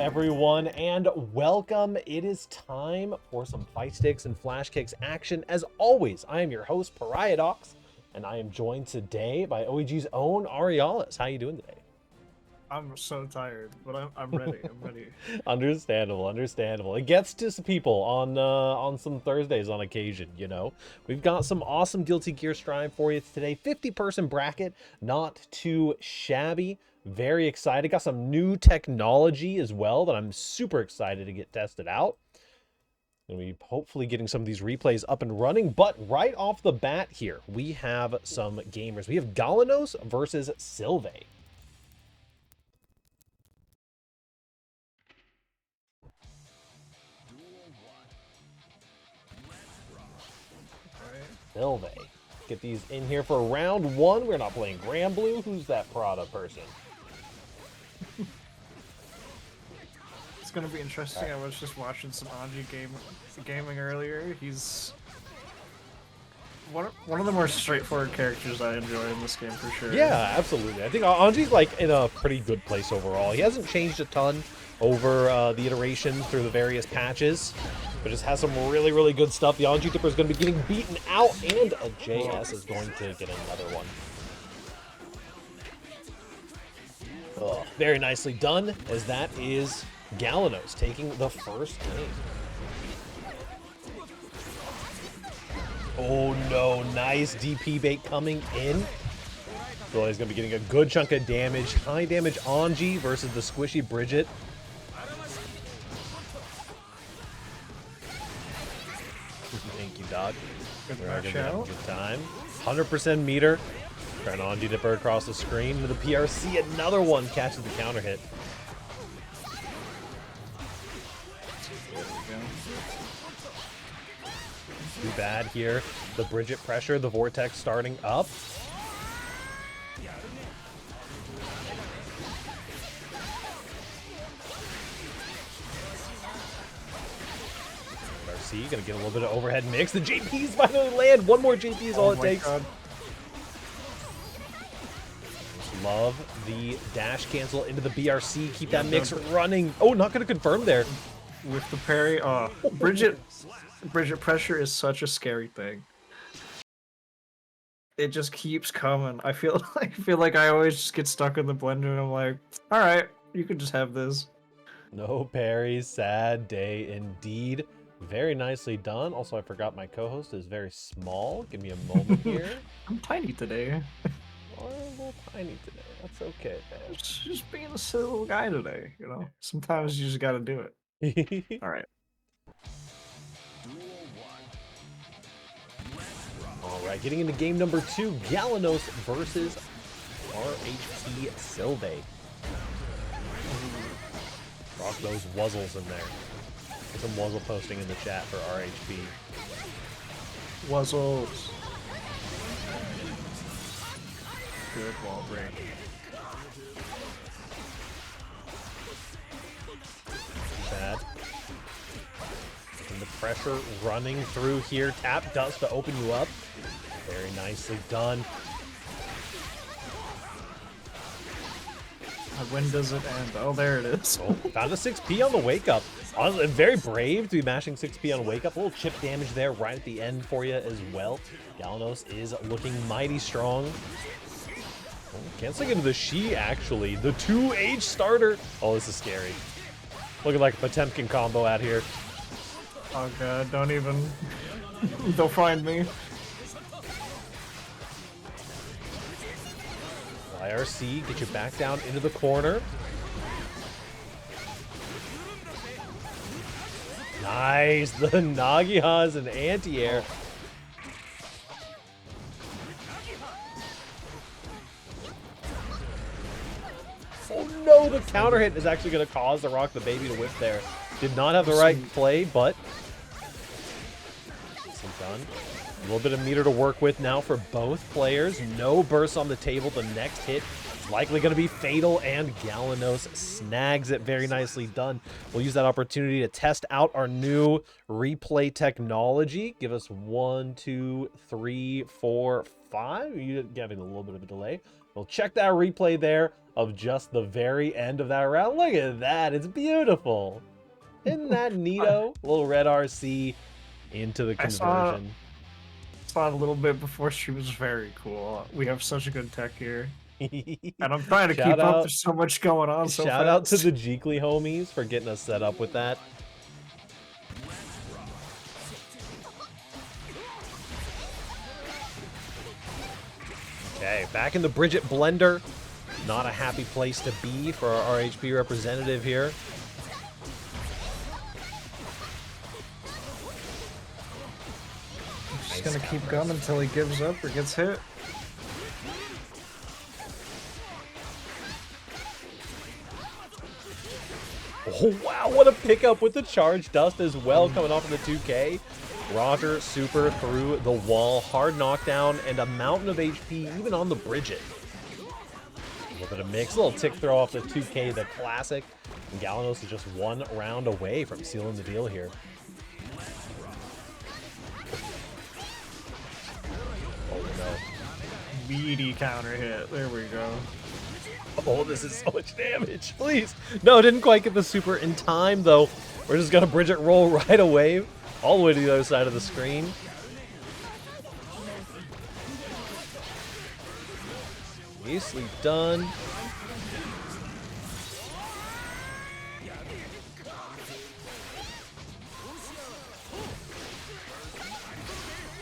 everyone, and welcome. It is time for some Fightsticks and Flahskicks action. As always, I am your host, Paradox, and I am joined today by OEG's own Arialis. How you doing today? I'm so tired, but I'm ready. I'm ready. Understandable. It gets to some people on some Thursdays on occasion, you know. We've got some awesome Guilty Gear Strive for you today. 50-person bracket, not too shabby. Very excited. Got some new technology as well that I'm super excited to get tested out. And we hopefully getting some of these replays up and running. But right off the bat here, we have some gamers. We have Galanos versus Sylve. Sylve. Get these in here for round one. We're not playing Grand Blue. Who's that Prada person? It's gonna be interesting. Right. I was just watching some Anji gaming earlier. He's one of the more straightforward characters I enjoy in this game for sure. Yeah, absolutely. I think Anji's like in a pretty good place overall. He hasn't changed a ton over the iterations through the various patches, but just has some really, really good stuff. The Anji Dipper is going to be getting beaten out, and a JS is going to get another one. Oh, very nicely done, as that is Galanos taking the first game. Oh no, nice DP bait coming in. So he's going to be getting a good chunk of damage. High damage Anji versus the squishy Bridget. Thank you, Doc. We're going to have a good time. 100% meter. Trying Anji Dipper across the screen with a PRC. Another one catches the counter hit. Too bad here. The Bridget pressure, the Vortex starting up. RC gonna get a little bit of overhead mix. The JPs finally land. One more JP is all it takes. God. Love the dash cancel into the BRC. Keep that mix running. Oh, not gonna confirm there. With the parry. Bridget pressure is such a scary thing. It just keeps coming. I feel like I always just get stuck in the blender and I'm like, all right, you can just have this. No parries, sad day indeed. Very nicely done. Also, I forgot my co-host is very small. Give me a moment here. I'm tiny today. Oh, a little tiny today. That's okay, man. Just being a silly little guy today, you know. Sometimes you just gotta do it. All right. All right, getting into game number 2, Galanos versus RHP Sylve. Rock those wuzzles in there. Get some wuzzle posting in the chat for RHP. Wuzzles. Good wall break. Bad. And the pressure running through here. Tap dust to open you up. Very nicely done. When does it end? Oh, there it is. Oh, found a 6P on the wake up. Honestly, very brave to be mashing 6P on wake up. A little chip damage there right at the end for you as well. Galanos is looking mighty strong. Oh, canceling into the She, actually. The 2H starter. Oh, this is scary. Looking like a Potemkin combo out here. Oh god, don't even. They'll find me. IRC, get you back down into the corner. Nice, the Nagiha is an anti-air. Oh no, the counter hit is actually going to cause the Rock the Baby to whip there. Did not have the right play, but done. A little bit of meter to work with now for both players. No burst on the table. The next hit is likely going to be fatal, and Galanos snags it. Very nicely done. We'll use that opportunity to test out our new replay technology. Give us 1, 2, 3, 4, 5. You're having a little bit of a delay. We'll check that replay there. of just the very end of that round. Look at that. It's beautiful. Isn't that neato? Little red RC into the conversion. Saw it a little bit before. She was very cool. We have such a good tech here. And I'm trying to keep up. There's so much going on so fast. Shout out to the Jeekly homies for getting us set up with that. Okay, back in the Bridget blender. Not a happy place to be for our RHP representative here. He's gonna keep going until he gives up or gets hit. Oh, wow, what a pickup with the charge dust as well coming off of the 2K. Roger super through the wall, hard knockdown, and a mountain of HP even on the Bridget. A little bit of mix, a little tick throw off the 2K, the classic. And Galanos is just one round away from sealing the deal here. Oh no. Meaty counter hit. There we go. Oh, this is so much damage. Please. No, didn't quite get the super in time, though. We're just going to Bridget roll right away, all the way to the other side of the screen. Nicely done.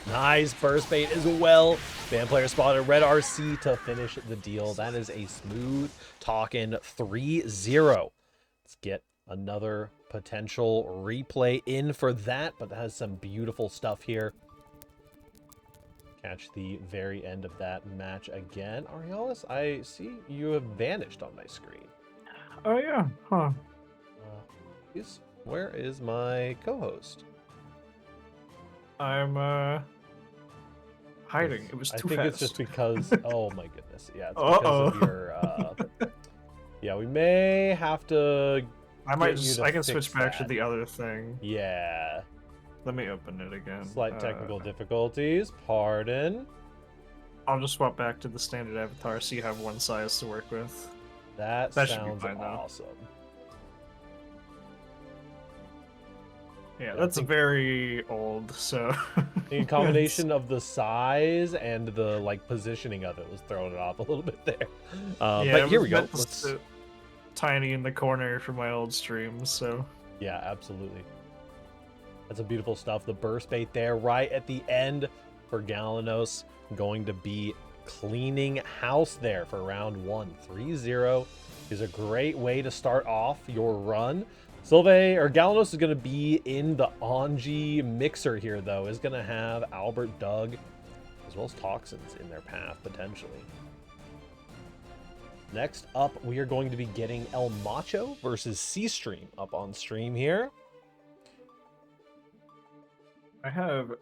Nice burst bait as well. Fan player spotted red RC to finish the deal. That is a smooth talking 3-0. Let's get another potential replay in for that, but that has some beautiful stuff here. Catch the very end of that match again. Aurealis, I see you have vanished on my screen. Oh yeah, huh. Where is my co-host? I'm hiding. It was too fast. I think it's just because. Oh my goodness! Yeah, it's because of your. Yeah, we may have to. I can switch back to the other thing. Yeah. Let me open it again. Slight technical difficulties. Pardon. I'll just swap back to the standard avatar so you have one size to work with. That sounds awesome. Yeah, that's very old, so... The combination of the size and the, like, positioning of it was throwing it off a little bit there. Yeah, but here we go. Let's... Tiny in the corner for my old streams, so... Yeah, absolutely. That's a beautiful stuff. The burst bait there right at the end for Galanos. Going to be cleaning house there for round 1. 3-0 is a great way to start off your run. Galanos is going to be in the Anji mixer here, though. Is going to have Albert, Doug, as well as Toxins in their path, potentially. Next up, we are going to be getting El Macho versus C-Stream up on stream here. I have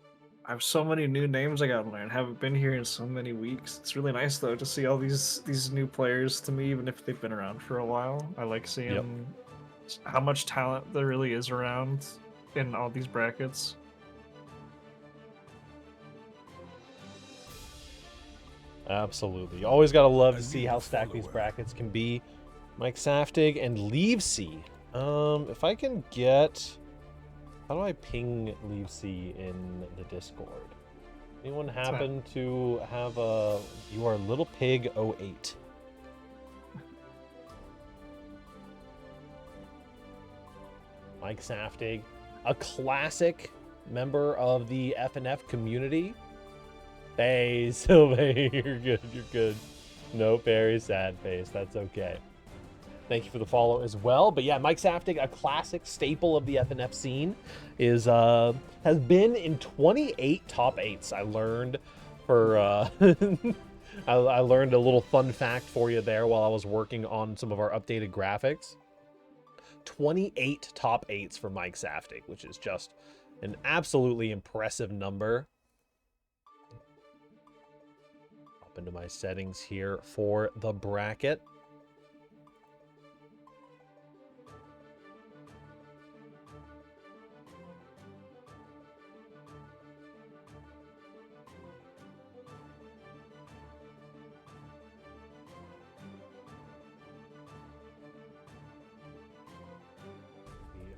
so many new names I gotta learn. Haven't been here in so many weeks. It's really nice, though, to see all these new players to me, even if they've been around for a while. I like seeing... how much talent there really is around in all these brackets. Absolutely. You always gotta love to see how stacked these brackets can be. Mike Saftig and Leave C. If I can get... How do I ping Leave C in the Discord? Anyone happen to have a... You are Little Pig 08. Mike Saftig, a classic member of the FNF community. Hey, Sylvain, you're good, you're good. No, very sad face, that's okay. Thank you for the follow as well. But yeah, Mike Saftig, a classic staple of the FNF scene, is has been in 28 top 8s. I learned for I learned a little fun fact for you there while I was working on some of our updated graphics. 28 top 8s for Mike Saftig, which is just an absolutely impressive number. Up into my settings here for the bracket.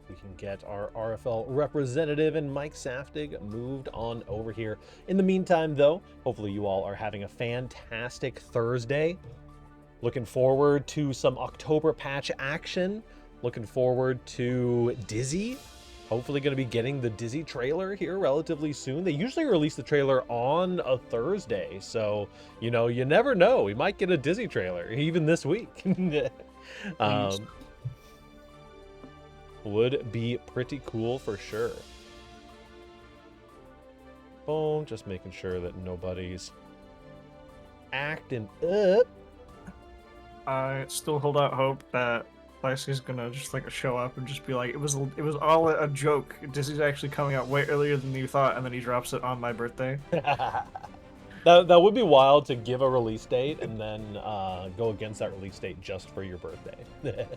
we can get our RFL representative and Mike Saftig moved on over here. In the meantime, though, hopefully you all are having a fantastic Thursday. Looking forward to some October patch action. Looking forward to Dizzy. Hopefully going to be getting the Dizzy trailer here relatively soon. They usually release the trailer on a Thursday, so, you know, you never know. We might get a Dizzy trailer even this week. Would be pretty cool for sure. Boom, just making sure that nobody's acting up. I still hold out hope that Flahskicks gonna just like show up and just be like, it was all a joke. Disney's actually coming out way earlier than you thought, and then he drops it on my birthday. That would be wild to give a release date and then go against that release date just for your birthday.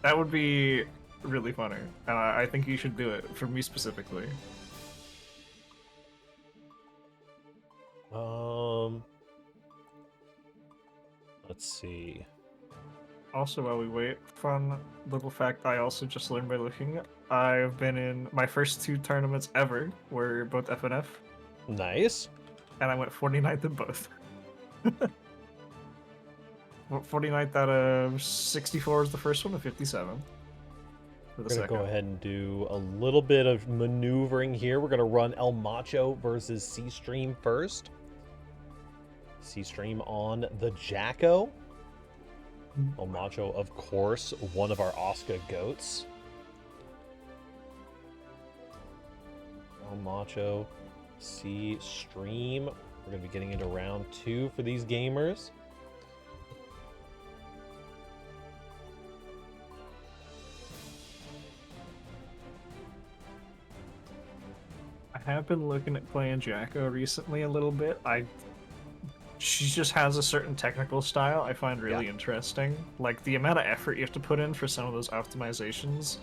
That would be really funny, and I think you should do it, for me specifically. Let's see. Also, while we wait, fun little fact I also just learned by looking. I've been in my first 2 tournaments ever, were both FNF. Nice. And I went 49th in both. 49th out of 64 was the first one, and 57 for the We're gonna second. go ahead and do a little bit of maneuvering here. We're gonna run El Macho versus C-Stream first. C-Stream on the Jacko. El Macho, of course, one of our Oscar goats. El Macho, C-Stream. We're going to be getting into round 2 for these gamers. I have been looking at playing Jacko recently a little bit. She just has a certain technical style I find really interesting. Like, the amount of effort you have to put in for some of those optimizations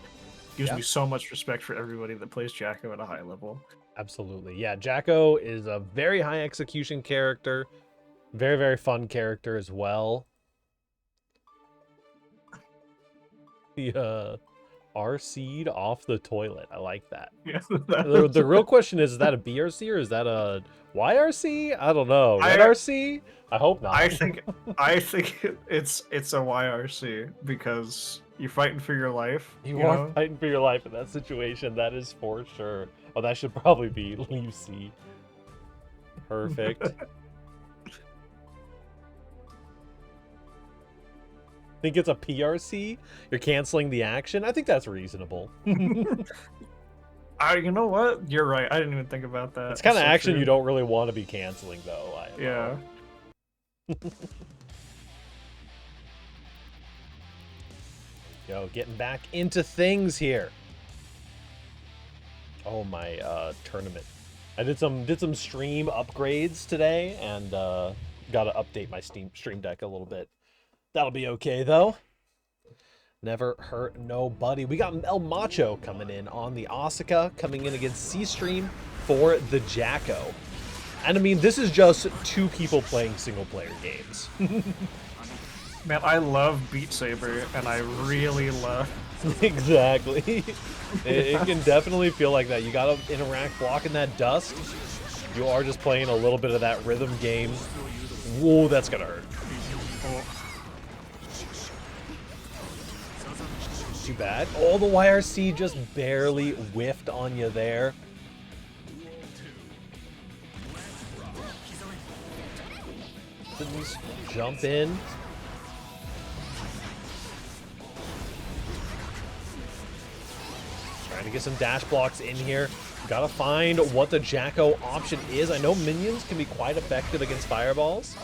gives me so much respect for everybody that plays Jacko at a high level. Absolutely. Yeah, Jacko is a very high execution character. Very, very fun character as well. The RC'd off the toilet. I like that. Yeah, the real question is that a BRC or is that a YRC? I don't know. Red RC? I hope not. I think it's a YRC because you're fighting for your life. You are fighting for your life in that situation. That is for sure. Oh, that should probably be Leave C. Perfect. Think it's a PRC? You're canceling the action? I think that's reasonable. You know what? You're right. I didn't even think about that. It's kind of action true. You don't really want to be canceling, though. Yeah. Yo, getting back into things here. Oh, my tournament. I did some stream upgrades today, and got to update my stream deck a little bit. That'll be okay, though. Never hurt nobody. We got El Macho coming in on the Asuka, coming in against C-Stream for the Jacko. And I mean, this is just 2 people playing single-player games. Man, I love Beat Saber, and I really love... Exactly. It can definitely feel like that. You gotta interact blocking that dust. You are just playing a little bit of that rhythm game. Whoa, that's gonna hurt. Too bad. Oh, the YRC just barely whiffed on you there. Just jump in. Trying to get some dash blocks in here. Gotta find what the Jacko option is. I know minions can be quite effective against fireballs.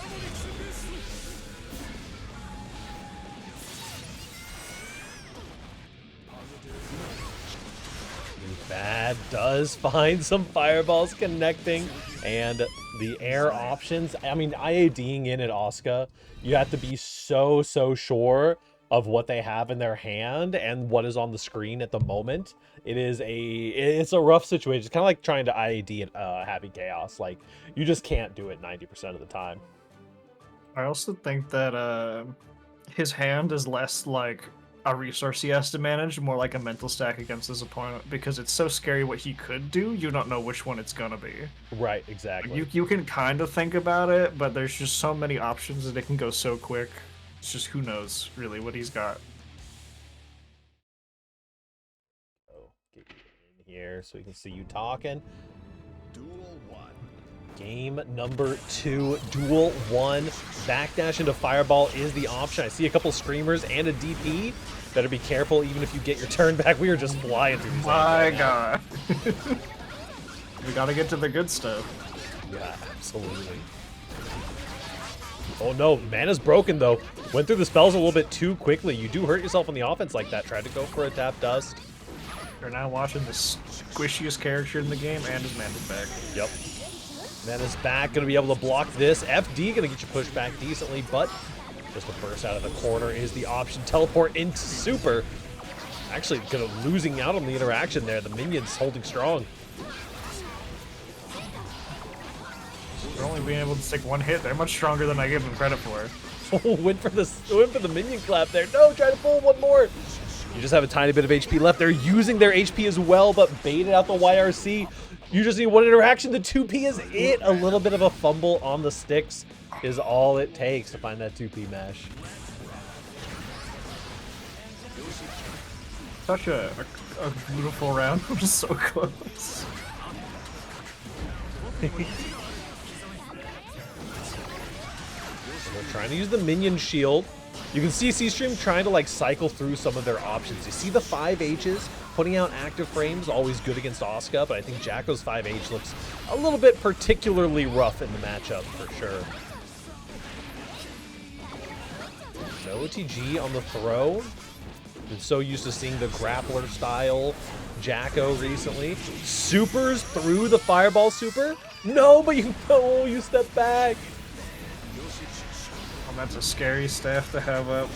Bad does find some fireballs connecting, and the air options. I mean, IADing in at Asuka, you have to be so sure of what they have in their hand and what is on the screen at the moment. It's a rough situation. It's kind of like trying to IAD at Happy Chaos. Like, you just can't do it 90% of the time. I also think that his hand is less like a resource he has to manage, more like a mental stack against his opponent, because it's so scary what he could do, you don't know which one it's gonna be. Right, exactly. You can kind of think about it, but there's just so many options that it can go so quick. It's just who knows, really, what he's got. Oh, get you in here so we can see you talking. Duel 1. Game number 2, Duel 1. Backdash into Fireball is the option. I see a couple Screamers and a DP. Better be careful even if you get your turn back. We are just flying through these. My god. We gotta get to the good stuff. Yeah, absolutely. Oh no, mana's broken though. Went through the spells a little bit too quickly. You do hurt yourself on the offense like that. Tried to go for a Tap Dust. You're now watching the squishiest character in the game, and his mana's back. Yep. Mana's back, gonna be able to block this. FD gonna get you pushed back decently, but just a burst out of the corner is the option. Teleport into Super. Actually, kind of losing out on the interaction there. The minions holding strong. They're only being able to stick one hit. They're much stronger than I give them credit for. Oh, went for the minion clap there. No, try to pull one more. You just have a tiny bit of HP left. They're using their HP as well, but baited out the YRC. You just need one interaction. The 2P is it. A little bit of a fumble on the sticks is all it takes to find that 2P mash. Such a beautiful round. We're just so close. They're trying to use the minion shield. You can see C-Stream trying to like cycle through some of their options. You see the 5Hs putting out active frames, always good against Asuka, but I think Jacko's 5H looks a little bit particularly rough in the matchup for sure. No TG on the throw. Been so used to seeing the grappler style Jacko recently. Supers through the Fireball Super. No, but you step back. Oh, that's a scary staff to have up.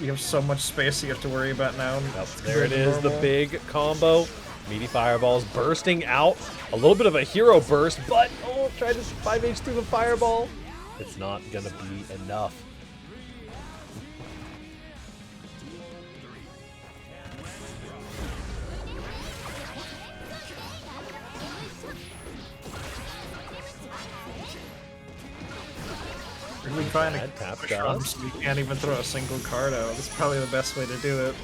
You have so much space you have to worry about now. Yep, there it is, the big combo. Meaty Fireballs bursting out. A little bit of a hero burst, but oh, tried to 5H through the Fireball. It's not gonna be enough. Really trying to Tap push dust. on, you can't even throw a single card out. That's probably the best way to do it.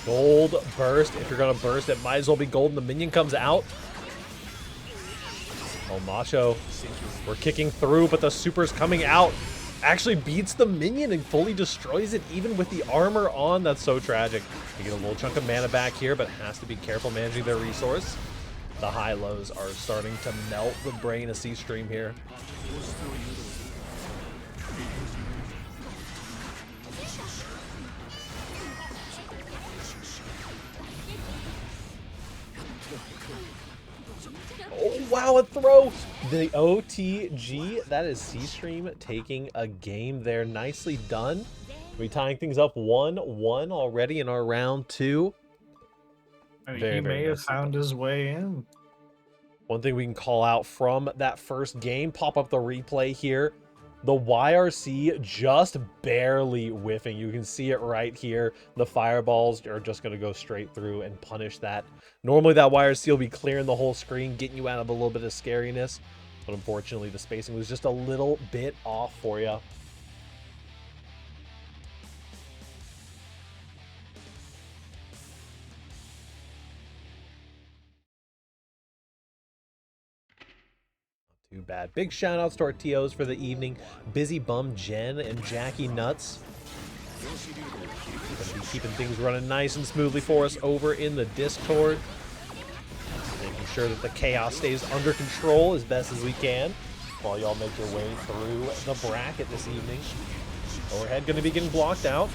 Gold burst. If you're gonna burst, it might as well be gold. And the minion comes out. Oh, Macho. We're kicking through, but the super's coming out. Actually beats the minion and fully destroys it, even with the armor on. That's so tragic. You get a little chunk of mana back here, but has to be careful managing their resource. The high-lows are starting to melt the brain of C-Stream here. Oh, wow, a throw! The OTG, that is C-Stream taking a game there. Nicely done. We tying things up 1-1 already in our round 2. I mean, Very, he very may have nicely found done. his way in. One thing we can call out from that first game, pop up the replay here. The YRC just barely whiffing. You can see it right here. The fireballs are just going to go straight through and punish that. Normally that YRC will be clearing the whole screen, getting you out of a little bit of scariness. But unfortunately, the spacing was just a little bit off for you. Too bad. Big shout outs to our TOs for the evening. Busy Bum Jen and Jackie Nuts. Gonna be keeping things running nice and smoothly for us over in the Discord. Making sure that the chaos stays under control as best as we can while y'all make your way through the bracket this evening. Overhead gonna be getting blocked out.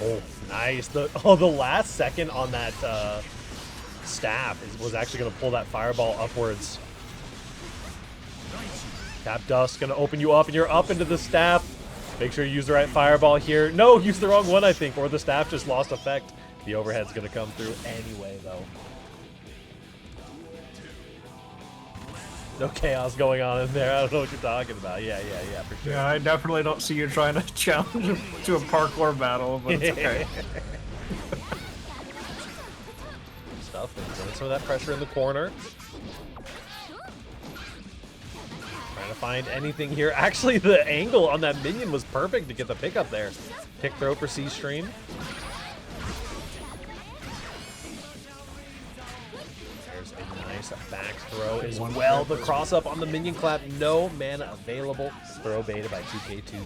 Oh, nice. The last second on that staff was actually going to pull that fireball upwards. Tap Dust going to open you up, and you're up into the staff. Make sure you use the right fireball here. No, use the wrong one, I think, or the staff just lost effect. The overhead's going to come through anyway, though. No chaos going on in there. I don't know what you're talking about. Yeah, for sure. Yeah, I definitely don't see you trying to challenge him to a parkour battle, but it's okay. Stuff. Putting some of that pressure in the corner. Trying to find anything here. Actually, the angle on that minion was perfect to get the pickup there. Pick throw for C-Stream. There's a nice back throw as well. The cross up on the minion clap. No mana available. Throw baited by 2K2D.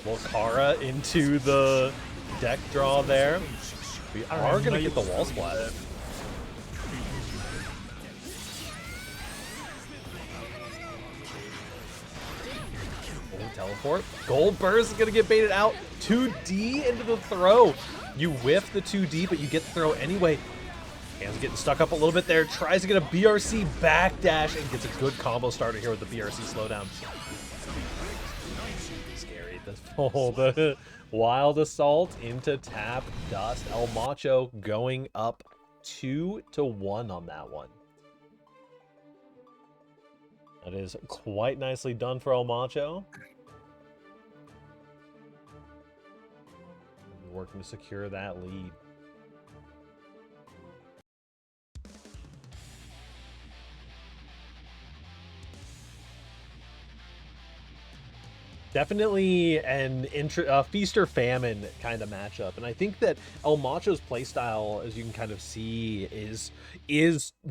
Volcara into the deck draw there. We are going to get the wall splat. Teleport. Gold Burst is going to get baited out. 2D into the throw. You whiff the 2D, but you get the throw anyway. Hands getting stuck up a little bit there. Tries to get a BRC backdash and gets a good combo starter here with the BRC slowdown. Oh, the wild assault into tap dust. El Macho going up 2-1 on that one. That is quite nicely done for El Macho. Working to secure that lead. Definitely an feast or famine kind of matchup, and I think that El Macho's playstyle, as you can kind of see, is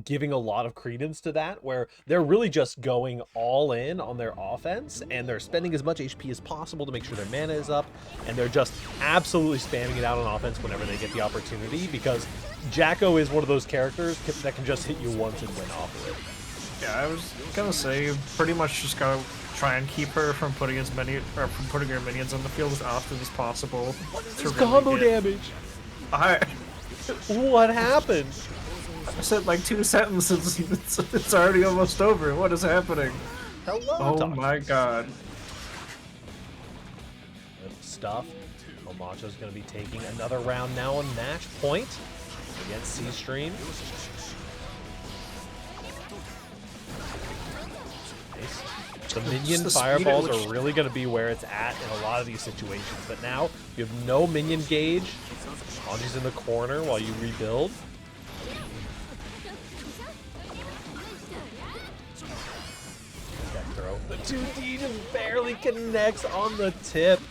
giving a lot of credence to that, where they're really just going all in on their offense, and they're spending as much HP as possible to make sure their mana is up, and they're just absolutely spamming it out on offense whenever they get the opportunity, because Jacko is one of those characters that can just hit you once and win off of it. Yeah, I was gonna say, pretty much just gotta try and keep her from putting her minions on the field as often as possible. What is this combo damage? What happened? I said like 2 sentences. It's already almost over. What is happening? Hello, oh my god. Stuff. El Macho's going to be taking another round now on match point against C-Stream. Nice. The minion fireballs are really going to be where it's at in a lot of these situations. But now you have no minion gauge. Anji's in the corner while you rebuild. That throw. The 2D just barely connects on the tip.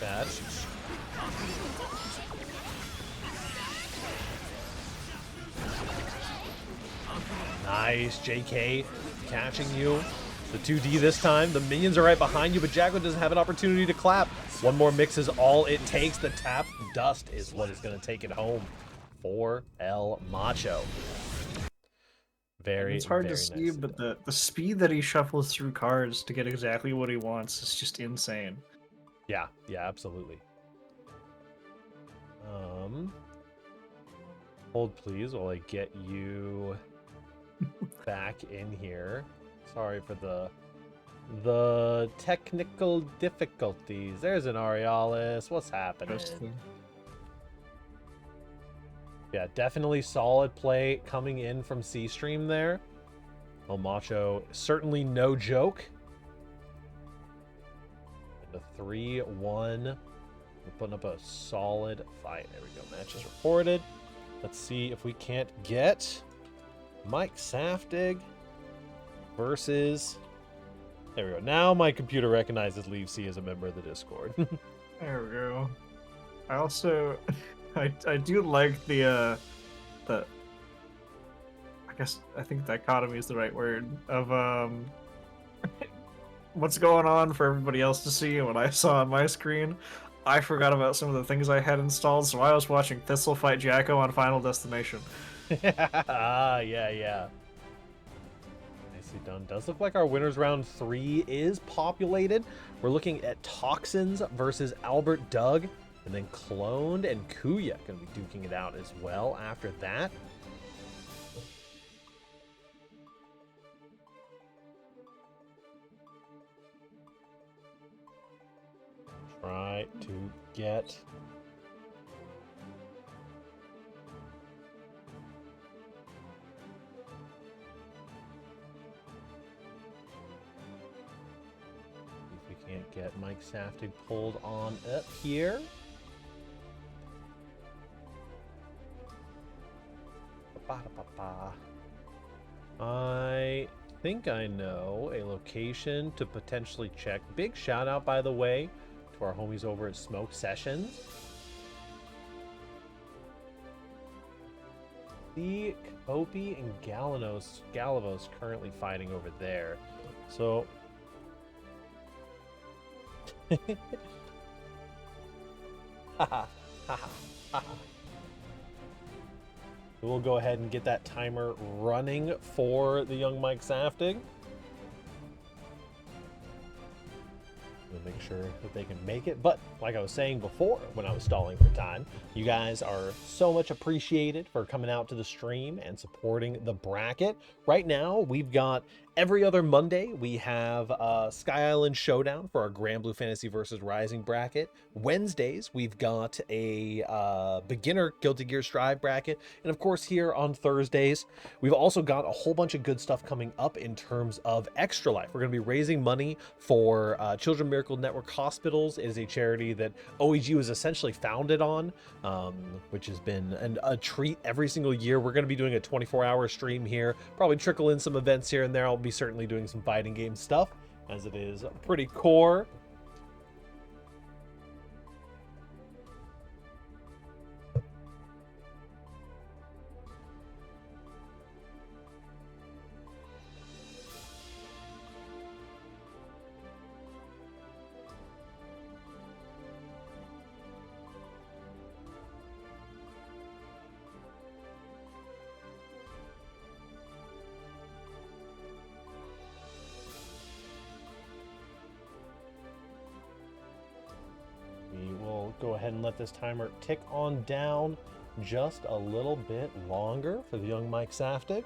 Bad. Nice, JK catching you. The 2D this time. The minions are right behind you, but Jacko doesn't have an opportunity to clap. One more mix is all it takes. The tap dust is what is going to take it home for El Macho. It's hard to see, but the speed that he shuffles through cards to get exactly what he wants is just insane. Yeah, absolutely. Hold please while I get you back in here. Sorry for the technical difficulties. There's an Aurealis. What's happening? Yeah, definitely solid play coming in from C-Stream there. El Macho, certainly no joke. And a 3-1. We're putting up a solid fight. There we go. Match is reported. Let's see if we can't get Mike Saftig versus... There we go. Now my computer recognizes Leave C as a member of the Discord. There we go. I also... I do like the I think dichotomy is the right word of what's going on for everybody else to see and what I saw on my screen. I forgot about some of the things I had installed, so I was watching Thistle fight Jacko on Final Destination. Yeah. Nicely done. Does look like our winners round 3 is populated. We're looking at Toxins versus Albert Doug. And then Cloned and Kuya going to be duking it out as well after that. Try to get... If we can't get Mike Saftig pulled on up here. I think I know a location to potentially check. Big shout out, by the way, to our homies over at Smoke Sessions. The Kopi and Galavos currently fighting over there. So haha, haha, haha. We'll go ahead and get that timer running for the young Mike Saftig. We'll make sure that they can make it. But like I was saying before, when I was stalling for time, you guys are so much appreciated for coming out to the stream and supporting the bracket. Right now, we've got every other Monday, we have Sky Island Showdown for our Grand Blue Fantasy versus Rising bracket. Wednesdays, we've got a beginner Guilty Gear Strive bracket. And of course, here on Thursdays, we've also got a whole bunch of good stuff coming up in terms of Extra Life. We're going to be raising money for Children's Miracle Network Hospitals. It is a charity that OEG was essentially founded on, which has been a treat every single year. We're going to be doing a 24-hour stream here, probably trickle in some events here and there. I'll be certainly doing some fighting game stuff, as it is pretty core. Go ahead and let this timer tick on down just a little bit longer for the young Mike Saftig.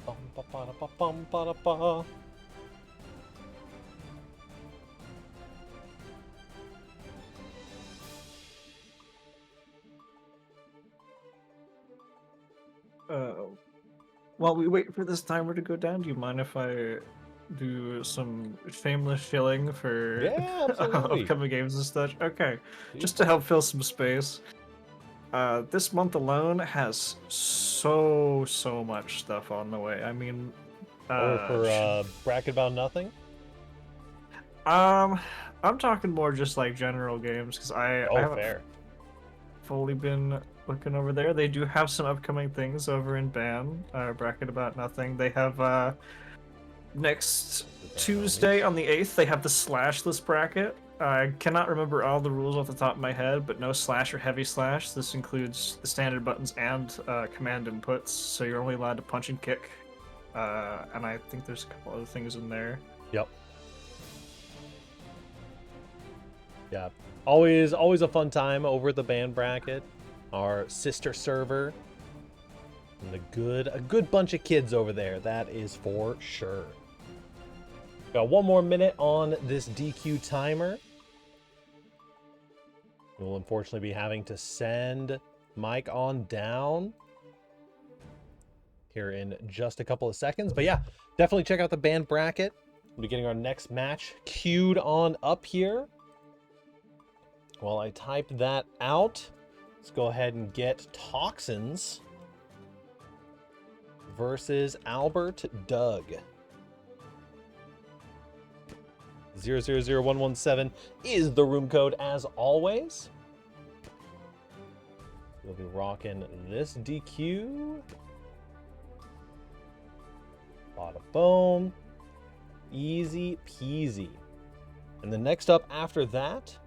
Bum, ba, ba, da, ba, bum, ba, da, ba. While we wait for this timer to go down, do you mind if I do some shameless shilling for Yeah, absolutely. upcoming games and such? Okay, just to help fill some space. This month alone has so much stuff on the way. I mean, for Bracket About Nothing? I'm talking more just like general games, because I haven't fair. fully been looking over there. They do have some upcoming things over in BAN, Bracket About Nothing. They have next Tuesday on the 8th, they have the slashless bracket. I cannot remember all the rules off the top of my head, but no slash or heavy slash. This includes the standard buttons and command inputs, so you're only allowed to punch and kick. And I think there's a couple other things in there. Yep. Yeah. Always a fun time over at the band bracket, our sister server. And a good bunch of kids over there, that is for sure. Got one more minute on this DQ timer. We'll unfortunately be having to send Mike on down here in just a couple of seconds. But yeah, definitely check out the band bracket. We'll be getting our next match queued on up here. While I type that out, let's go ahead and get Toxins versus Albert Doug. 000117 is the room code as always. We'll be rocking this DQ. Bada boom. Easy peasy. And the next up after that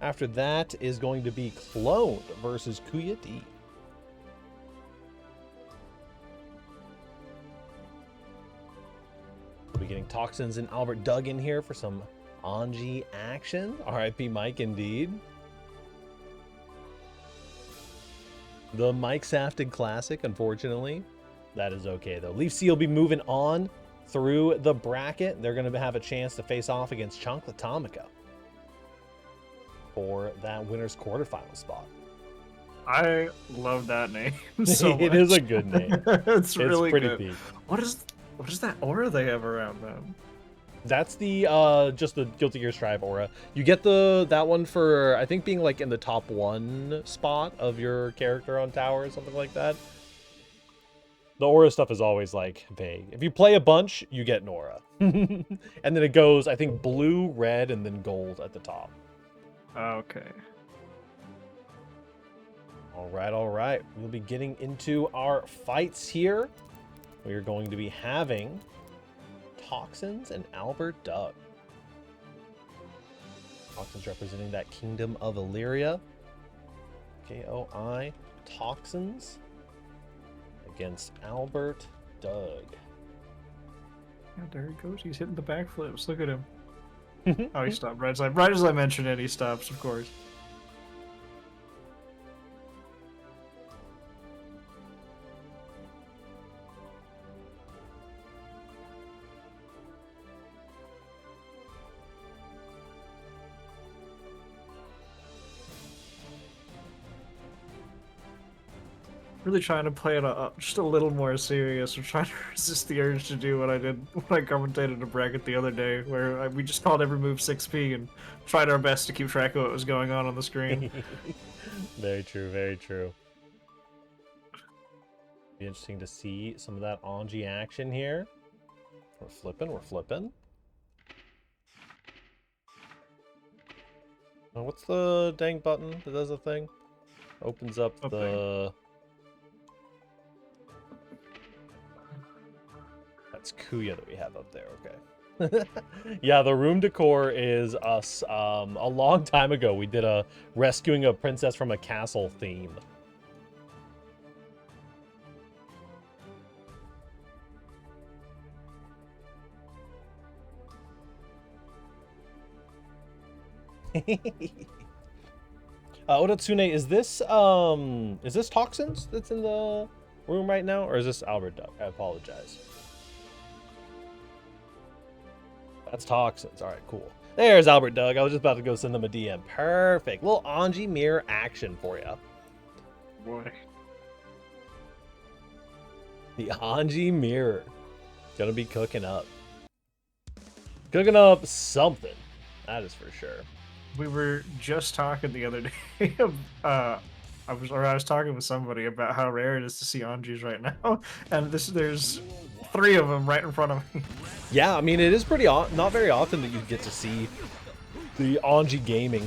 After that is going to be Clone versus Kuya D. We'll be getting Toxins and Albert Doug in here for some Anji action. RIP Mike, indeed. The Mike Safted Classic, unfortunately. That is okay, though. Leaf C will be moving on through the bracket. They're going to have a chance to face off against Chocolatomica for that winner's quarterfinal spot. I love that name so much. It is a good name. It's really pretty good. peak. What is that aura they have around them? That's the just the Guilty Gear Strive aura. You get that one for, I think, being like in the top 1 spot of your character on tower or something like that. The aura stuff is always like vague. If you play a bunch, you get an aura. And then it goes, I think, blue, red, and then gold at the top. Okay. All right. We'll be getting into our fights here. We are going to be having Toxins and Albert Doug. Toxins representing that Kingdom of Illyria. KOI Toxins against Albert Doug. Yeah, there he goes. He's hitting the backflips. Look at him. Oh, he stopped. Right as I mentioned it, he stops, of course. Really trying to play it just a little more serious. I'm trying to resist the urge to do what I did when I commentated a bracket the other day, where we just called every move 6P and tried our best to keep track of what was going on the screen. Very true, very true. Be interesting to see some of that Anji action here. We're flipping. Oh, what's the dang button that does the thing? Opens up the... That's Kuya that we have up there, okay. Yeah, the room decor is us. A long time ago, we did a rescuing a princess from a castle theme. Odatsune, is this Toxins that's in the room right now, or is this Albert Duck? I apologize. That's Toxins. All right, cool. There's Albert Doug. I was just about to go send them a DM. Perfect. Little Anji mirror action for you. Boy. The Anji mirror. Gonna be cooking up. Cooking up something. That is for sure. We were just talking the other day. I was talking with somebody about how rare it is to see Anjis right now, and there's 3 of them right in front of me. Yeah, I mean, it is pretty not very often that you get to see the Anji gaming.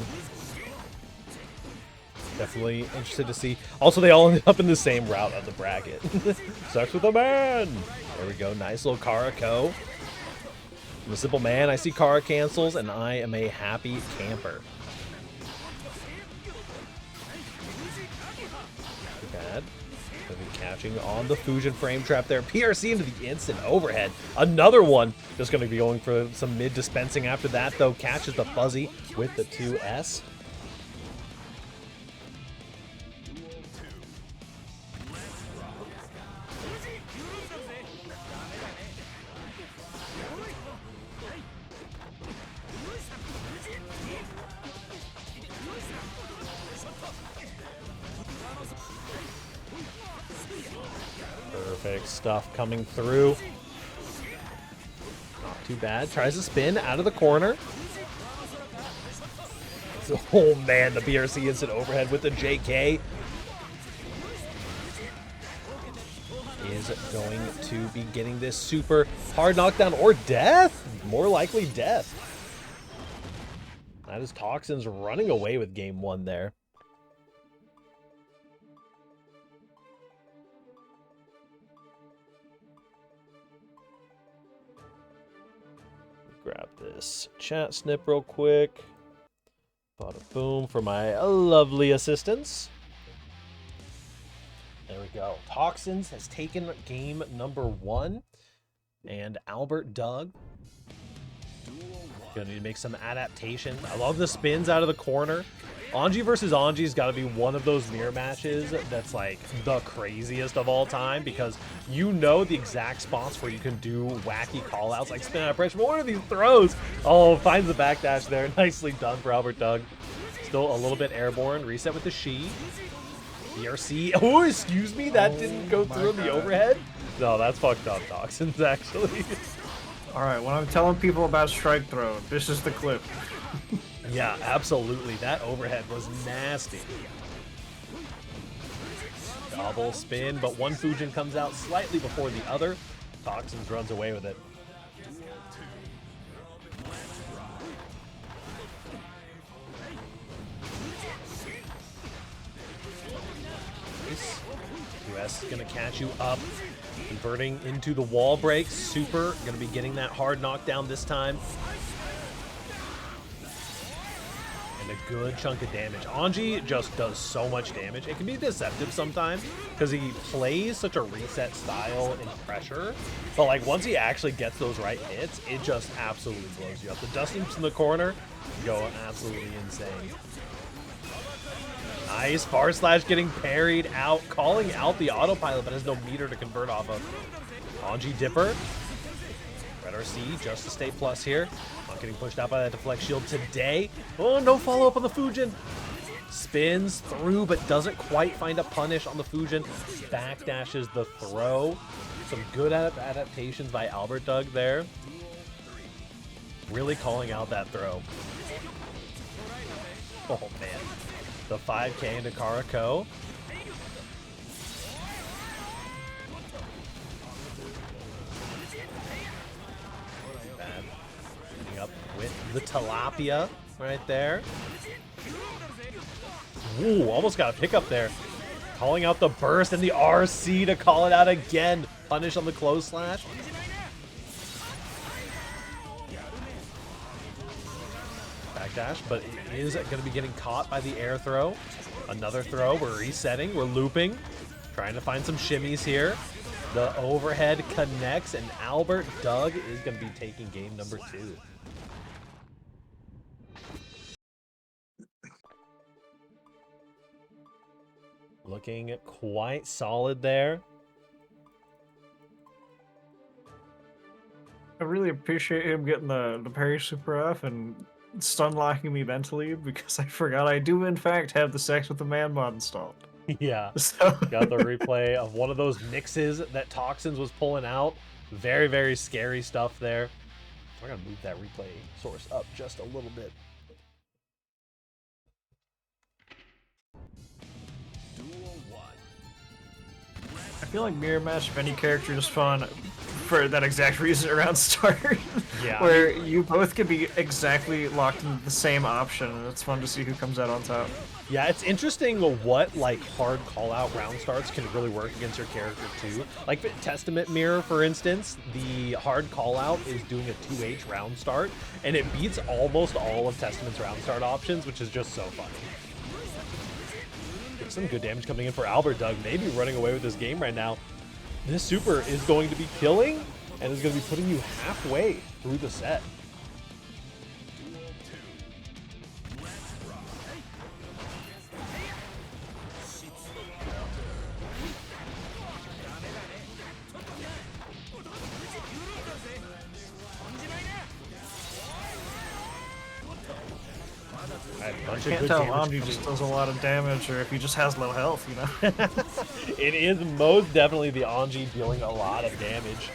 Definitely interested to see. Also, they all ended up in the same route of the bracket. Sex with a man. There we go. Nice little Karako. I'm a simple man. I see Kara cancels, and I am a happy camper. Too bad. Gonna be catching on the Fusion frame trap there. PRC into the instant overhead. Another one. Just going to be going for some mid dispensing after that, though. Catches the Fuzzy with the 2S. Perfect stuff coming through. Not too bad. Tries to spin out of the corner. Oh man, the BRC instant overhead with the JK. Is going to be getting this super hard knockdown or death. More likely death. That is Toxins running away with game 1 there. Grab this chat snip real quick. Bada boom for my lovely assistants. There we go. Toxins has taken game number 1. And Albert Doug gonna need to make some adaptation. I love the spins out of the corner. Anji versus Anji's got to be one of those mirror matches that's like the craziest of all time, because you know the exact spots where you can do wacky callouts like spin out of pressure. But what are these throws? Oh, finds the backdash there. Nicely done for Albert Doug. Still a little bit airborne. Reset with the Shi. DRC. Oh, excuse me. That didn't go through on the overhead. No, that's fucked up, Toxins, actually. Alright, when I'm telling people about strike throw, this is the clip. Yeah, absolutely. That overhead was nasty. Double spin, but one Fujin comes out slightly before the other. Toxins runs away with it. Nice. US is going to catch you up. Converting into the wall break. Super going to be getting that hard knockdown this time. And a good chunk of damage. Anji just does so much damage. It can be deceptive sometimes because he plays such a reset style in pressure. But like once he actually gets those right hits, it just absolutely blows you up. The dust loops in the corner go absolutely insane. Nice. Far slash getting parried out. Calling out the autopilot, but has no meter to convert off of. Anji Dipper. Red RC just to stay plus here. Not getting pushed out by that deflect shield today. Oh, no follow-up on the Fujin. Spins through, but doesn't quite find a punish on the Fujin. Backdashes the throw. Some good adaptations by Albert Doug there. Really calling out that throw. Oh, man. The 5K into Karako. Bad. Ending up with the tilapia right there. Ooh, almost got a pickup there. Calling out the burst and the RC to call it out again. Punish on the close slash. Backdash, but it is going to be getting caught by the air throw. Another throw. We're resetting. We're looping. Trying to find some shimmies here. The overhead connects, and Albert Doug is going to be taking game number 2. Looking quite solid there. I really appreciate him getting the parry super off and stun locking me mentally, because I forgot I do in fact have the Sex with the Man mod installed. Yeah. So Got the replay of one of those mixes that Toxins was pulling out. Very, very scary stuff there. We're going to move that replay source up just a little bit. I feel like mirror match of any character is fun for that exact reason around start. Yeah. Where you both could be exactly locked into the same option, and it's fun to see who comes out on top. Yeah, it's interesting what like hard call-out round starts can really work against your character too. Like Testament Mirror, for instance, the hard call-out is doing a 2H round start, and it beats almost all of Testament's round start options, which is just so funny. There's some good damage coming in for Albert Doug, maybe running away with this game right now. This super is going to be killing, and is going to be putting you halfway through the set. I can't tell if Anji just does a lot of damage or if he just has low health, you know? It is most definitely the Anji dealing a lot of damage.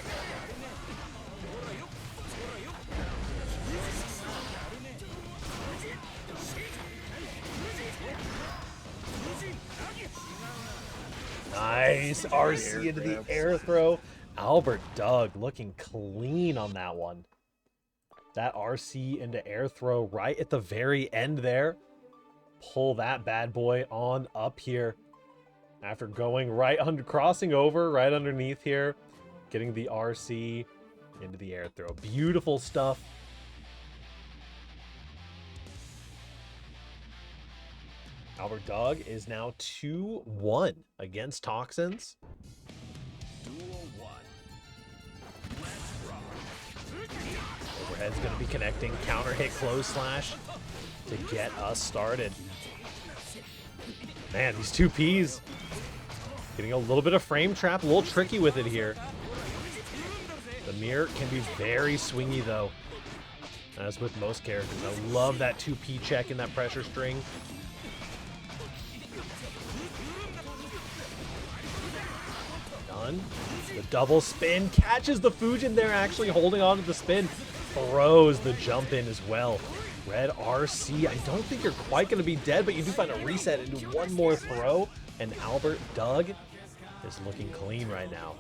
Nice RC into the air throw. Albert Doug looking clean on that one. That RC into air throw right at the very end there. Pull that bad boy on up here. After going right under, crossing over right underneath here. Getting the RC into the air throw. Beautiful stuff. Albert Dog is now 2-1 against Toxins. Duel 1. Let's rock. Overhead's going to be connecting. Counter hit close slash to get us started. Man, these 2Ps getting a little bit of frame trap, a little tricky with it here. The mirror can be very swingy though, as with most characters. I love that 2P check in that pressure string. Done. The double spin catches the Fujin there, actually holding on to the spin. Throws the jump in as well. Red RC, I don't think you're quite going to be dead, but you do find a reset into one more throw, and Albert Doug is looking clean right now.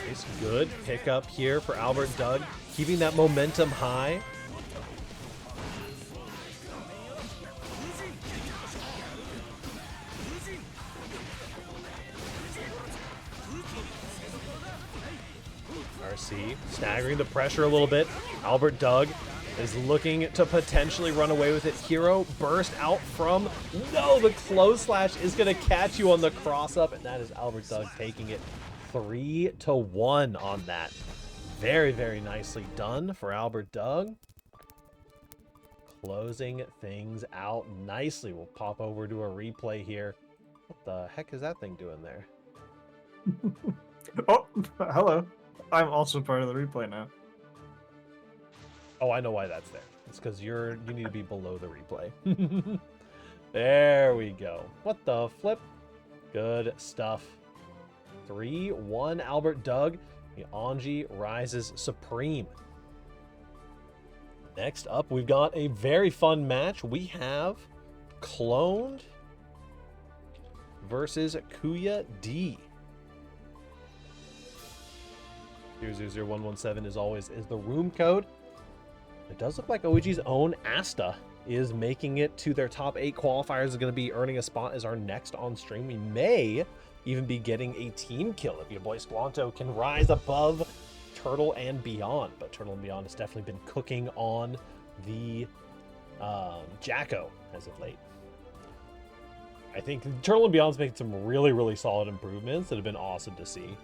Nice, good pickup here for Albert Doug, keeping that momentum high. RC staggering the pressure a little bit. Albert Doug is looking to potentially run away with it. Hero burst out from, no, the close slash is going to catch you on the cross up, and that is Albert Doug taking it 3-1 on that. Very, very nicely done for Albert Doug. Closing things out nicely. We'll pop over to a replay here. What the heck is that thing doing there? Oh, hello. I'm also part of the replay now. Oh, I know why that's there. It's because you need to be below the replay. There we go. What the flip? Good stuff. 3-1 Albert Doug. The Anji rises supreme. Next up, we've got a very fun match. We have Cloned versus Kuya D. 000117 as always is the room code. It does look like OEG's own Asta is making it to their top 8 qualifiers. Is going to be earning a spot as our next on stream. We may even be getting a team kill if your boy Squanto can rise above Turtle and Beyond. But Turtle and Beyond has definitely been cooking on the Jacko as of late. I think Turtle and Beyond's making some really, really solid improvements that have been awesome to see.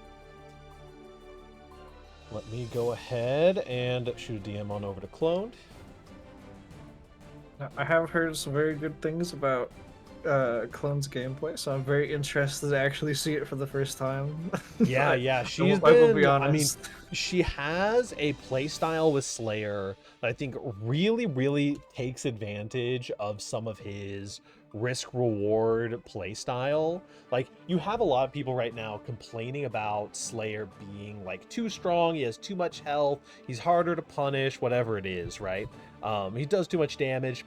Let me go ahead and shoot a DM on over to Cloned. I have heard some very good things about Clone's gameplay, so I'm very interested to actually see it for the first time. Yeah, she's I will been, be honest. I mean, she has a playstyle with Slayer that I think really, really takes advantage of some of his risk-reward playstyle. Like, you have a lot of people right now complaining about Slayer being, like, too strong, he has too much health, he's harder to punish, whatever it is, right? He does too much damage.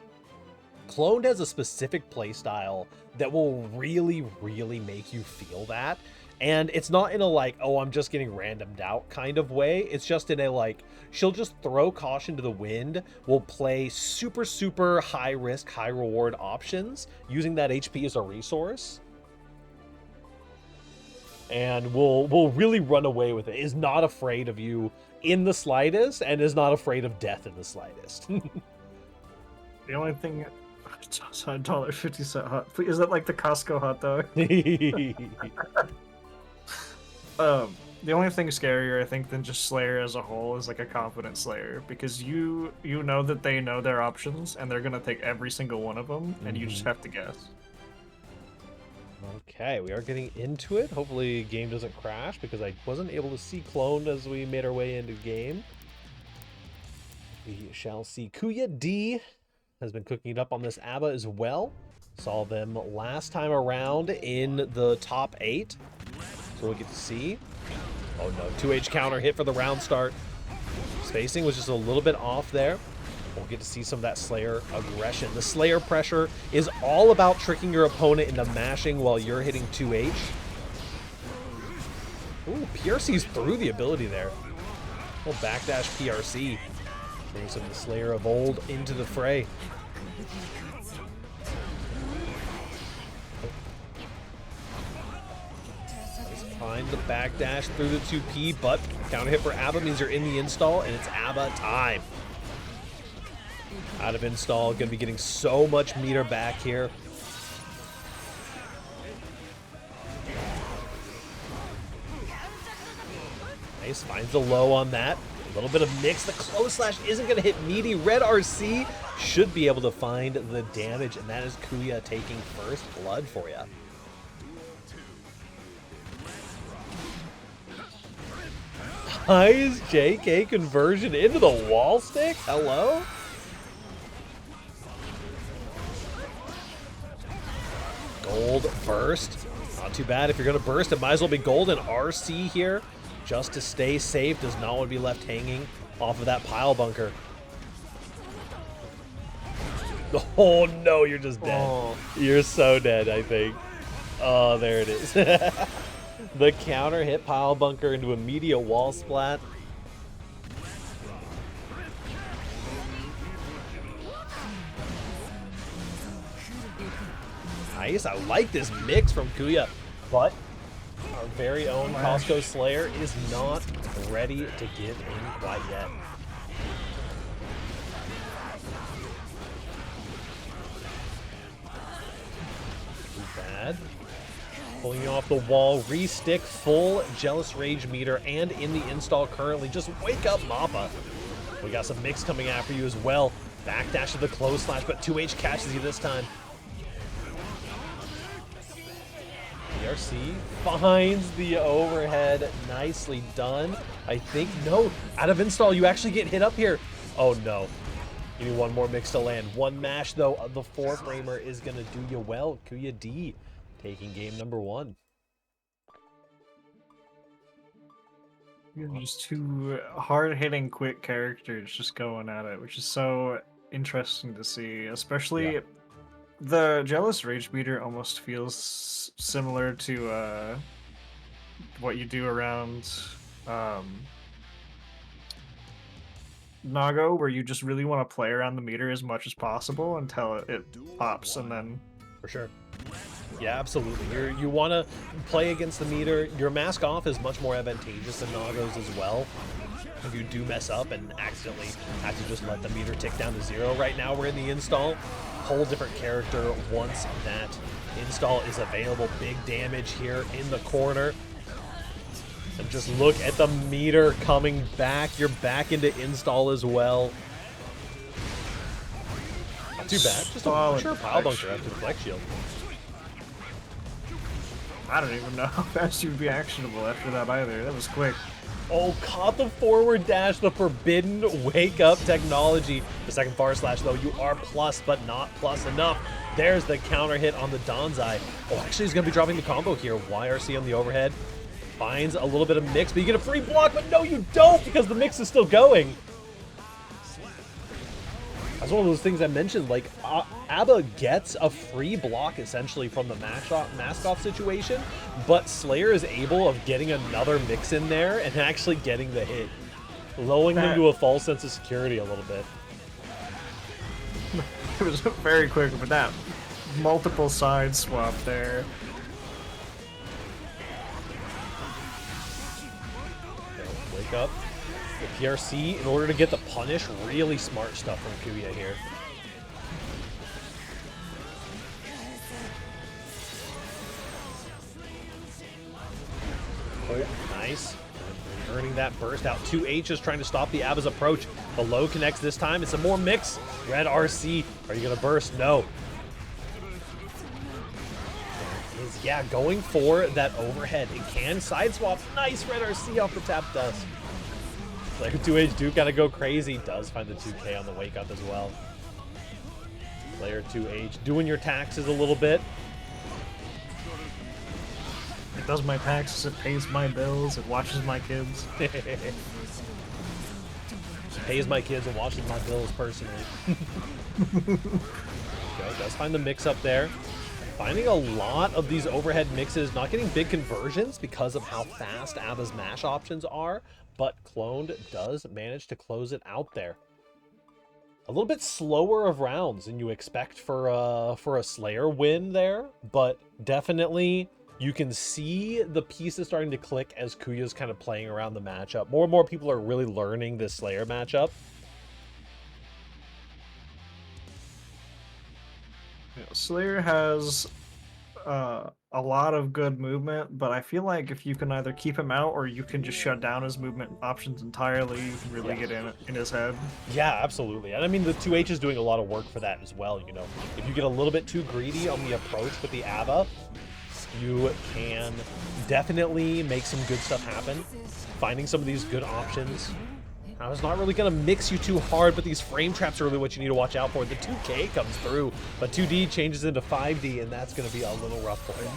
Cloned has a specific playstyle that will really, really make you feel that. And it's not in a like, oh, I'm just getting randomed out kind of way. It's just in a like, she'll just throw caution to the wind. We'll play super, super high risk, high reward options using that HP as a resource. And we'll really run away with it. Is not afraid of you in the slightest and is not afraid of death in the slightest. The only thing, it's also $1.50 hot. Is that like the Costco hot dog? The only thing scarier, I think, than just Slayer as a whole is like a confident Slayer, because you know that they know their options and they're gonna take every single one of them, and you just have to guess. Okay, we are getting into it. Hopefully game doesn't crash because I wasn't able to see Cloned as we made our way into game. We shall see. Kuya D has been cooking it up on this ABBA as well. Saw them last time around in the top 8. So we'll get to see. Oh no, 2H counter hit for the round start. Spacing was just a little bit off there. We'll get to see some of that Slayer aggression. The Slayer pressure is all about tricking your opponent into mashing while you're hitting 2H. Ooh, PRC's through the ability there. Little backdash PRC. Bring some of the Slayer of old into the fray. find the backdash through the 2P, but counter hit for ABBA means you're in the install, and it's ABBA time. Out of install, gonna be getting so much meter back here. Nice, finds the low on that. A little bit of mix. The close slash isn't going to hit meaty. Red RC should be able to find the damage, and that is Kuya taking first blood for you. Nice JK conversion into the wall stick. Hello? Gold burst. Not too bad. If you're going to burst, it might as well be gold and RC here. Just to stay safe, does not want to be left hanging off of that pile bunker. Oh no, you're just dead. Oh. You're so dead, I think. Oh, there it is. The counter hit pile bunker into immediate wall splat. Nice, I like this mix from Kuya, but our very own Costco Slayer is not ready to give in quite yet. Too bad. Pulling you off the wall, re-stick, full Jealous Rage meter, and in the install currently. Just wake up, Mappa. We got some mix coming after you as well. Backdash to the close slash, but 2H catches you this time. RC finds the overhead. Nicely done. I think, no, out of install, you actually get hit up here. Oh, no. You need one more mix to land. One mash, though, of the 4-framer is going to do you well. Kuya D taking game number 1. Just two hard-hitting, quick characters just going at it, which is so interesting to see, especially... Yeah. The Jealous Rage Meter almost feels similar to what you do around Nago, where you just really want to play around the meter as much as possible until it pops, and then... For sure. Yeah, absolutely. You want to play against the meter. Your mask off is much more advantageous than Nago's as well. If you do mess up and accidentally have to just let the meter tick down to 0. Right now we're in the install. Whole different character once that install is available. Big damage here in the corner. And just look at the meter coming back. You're back into install as well. Not too bad. Just a sure pile bunker after the flex shield. I don't even know how fast you'd be actionable after that either. That was quick. Oh, caught the forward dash, the forbidden wake up technology. The second far slash, though, you are plus, but not plus enough. There's the counter hit on the Donzai. Oh, actually, he's going to be dropping the combo here. YRC on the overhead. Finds a little bit of mix, but you get a free block, but no, you don't, because the mix is still going. That's one of those things I mentioned, like, ABBA gets a free block, essentially, from the mask-off situation, but Slayer is able of getting another mix in there and actually getting the hit, lulling them to a false sense of security a little bit. It was very quick, but that multiple side swap there. Okay, wake up. The PRC, in order to get the punish, really smart stuff from Kuya here. Oh, nice. Earning that burst out. 2H is trying to stop the ABBA's approach. The low connects this time. It's a more mix. Red RC. Are you going to burst? No. Yeah, going for that overhead. It can side swap. Nice Red RC off the tap dust. Like 2H do gotta go crazy. Does find the 2K on the wake up as well. Player 2H doing your taxes a little bit. It does my taxes, it pays my bills, it watches my kids. Pays my kids and watches my bills personally. Okay, does find the mix up there. Finding a lot of these overhead mixes, not getting big conversions because of how fast ABBA's mash options are, but Cloned does manage to close it out there. A little bit slower of rounds than you expect for a Slayer win there, but definitely You can see the pieces starting to click as Kuya's kind of playing around the matchup. More and more people are really learning this Slayer matchup. Yeah, Slayer has a lot of good movement, but I feel like if you can either keep him out or you can just shut down his movement options entirely, you can really get in his head. Yeah, absolutely. And I mean, the 2H is doing a lot of work for that as well, you know. If you get a little bit too greedy on the approach with the ABBA, you can definitely make some good stuff happen. Finding some of these good options. Now, it's not really going to mix you too hard, but these frame traps are really what you need to watch out for. The 2K comes through, but 2D changes into 5D, and that's going to be a little rough for you.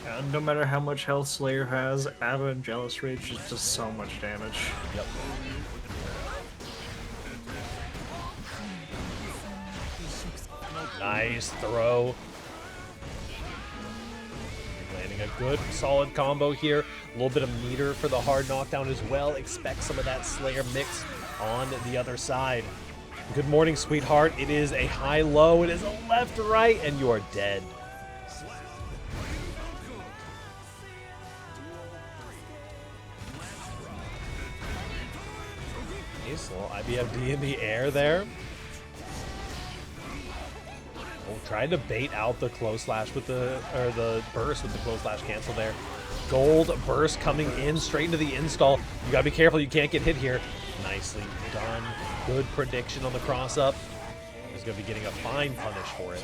And no matter how much health Slayer has, ABBA and Jealous Rage just does so much damage. Yep. Nice throw. Landing a good, solid combo here. A little bit of meter for the hard knockdown as well. Expect some of that Slayer mix on the other side. Good morning, sweetheart. It is a high-low. It is a left-right, and you are dead. Nice little IBFD in the air there. Oh, tried to bait out the close slash with the burst with the close slash cancel there. Gold burst coming in straight into the install. You gotta be careful, you can't get hit here. Nicely done. Good prediction on the cross up. He's gonna be getting a fine punish for it.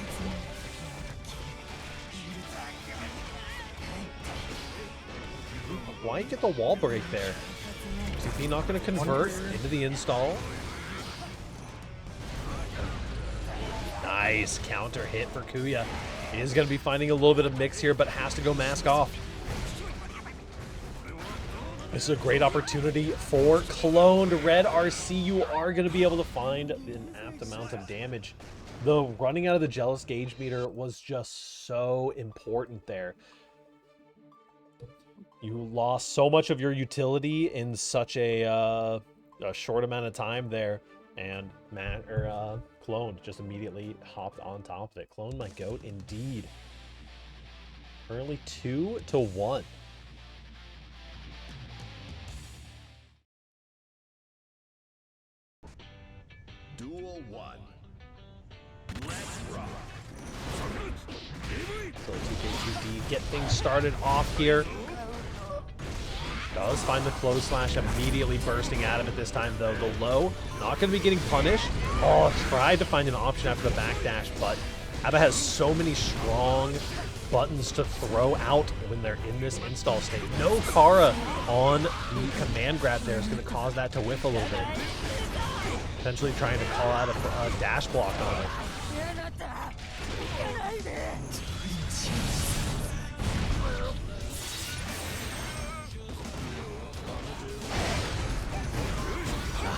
Why get the wall break there? CP not gonna convert into the install. Nice counter hit for Kuya. He is going to be finding a little bit of mix here, but has to go mask off. This is a great opportunity for cloned Red RC. You are going to be able to find an apt amount of damage. The running out of the Jealous Gauge meter was just so important there. You lost so much of your utility in such a short amount of time there, and Clone just immediately hopped on top of it. Clone my goat indeed. Currently 2-1. Duel 1. Let's rock. So TK2D get things started off here. Does find the close slash, immediately bursting out of it this time though. The low, not going to be getting punished. Oh, tried to find an option after the backdash, but ABBA has so many strong buttons to throw out when they're in this install state. No Kara on the command grab there is going to cause that to whiff a little bit. Potentially trying to call out a dash block on it.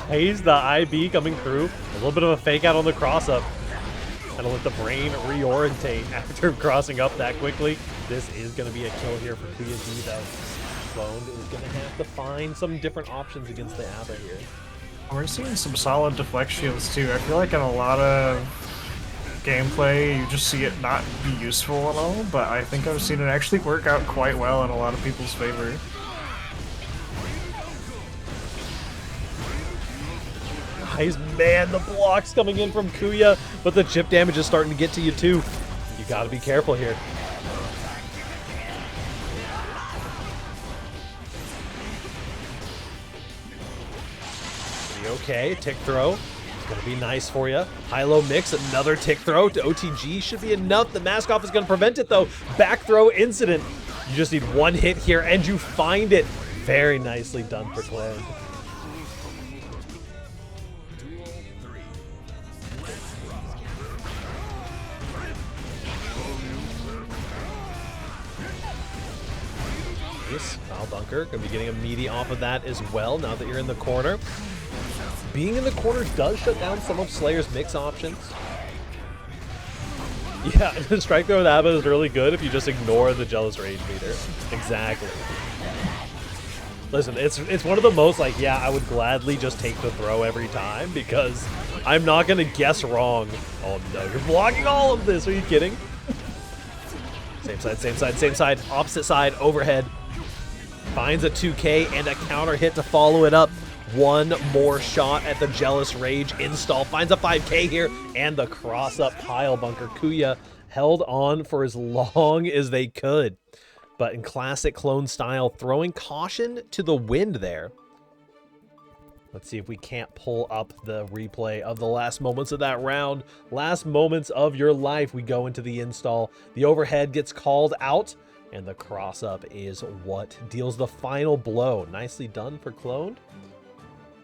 He's the IB coming through. A little bit of a fake out on the cross up. Kind of let the brain reorientate after crossing up that quickly. This is going to be a kill here for Kuya D though. Cloned is going to have to find some different options against the ABBA here. We're seeing some solid deflect shields too. I feel like in a lot of gameplay you just see it not be useful at all, but I think I've seen it actually work out quite well in a lot of people's favor. Nice, man, the blocks coming in from Kuya, but the chip damage is starting to get to you too. You gotta be careful here. Okay, tick throw. It's gonna be nice for you. High-low mix, another tick throw to OTG should be enough. The mask off is gonna prevent it though. Back throw incident. You just need one hit here and you find it. Very nicely done for Clan. Foul bunker, gonna be getting a meaty off of that as well now that you're in the corner. Being in the corner does shut down some of Slayer's mix options. Yeah, the strike throw with ABBA is really good if you just ignore the Jealous Rage meter. Exactly. Listen, it's one of the most, like, yeah, I would gladly just take the throw every time because I'm not going to guess wrong. Oh, no, you're blocking all of this. Are you kidding? Same side, same side, same side. Opposite side, overhead. Finds a 2K and a counter hit to follow it up. One more shot at the Jealous Rage install. Finds a 5K here and the cross-up pile bunker. Kuya held on for as long as they could. But in classic clone style, throwing caution to the wind there. Let's see if we can't pull up the replay of the last moments of that round. Last moments of your life. We go into the install. The overhead gets called out, and the cross-up is what deals the final blow. Nicely done for Cloned.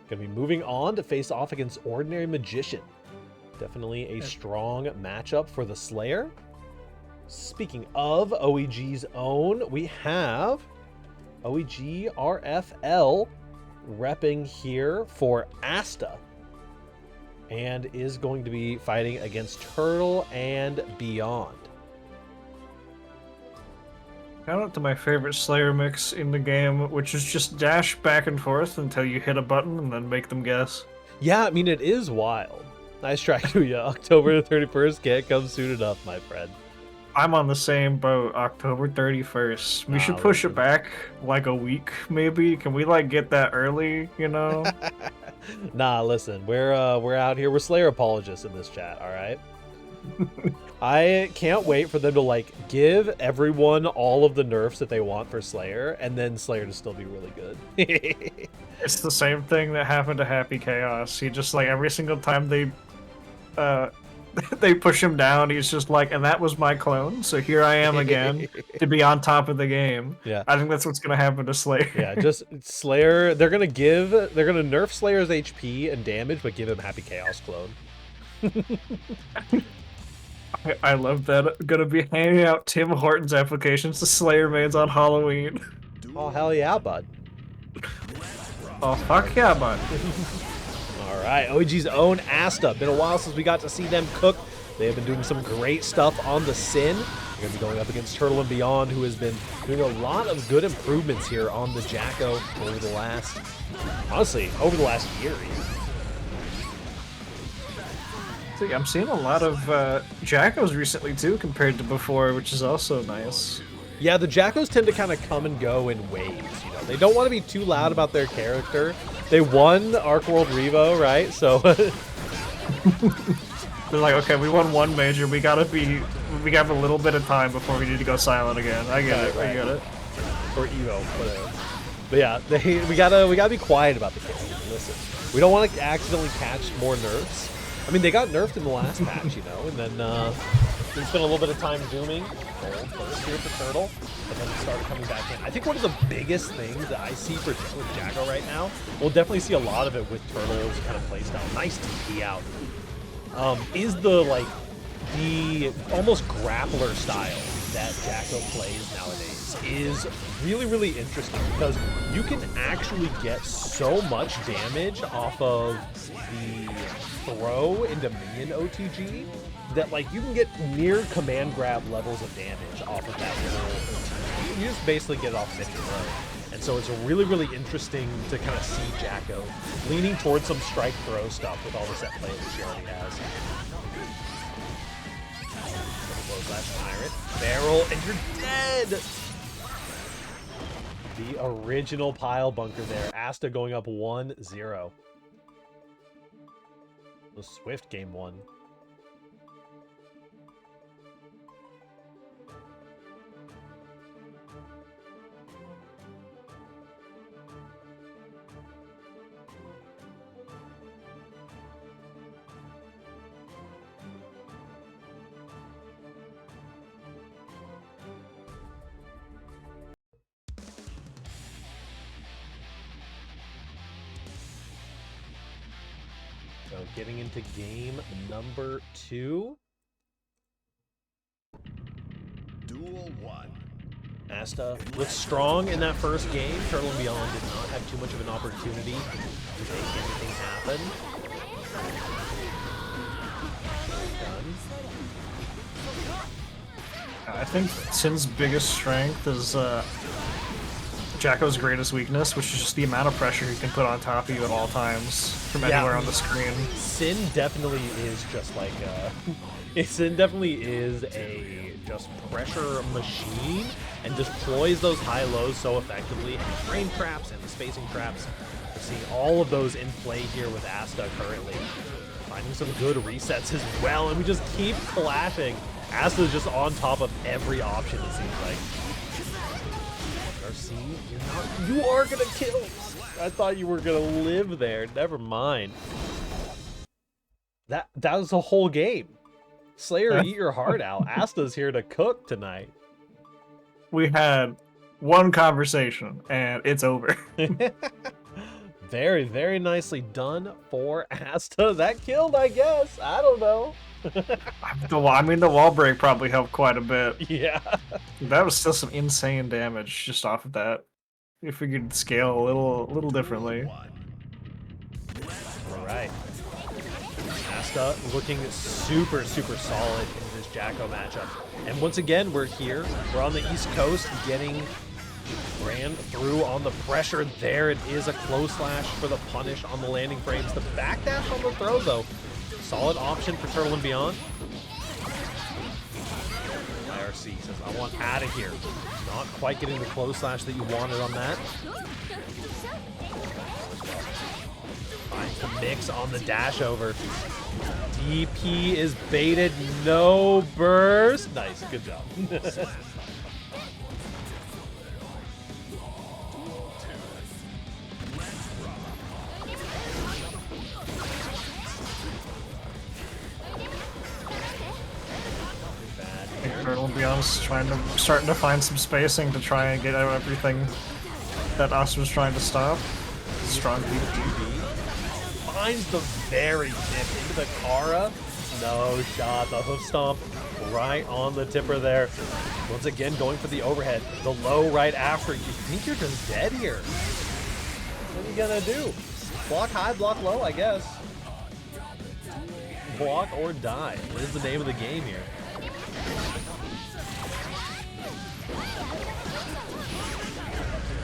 Gonna be moving on to face off against Ordinary Magician. Definitely a strong matchup for the Slayer. Speaking of OEG's own, we have OEG RFL repping here for Asta, and is going to be fighting against Turtle and Beyond. Shout out to my favorite Slayer mix in the game, which is just dash back and forth until you hit a button and then make them guess. Yeah, I mean, it is wild. Nice try, Kuya. October the 31st can't come soon enough, my friend. I'm on the same boat, October 31st. We should push it back like a week, maybe. Can we like get that early, you know? Nah, listen, we're out here. We're Slayer apologists in this chat, all right? I can't wait for them to like give everyone all of the nerfs that they want for Slayer, and then Slayer to still be really good. It's the same thing that happened to Happy Chaos. He just like every single time they push him down, he's just like, and that was my clone, so here I am again to be on top of the game. Yeah. I think that's what's gonna happen to Slayer. Yeah, just Slayer, they're gonna nerf Slayer's HP and damage, but give him Happy Chaos clone. I love that. Gonna be handing out Tim Hortons applications to Slayer mains on Halloween. Oh, hell yeah, bud. Oh, fuck yeah, bud. All right, OG's own Asta. Been a while since we got to see them cook. They have been doing some great stuff on the Sin. They're going to be going up against Turtle and Beyond, who has been doing a lot of good improvements here on the Jacko over the last, honestly, over the last year even. See, I'm seeing a lot of Jackos recently too, compared to before, which is also nice. Yeah, the Jackos tend to kind of come and go in waves, you know. They don't want to be too loud about their character. They won Arc World Revo, right? So they're like, okay, we won one major. We got a little bit of time before we need to go silent again. I get it. Right. I get it. Or Evo, whatever. But yeah, we gotta be quiet about the character. Listen, we don't want to accidentally catch more nerfs. I mean, they got nerfed in the last patch, you know, and then we spent a little bit of time zooming. First here for Turtle, and then started coming back in. I think one of the biggest things that I see with Jacko right now, we'll definitely see a lot of it with Turtle's kind of playstyle. Nice TP out. Is the almost grappler style that Jacko plays nowadays is really, really interesting because you can actually get so much damage off of the throw into minion OTG that like you can get near command grab levels of damage off of that little OTG. You just basically get it off mid throw. And so it's really, really interesting to kind of see Jacko leaning towards some strike throw stuff with all the set play that she already has. Slash Pirate. Barrel, and you're dead! The original pile bunker there. Asta going up 1-0. The Swift game 1. So getting into game number 2. Duel 1. Asta looked strong in that first game. Turtle and Beyond did not have too much of an opportunity to make anything happen. I think Sin's biggest strength is Jacko's greatest weakness, which is just the amount of pressure he can put on top of you at all times from anywhere on the screen. Sin definitely is just like Sin definitely is a just pressure machine and just deploys those high-lows so effectively, and frame traps and the spacing traps. We're seeing all of those in play here with Asta currently. Finding some good resets as well, and we just keep clashing. Asta's just on top of every option, it seems like. RC, you are gonna kill. I thought you were gonna live there. Never mind. That was the whole game. Slayer, eat your heart out. Asta's here to cook tonight. We had one conversation, and it's over. Very, very nicely done for Asta. That killed, I guess. I don't know. I mean, the wall break probably helped quite a bit. Yeah. That was still some insane damage just off of that. You figured scale a little differently. All right. Asta looking super, super solid in this Jacko matchup. And once again, we're here. We're on the East Coast getting ran through on the pressure. There it is, a close slash for the punish on the landing frames. The backdash on the throw, though. Solid option for Turtle and Beyond. IRC says, I want out of here. Not quite getting the close slash that you wanted on that. Finds the mix on the dash over. DP is baited, no burst. Nice, good job. Turtle, to be honest, starting to find some spacing to try and get out everything that Asta was trying to stop. Strong DP. Finds the very tip into the Kara. No shot. The hoof stomp right on the tipper there. Once again, going for the overhead. The low right after. You think you're just dead here. What are you gonna do? Block high, block low, I guess. Block or die. What is the name of the game here?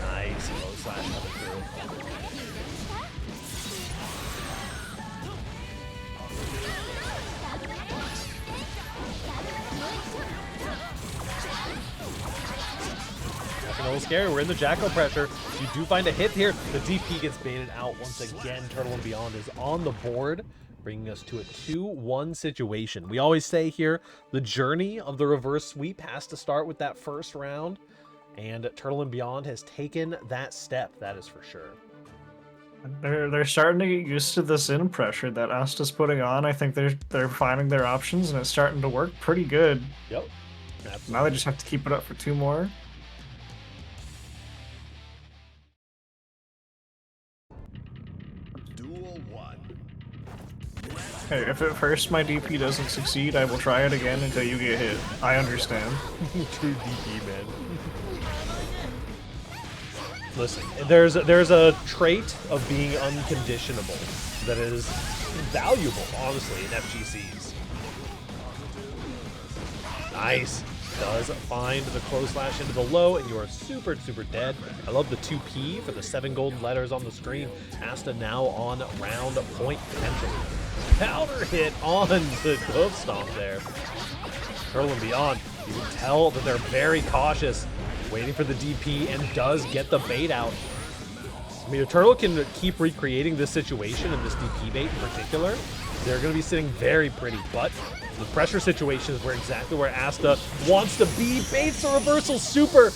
Nice low slash coming through. That's a little scary. We're in the Jacko pressure. You do find a hit here. The DP gets baited out once again. Turtle and Beyond is on the board, bringing us to a 2-1 situation. We always say here, the journey of the reverse sweep has to start with that first round, and Turtle and Beyond has taken that step, that is for sure. They're starting to get used to this in pressure that Asta's putting on. I think they're finding their options, and it's starting to work pretty good. Yep. Absolutely. Now they just have to keep it up for 2 more. Duel 1. Hey, if at first my DP doesn't succeed, I will try it again until you get hit. I understand. True DP, man. Listen, there's a trait of being unconditionable that is valuable, honestly, in FGCs. Nice. Does find the close slash into the low, and you are super, super dead. I love the 2P for the 7 golden letters on the screen. Asta now on round point potential. Counter hit on the hoof stomp there. Turtle and Beyond, you can tell that they're very cautious, waiting for the DP, and does get the bait out. I mean, if Turtle can keep recreating this situation and this DP bait in particular, they're going to be sitting very pretty, but the pressure situations were exactly where Asta wants to be. Baits the reversal super.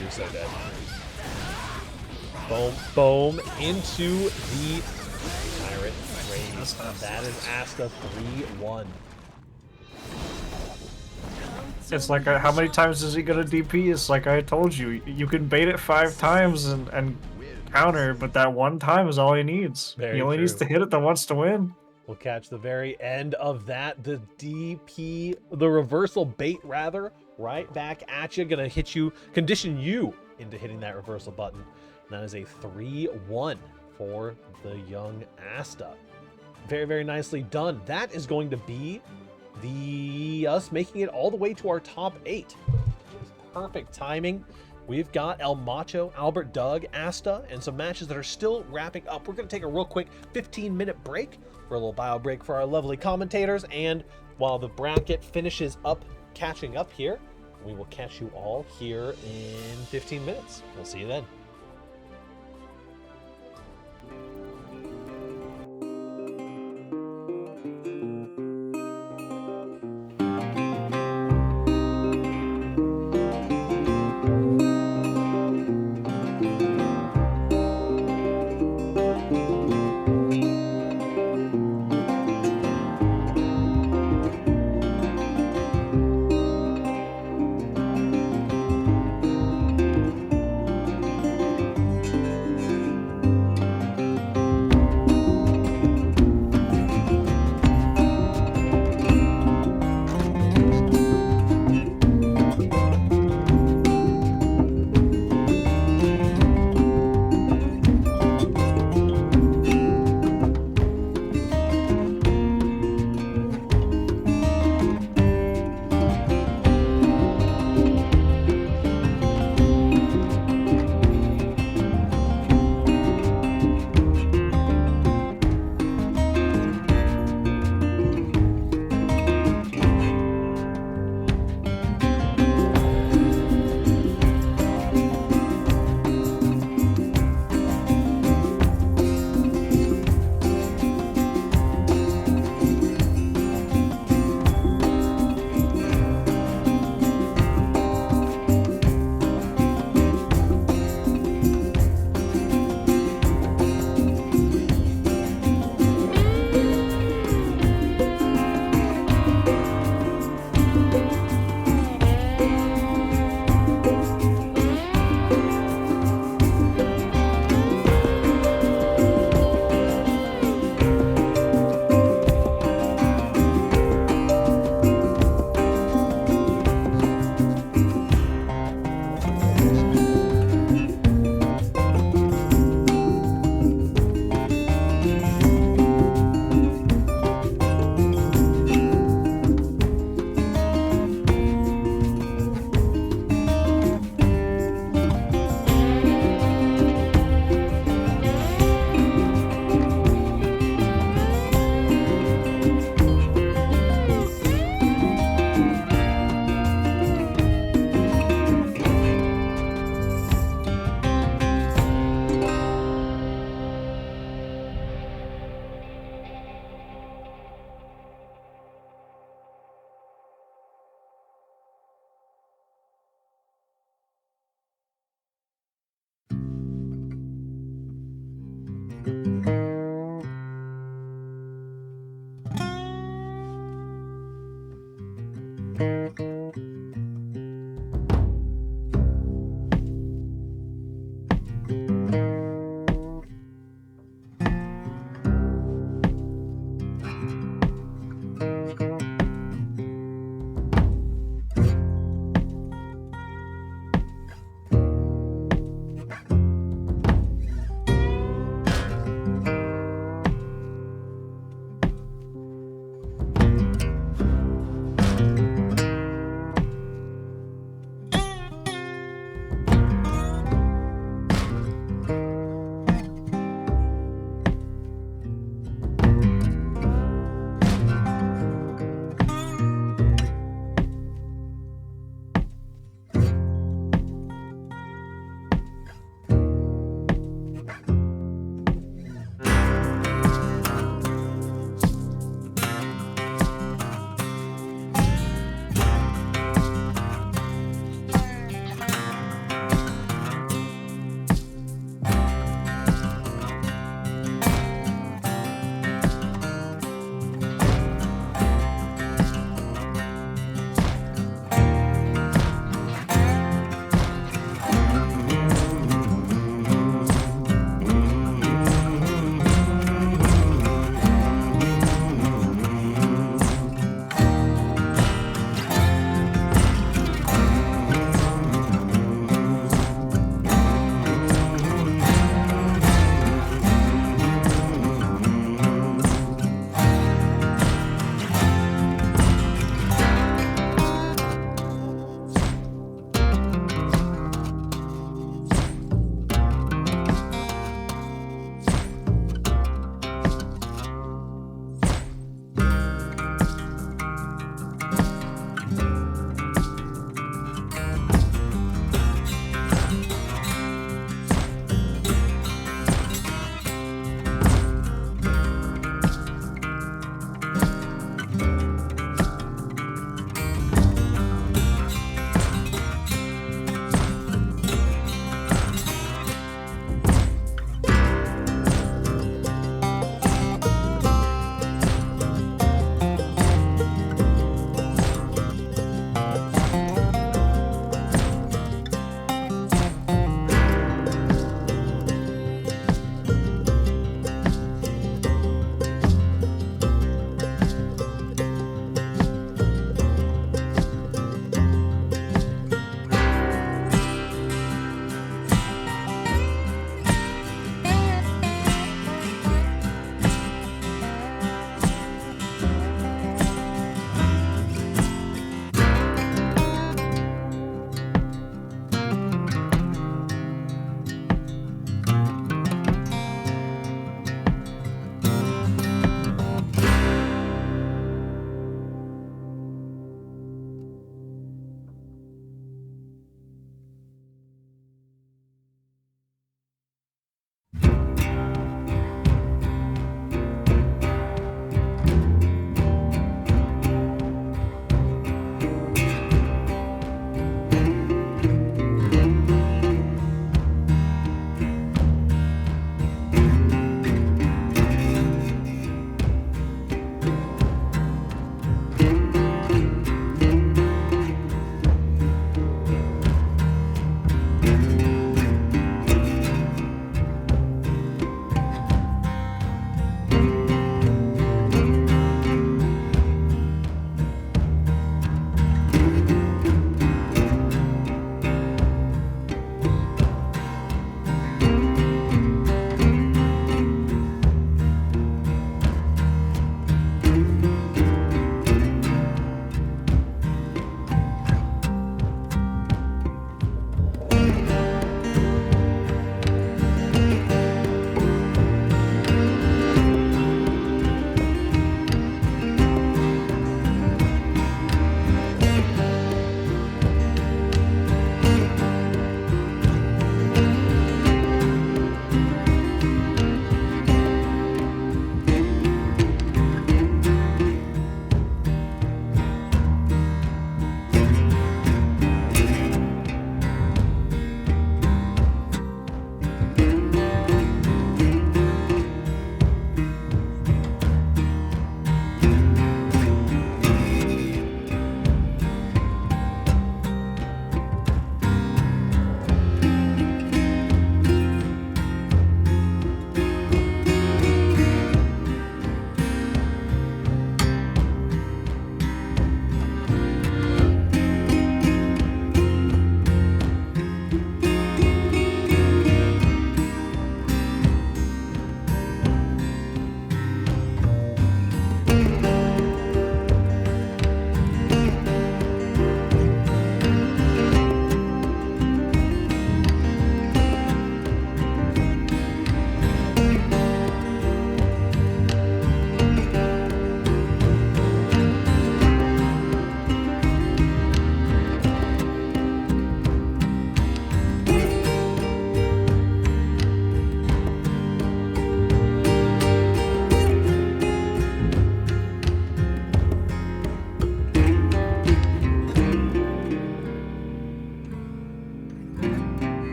You're so dead. Boom, boom, into the Pirate Raise. That is Asta 3-1. It's like, how many times is he gonna DP? It's like I told you, you can bait it 5 times and counter, but that one time is all he needs. Very he only true. needs to hit it the once to win. We'll catch the very end of that. The DP, the reversal bait rather, right back at you. Gonna hit you, condition you into hitting that reversal button. And that is a 3-1 for the young Asta. Very, very nicely done. That is going to be us making it all the way to our top 8. Perfect timing. we've got El Macho, Albert Doug, Asta, and some matches that are still wrapping up. We're going to take a real quick 15-minute break for a little bio break for our lovely commentators, and while the bracket finishes up, catching up here, we will catch you all here in 15 minutes. We'll see you then.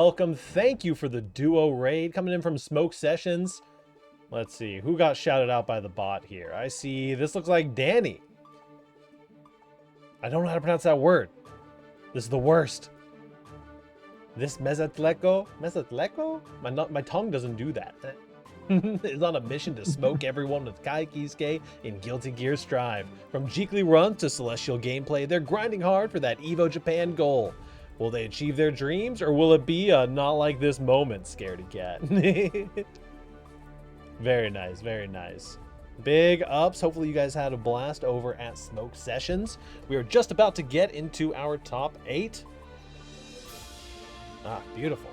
welcome. Thank you for the duo raid coming in from Smoke Sessions. Let's see, who got shouted out by the bot here? I see, this looks like Danny. I don't know how to pronounce that word. This is the worst. This Mezatleko? My tongue doesn't do that. Is on a mission to smoke everyone with Kai Kisuke in Guilty Gear Strive. From Jeekly Run to Celestial Gameplay, they're grinding hard for that Evo Japan goal. Will they achieve their dreams, or will it be a not like this moment scaredy cat? Very nice, very nice. Big ups. Hopefully you guys had a blast over at Smoke Sessions. We are just about to get into our top 8. Ah, beautiful.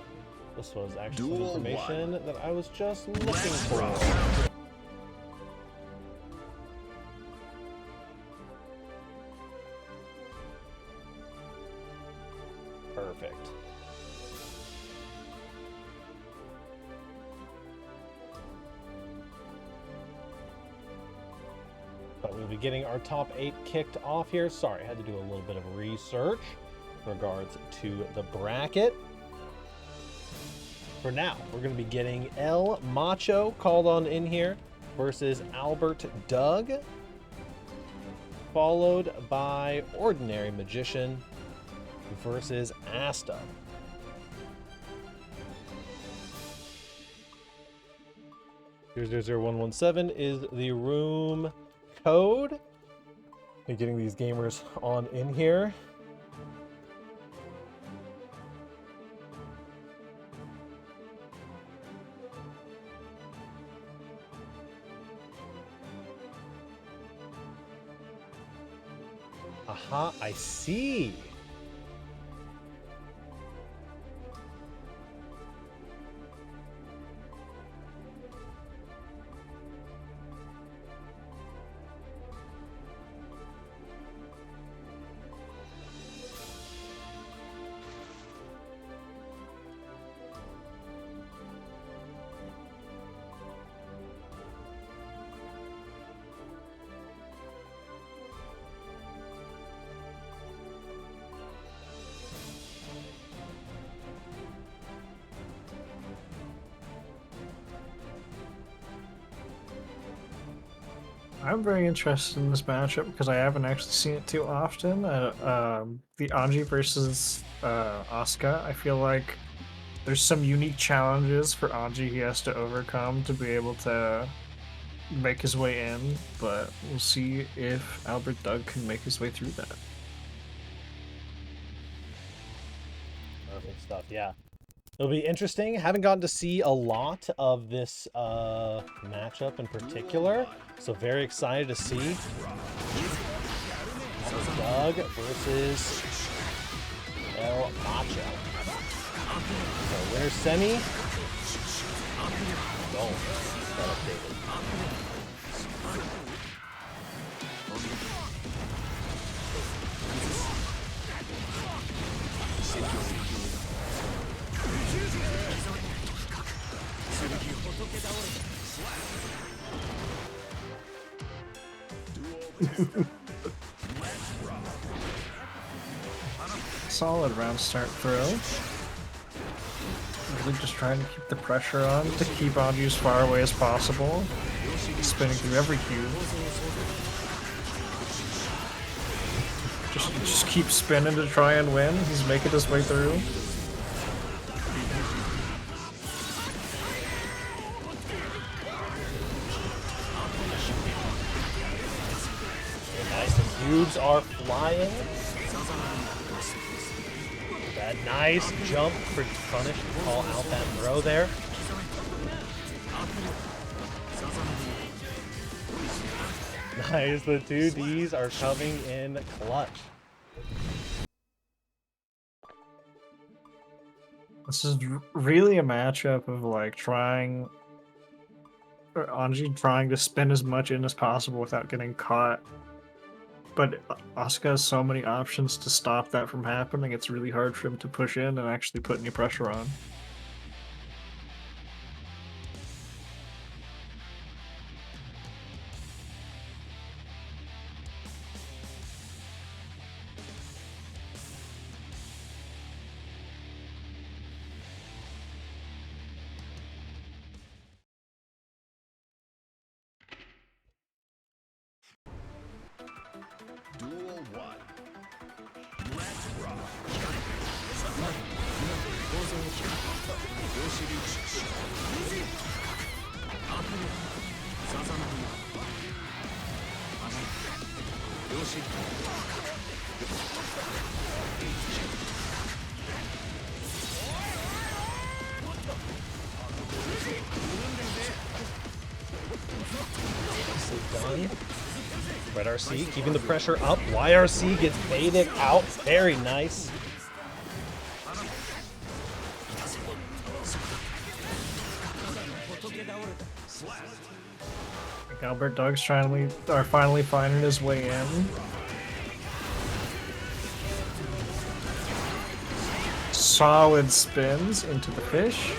This was actually some information that I was just looking for. Perfect. But we'll be getting our top 8 kicked off here. Sorry, I had to do a little bit of research in regards to the bracket. For now, we're going to be getting El Macho called on in here versus Albert Doug, followed by Ordinary Magician versus Asta. (00117) is the room code. Be getting these gamers on in here. Aha, I see. I'm very interested in this matchup because I haven't actually seen it too often. The Anji versus Asuka, I feel like there's some unique challenges for Anji he has to overcome to be able to make his way in, but we'll see if Albert Doug can make his way through that. Perfect stuff, yeah. It'll be interesting. Haven't gotten to see a lot of this matchup in particular, so very excited to see Doug versus El Macho. So winner semi. Don't got updated. Solid round start throw. Really just trying to keep the pressure on to keep Anji as far away as possible. Spinning through every cube. Just keep spinning to try and win. He's making his way through. Nice, the cubes are flying. That nice jump for punish to call out that throw there. Nice, the 2Ds are coming in clutch. This is really a matchup of like Anji trying to spin as much in as possible without getting caught. But Asuka has so many options to stop that from happening, it's really hard for him to push in and actually put any pressure on. Done. Red RC keeping the pressure up. YRC gets baited out. Very nice. Albert Doug's finally finding his way in. Solid spins into the fish.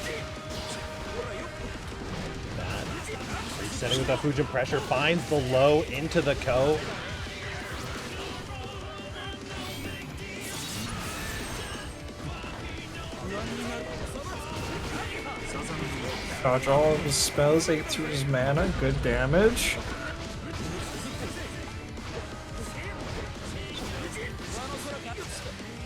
Resetting with that Fujin pressure, finds the low into the Ko. Dodge all of his spells, ate through his mana, good damage.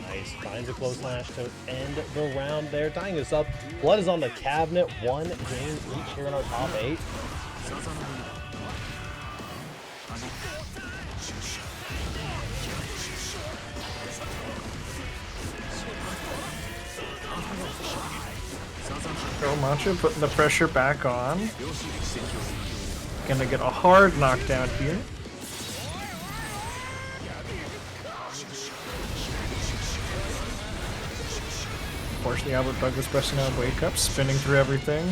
Nice, finds a close slash to end the round there, tying us up. Blood is on the cabinet, one game each here in our top 8. Girl Mancha putting the pressure back on. Gonna get a hard knockdown here. Unfortunately, Albert Bug was pressing on Wake Up, spinning through everything.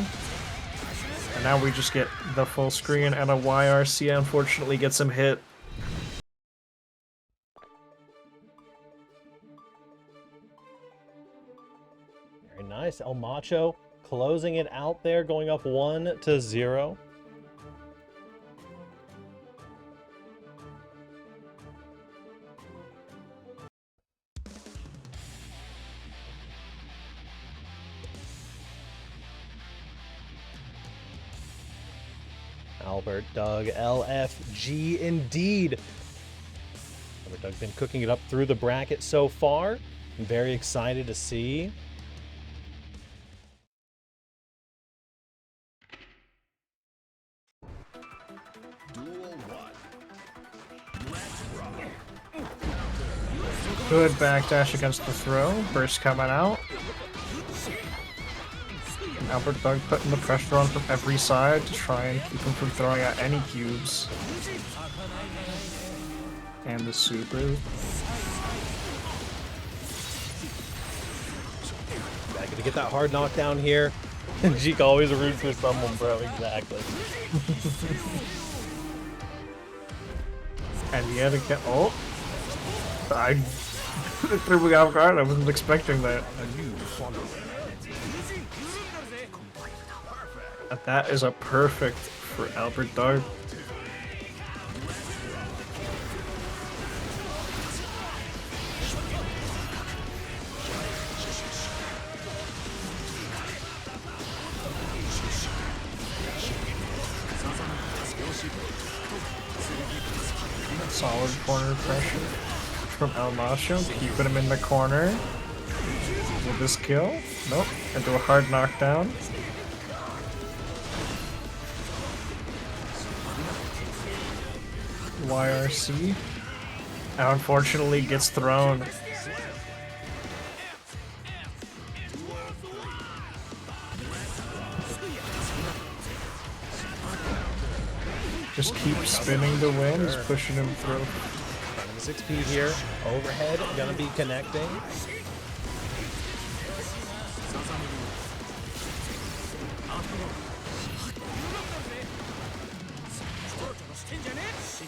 And now we just get the full screen, and a YRC unfortunately gets him hit. Very nice. El Macho closing it out there, going up 1-0. Albert Doug LFG indeed. Albert Doug's been cooking it up through the bracket so far. I'm very excited to see. Good backdash against the throw. Burst coming out. Albert Bug putting the pressure on from every side to try and keep him from throwing out any cubes. And the super. Yeah, gonna get that hard knockdown here. Jeek always roots for someone, bro. Exactly. And yet again, oh, I threw me off guard. I wasn't expecting that. That is a perfect for Albert Dart. Solid corner pressure from El Macho, keeping him in the corner. Will this kill? Nope. Into a hard knockdown. YRC. And unfortunately gets thrown. Just keep spinning the wind, is pushing him through. 6P here, overhead, gonna be connecting.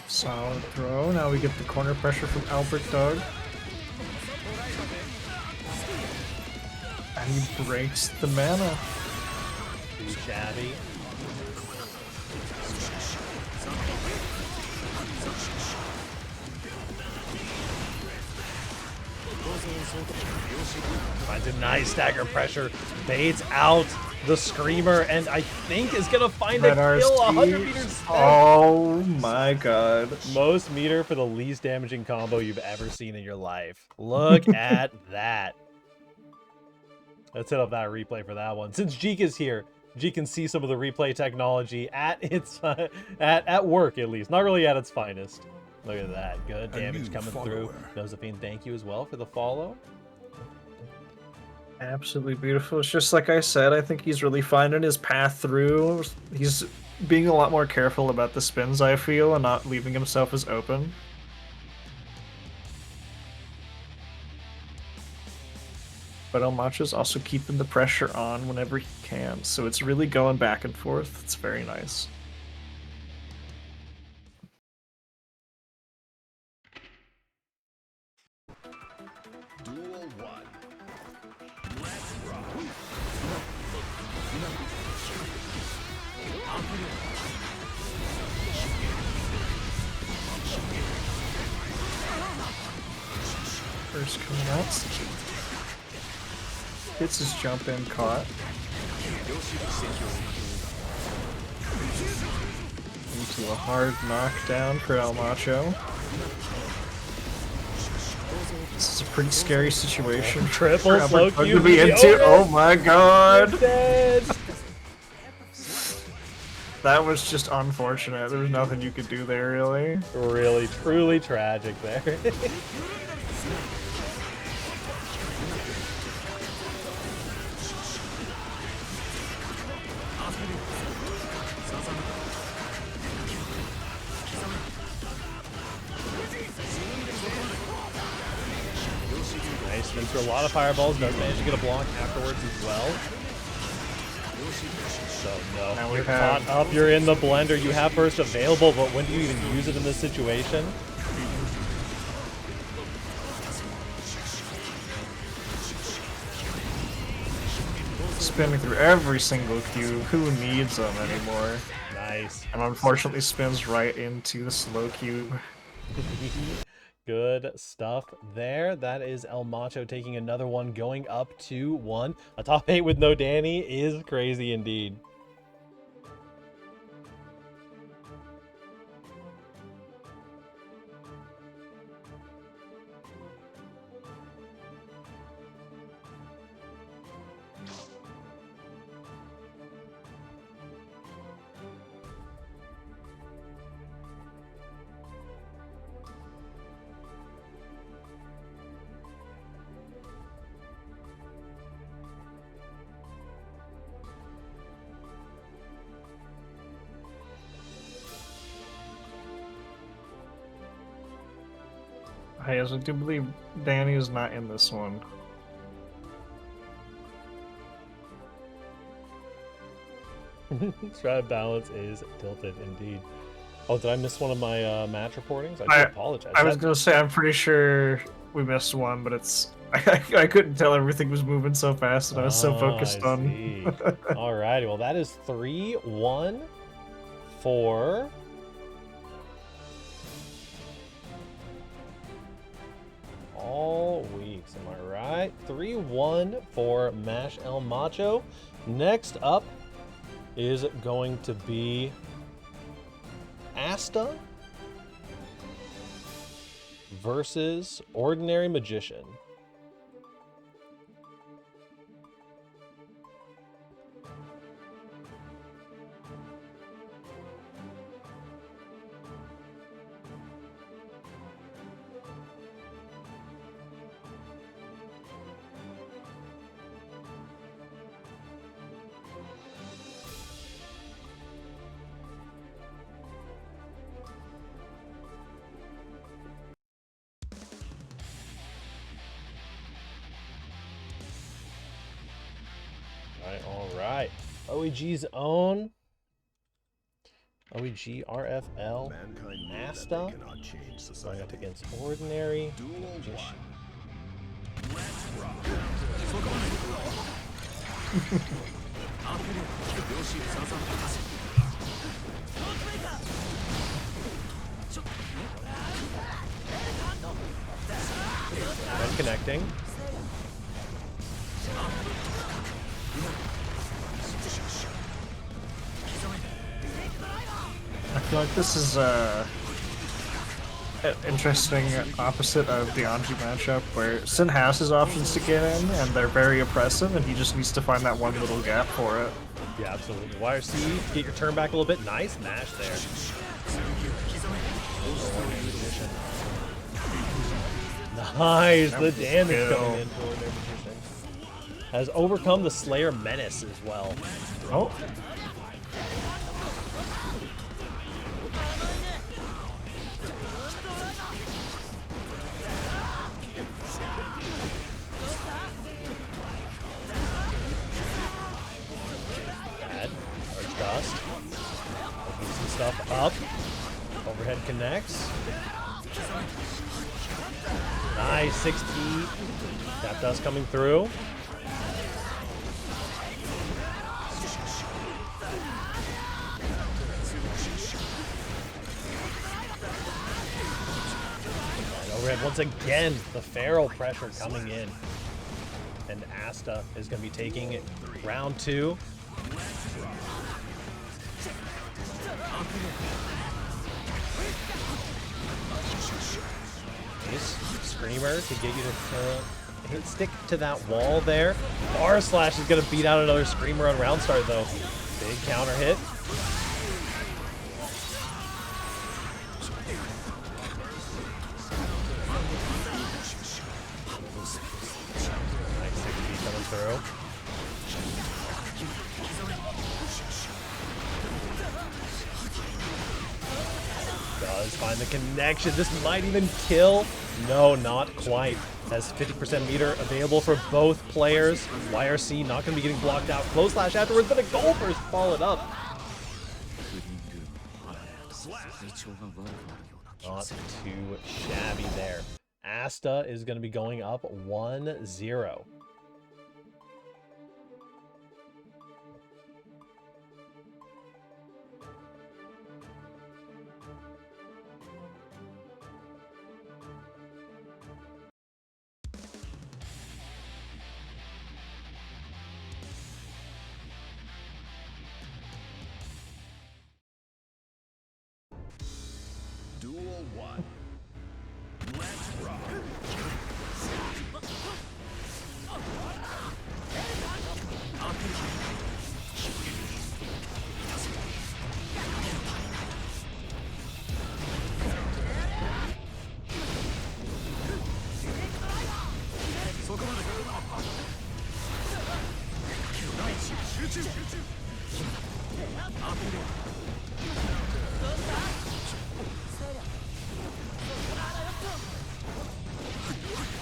Solid throw. Now we get the corner pressure from Albert Doug. And he breaks the mana. Too shabby. Finds a nice stagger pressure, baits out the Screamer, and I think is gonna find a kill 100 meters. Oh my god. Most meter for the least damaging combo you've ever seen in your life. Look at that. Let's hit up that replay for that one. Since Jeek is here, Jeek can see some of the replay technology at its at work, at least. Not really at its finest. Look at that. Good damage coming through. Josephine, thank you as well for the follow. Absolutely beautiful. It's just like I said, I think he's really finding his path through. He's being a lot more careful about the spins, I feel, and not leaving himself as open. But El Macho's also keeping the pressure on whenever he can, so it's really going back and forth. It's very nice. Duel 1. Let's rock. First coming out. Gets his jump in caught. Into a hard knockdown for El Macho. This is a pretty scary situation. Triple slow to cube be into. Oh my You're god! dead. That was just unfortunate. There was nothing you could do there, really. Really, truly tragic there. Nice, been through a lot of fireballs, does manage to get a block afterwards as well. So no, Now we you're have- caught up, you're in the blender, you have burst available, but when do you even use it in this situation? Spinning through every single cube. Who needs them anymore? Nice. And unfortunately spins right into the slow cube. Good stuff there. That is El Macho taking another one, going up to 1. A top 8 with no Danny is crazy indeed. Hey, as I do believe Danny is not in this one. Strat balance is tilted indeed. Oh, did I miss one of my match reportings? I do apologize. I was gonna say, I'm pretty sure we missed one, but it's... I couldn't tell, everything was moving so fast and I was so focused I on... see. Alrighty, well that is 3-1 for... all weeks, am I right? 3-1 for Mash El Macho. Next up is going to be Asta versus Ordinary Magician. All right. OEG's own OEG RFL Mankind knew that Asta they cannot change going society. up against Ordinary Duel 1. Magician. Let's rock. And connecting. I feel like this is an interesting opposite of the Anji matchup where Sin has his options to get in, and they're very oppressive, and he just needs to find that one little gap for it. Yeah, absolutely. YRC, get your turn back a little bit. Nice mash there. Nice, the damage coming in for their magician. Has overcome the Slayer Menace as well. Oh. Bad. Arch dust. Opening some stuff up. Overhead connects. Nice, 6 key. Tap dust coming through. And overhead once again. The Pharaoh pressure coming in. And Asta is going to be taking round 2. Nice. Screamer to get you to stick to that wall there. R slash is going to beat out another Screamer on round start though. Big counter hit. Nice 6 coming through. Does find the connection. This might even kill. No, not quite. Has 50% meter available for both players. YRC not going to be getting blocked out. Close slash afterwards, but a goal burst followed up. Not too shabby there. Asta is going to be going up 1-0. Duel 1. Let's rock.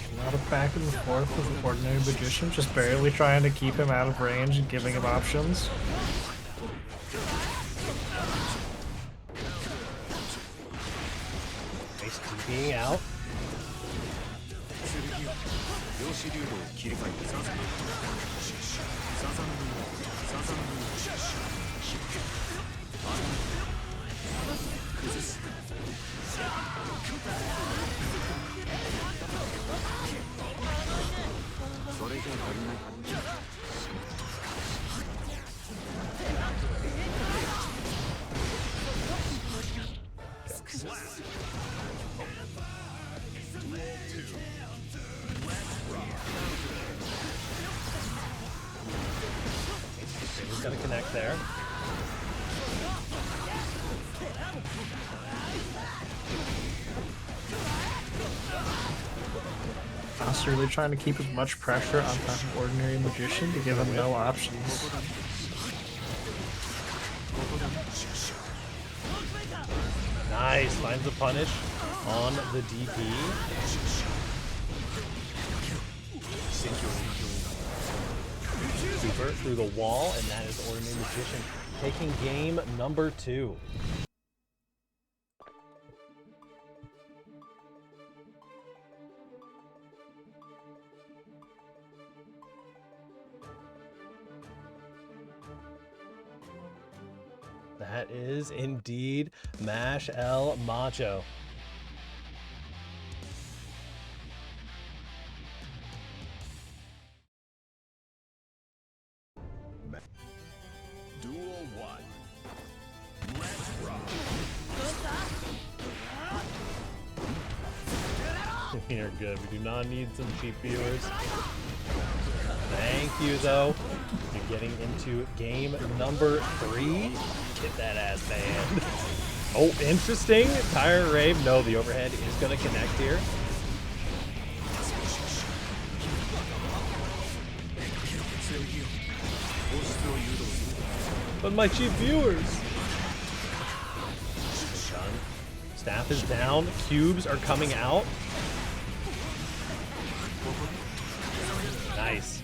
A lot of back and forth with the Ordinary Magician, just barely trying to keep him out of range and giving him options. Nice TPing out. He's gonna connect there. Asta really trying to keep as much pressure on top of Ordinary Magician to give him no options. Nice, finds the punish on the DP. Super through the wall, and that is Ordinary Magician taking game number 2. That is indeed Mash El Macho. Duel 1. Let's rock. You're good. We do not need some cheap viewers. Thank you, though. You're getting into game number 3. Get that ass banned. Oh, interesting. Tyrant Rave. No, the overhead is going to connect here. But my cheap viewers. Done. Staff is down. Cubes are coming out. Nice.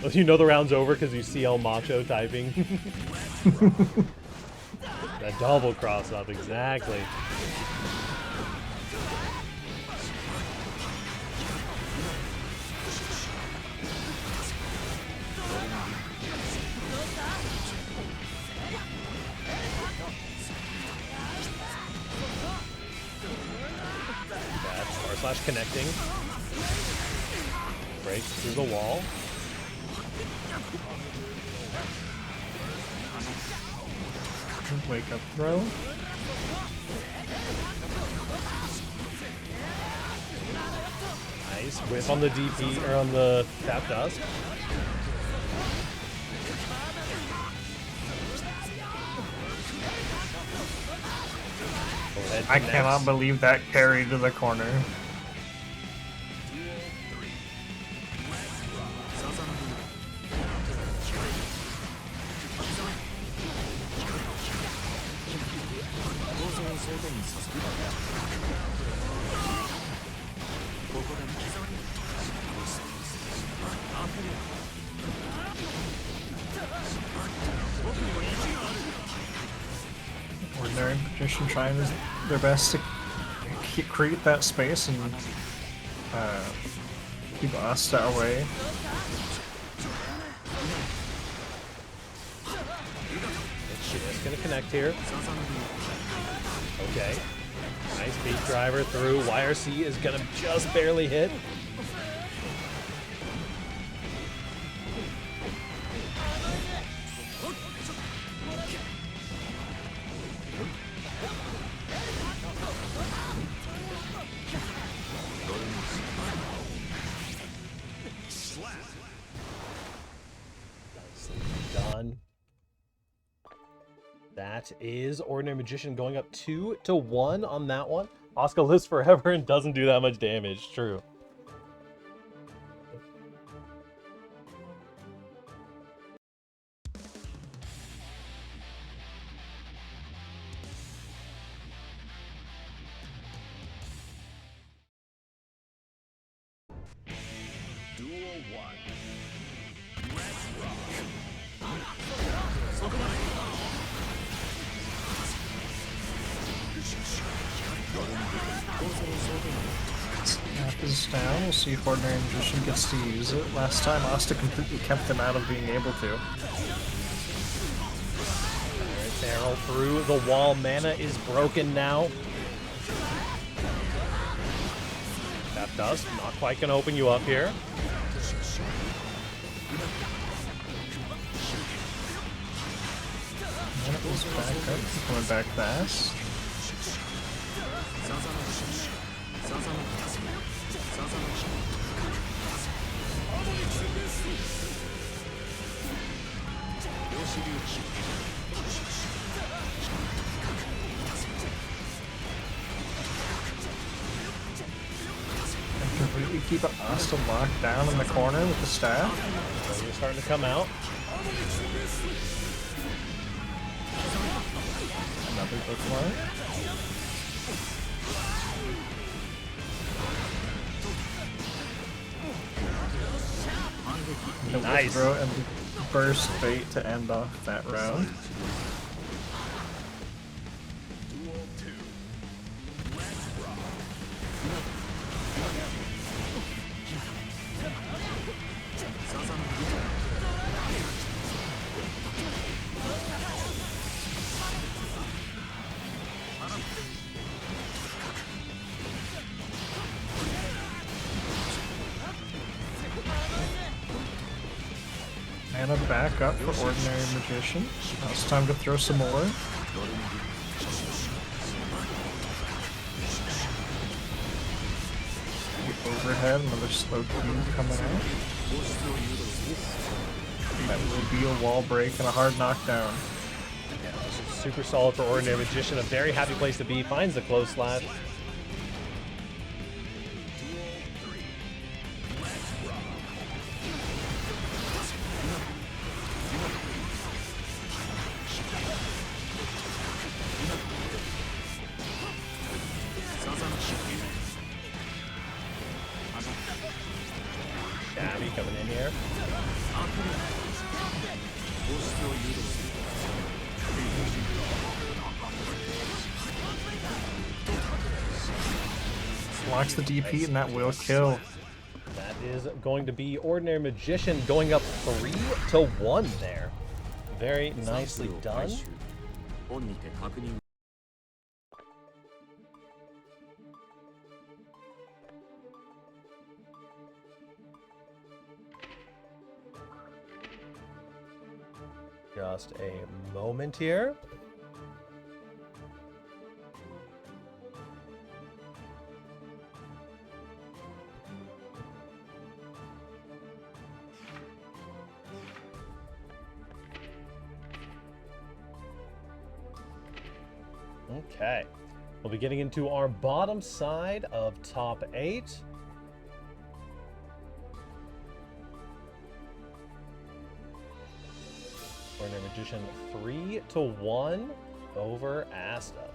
Well, you know the round's over because you see El Macho typing. That double cross up, exactly. Slash connecting. Breaks through the wall. Wake up throw. Nice whiff on the DP or on the tap dust. I cannot believe that carry to the corner. Ordinary Magician trying their best to create that space and keep Asta away. It's gonna connect here. Okay. Nice beat driver through. YRC is gonna just barely hit. Done. That is Ordinary Magician going up 2-1 on that one. Oscar lives forever and doesn't do that much damage. True. Duel 1. Snap is down. We'll see if Ordinary Magician gets to use it. Last time, Asta completely kept them out of being able to. Barrel through the wall. Mana is broken now. That dust not quite going to open you up here. Mana is back up. Coming back fast. Completely keep Asta locked down in the corner with the staff. So you're starting to come out. Another bookmark. Nice. Throw and burst bait to end off that round. Duel 2. Mana back up for Ordinary Magician. Now it's time to throw some more. overhead, another slow cube coming out. That will be a wall break and a hard knockdown. Yeah, this is super solid for Ordinary Magician. A very happy place to be. Finds the close slash. Shabby coming in here. Locks the DP and that will kill. That is going to be Ordinary Magician going up 3-1 there. Very nicely done. Just a moment here. Okay, we'll be getting into our bottom side of top 8. Ordinary Magician 3-1 over Asta.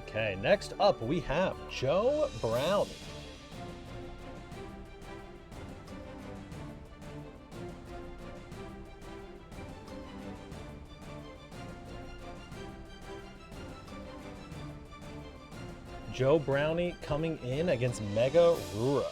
Okay, next up we have Joe Brown. Joe Brownie coming in against Mega Rura.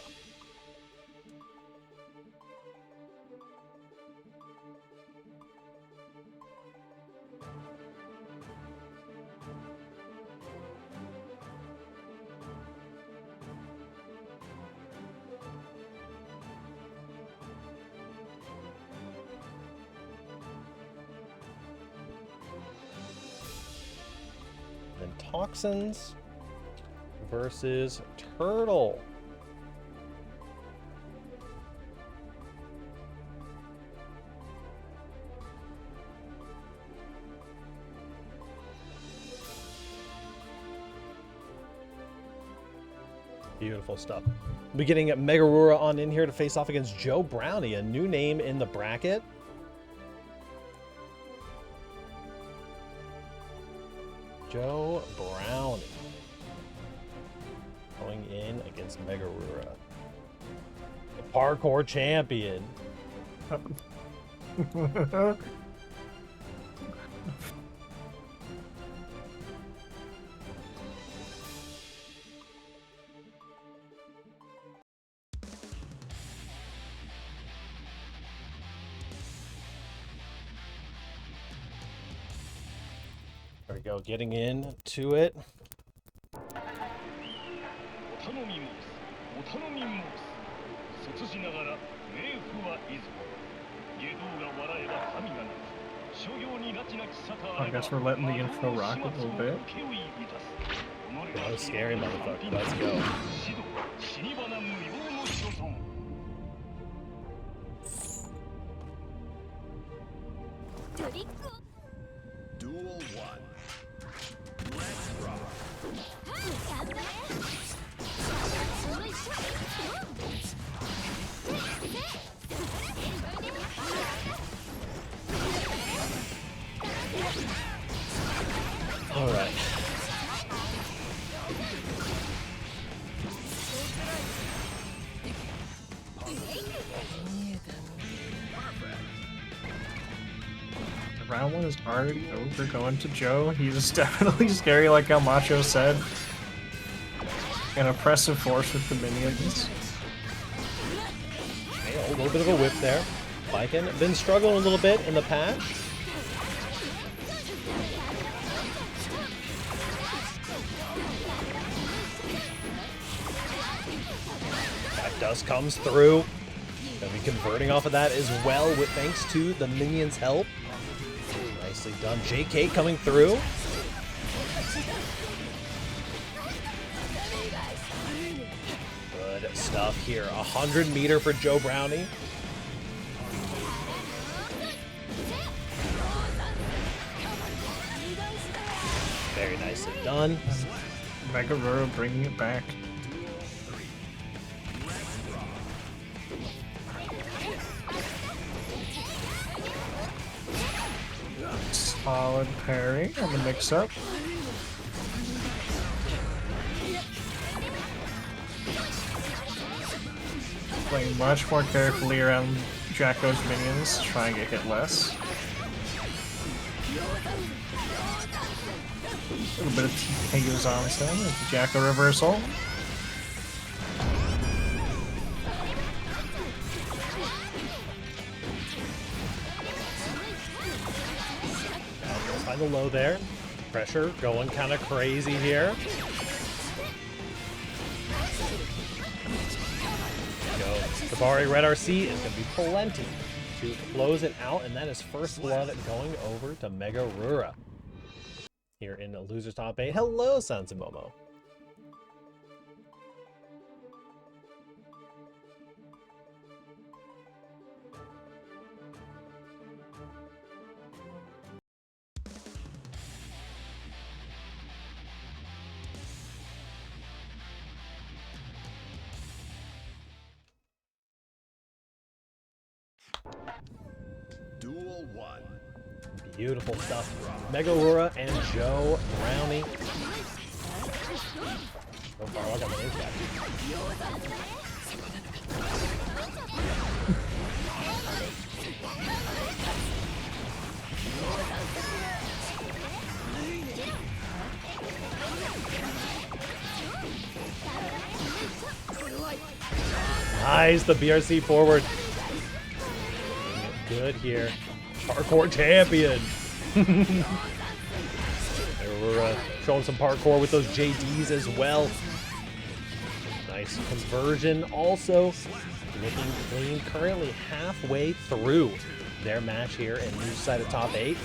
Then Toxins versus Turtle. Beautiful stuff. We'll be getting Megarura on in here to face off against Joe Brownie, a new name in the bracket. Joe Brownie going in against Megarura, the parkour champion. There we go, getting into it. I guess we're letting the info rock a little bit. That was scary, motherfucker. Let's go. Duel 1. Let's rock. All right. Round 1 is already over. Going to Joe. He's definitely scary, like how Macho said. An oppressive force with the minions. Okay, a little bit of a whip there. Viking been struggling a little bit in the patch. That dust comes through. Gonna be converting off of that as well with thanks to the minions' help. Nicely done. JK coming through. Good stuff here. 100-meter for Joe Brownie. Very nicely done. Mega Roro bringing it back. Solid parry on the mix-up. Playing much more carefully around Jacko's minions to try and get hit less. A little bit of TK goes on with him with the Jacko reversal. By the low there. Pressure going kind of crazy here. Go. Tabari Red RC is going to be plenty to close it out, and that is first blood going over to Mega Rura. Here in Loser's Top 8. Hello, Sansamomo. Duel 1. Beautiful stuff. Mega Rura and Joe Brownie. So far, I got my names back. Nice, the BRC forward. Good here. Parkour champion. We're showing some parkour with those JDs as well. Nice conversion. Also looking clean. Currently halfway through their match here in Loser's side of top 8.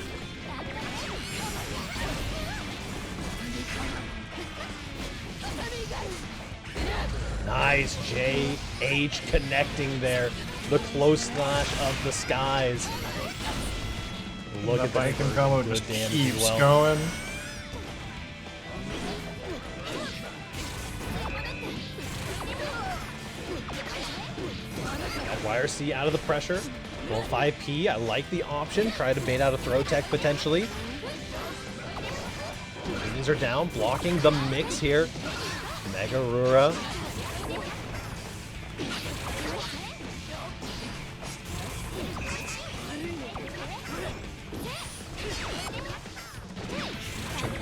Nice JH connecting there. The close slash of the skies. Look at that Viking combo just keeps going. YRC out of the pressure. Well, 5P, I like the option. Try to bait out a throw tech potentially. These are down, blocking the mix here. Mega Rura.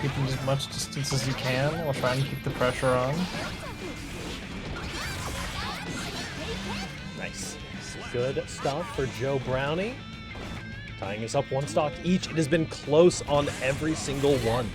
Keeping as much distance as you can while trying to keep the pressure on. Nice. Good stuff for Joe Brownie. Tying us up one stock each. It has been close on every single one.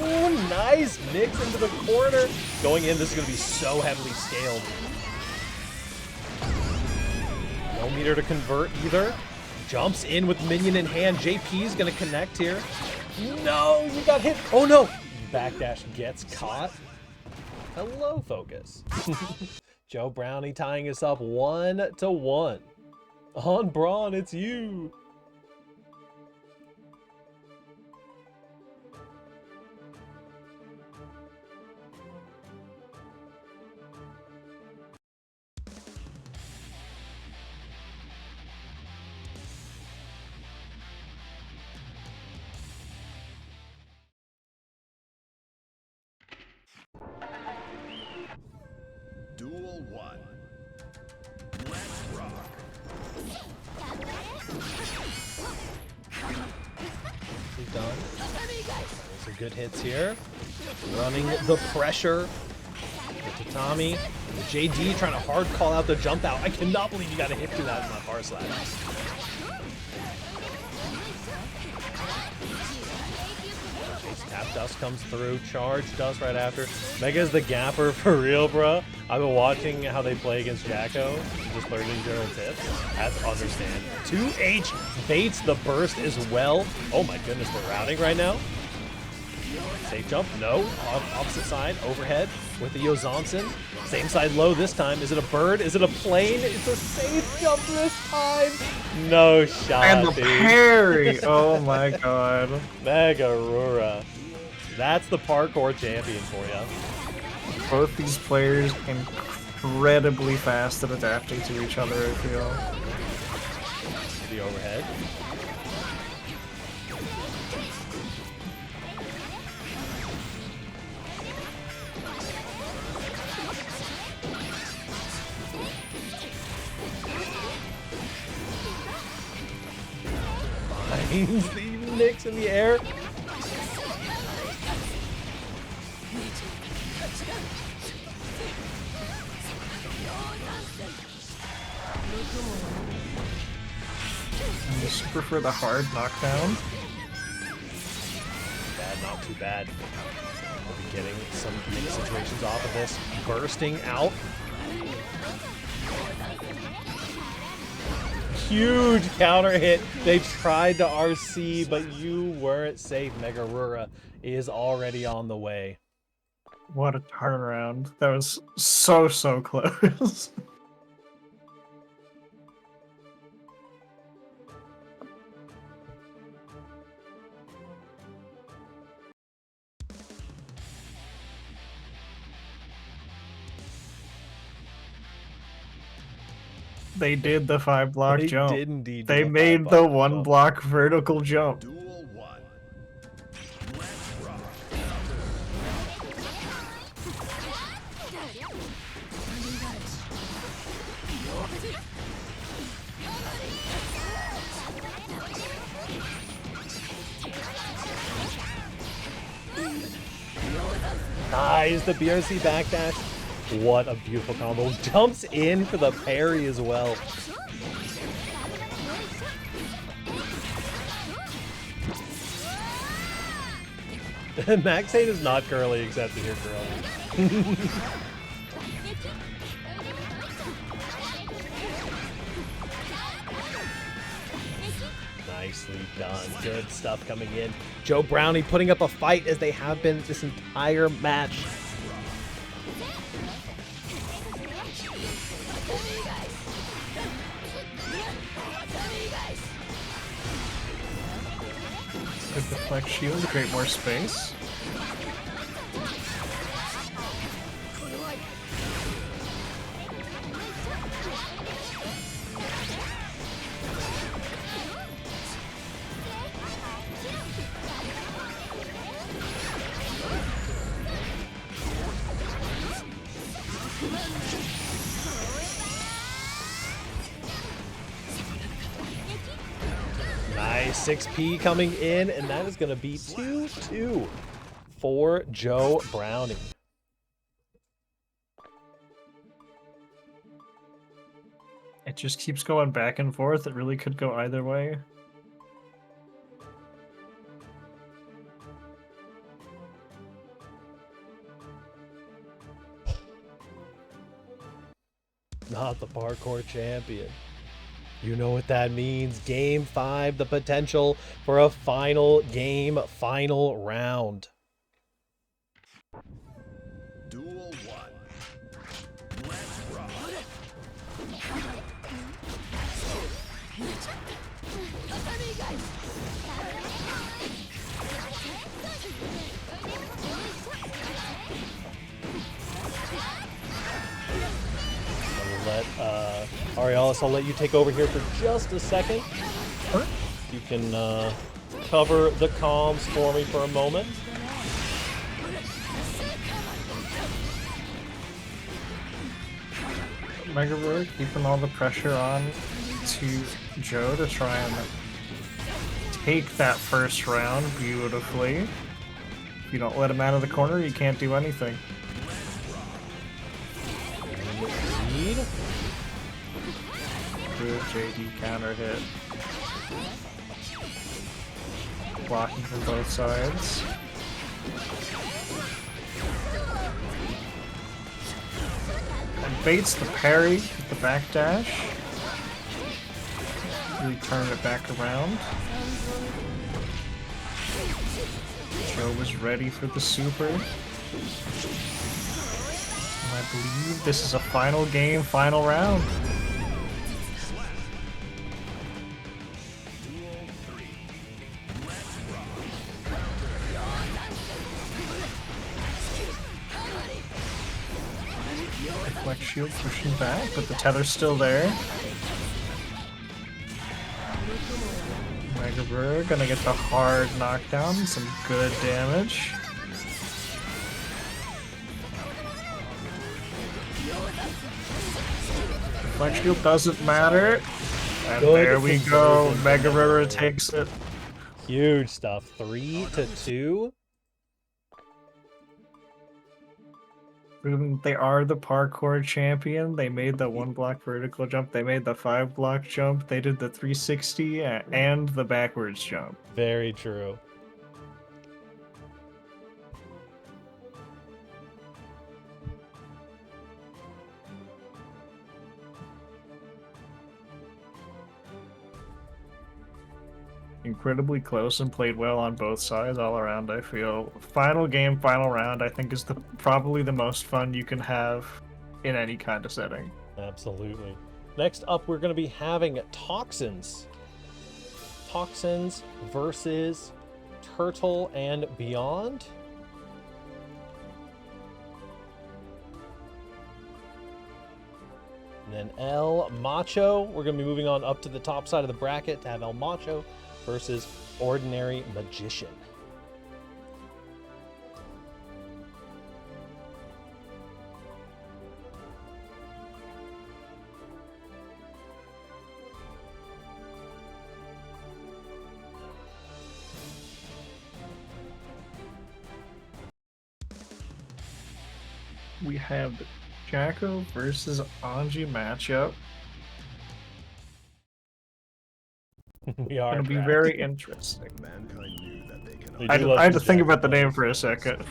Ooh, nice mix into the corner. Going in, this is going to be so heavily scaled. No meter to convert either. Jumps in with minion in hand. JP is going to connect here. No, you got hit. Oh no. Backdash gets caught. Hello, Focus. Joe Brownie tying us up 1-1. On Braun, it's you. Duel 1. Let's rock. He's done. Some good hits here. Running the pressure. The Tatami. The JD trying to hard call out the jump out. I cannot believe you got a hit through that in that bar slash. Tap Dust comes through. Charge Dust right after. Mega's the gapper for real, bro. I've been watching how they play against Jacko. Just learning general tips. That's understand. 2H baits the burst as well. Oh my goodness, they're routing right now. Safe jump, no. Opposite side, overhead with the Yozansen. Same side low this time. Is it a bird? Is it a plane? It's a safe jump this time. No shot, And the dude. parry! Oh my god. Megarura. That's the parkour champion for you. Both these players incredibly fast at adapting to each other, I feel. The overhead. Finds the nicks in the air. I just prefer the hard knockdown. Bad, not too bad. We'll be getting some mini situations off of this. Bursting out. Huge counter hit. They tried to RC, but you weren't safe. Megarura is already on the way. What a turnaround. That was so close. They did the 5-block They jump. did indeed. They do a made the 5-block 1-block vertical jump. Duel 1. Let's rock. Nice, the BRC backdash. What a beautiful combo. Jumps in for the parry as well. Max 8 is not curly accepted here, curly. Nicely done. Good stuff coming in. Joe Brownie putting up a fight as they have been this entire match. Could deflect shield to create more space. Nice 6P coming in, and that is going to be 2-2 for Joe Brownie. It just keeps going back and forth. It really could go either way. Not the parkour champion. You know what that means. Game 5, the potential for a final game, final round. Duel 1. Let's rock. Let Arialis, I'll let you take over here for just a second. Sure. You can cover the comms for me for a moment. Megarura keeping all the pressure on to Joe to try and take that first round beautifully. If you don't let him out of the corner, you can't do anything. Lead. Good JD counter hit. Blocking from both sides. And baits the parry with the backdash. Really turn it back around. Joe was ready for the super. And I believe this is a final game, final round. Flex shield pushing back, but the tether's still there. Mega Brewer gonna get the hard knockdown, some good damage. Flex shield doesn't matter. And Good there we go. conversion. Mega Brewer takes it. Huge stuff. 3-2. They are the parkour champion. They made the 1-block vertical jump. They made the 5-block jump. They did the 360 and the backwards jump. Very true. Incredibly close and played well on both sides all around, I feel. Final game, final round, I think is probably the most fun you can have in any kind of setting. Absolutely. Next up, we're going to be having Toxins. Toxins versus Turtle and Beyond. And then El Macho. We're going to be moving on up to the top side of the bracket to have El Macho versus Ordinary Magician. We have the Jacko versus Anji matchup. We are It'll be correct. very interesting. Mankind knew that they We cannot. do love I had to some think Jacko about the name players. for a second.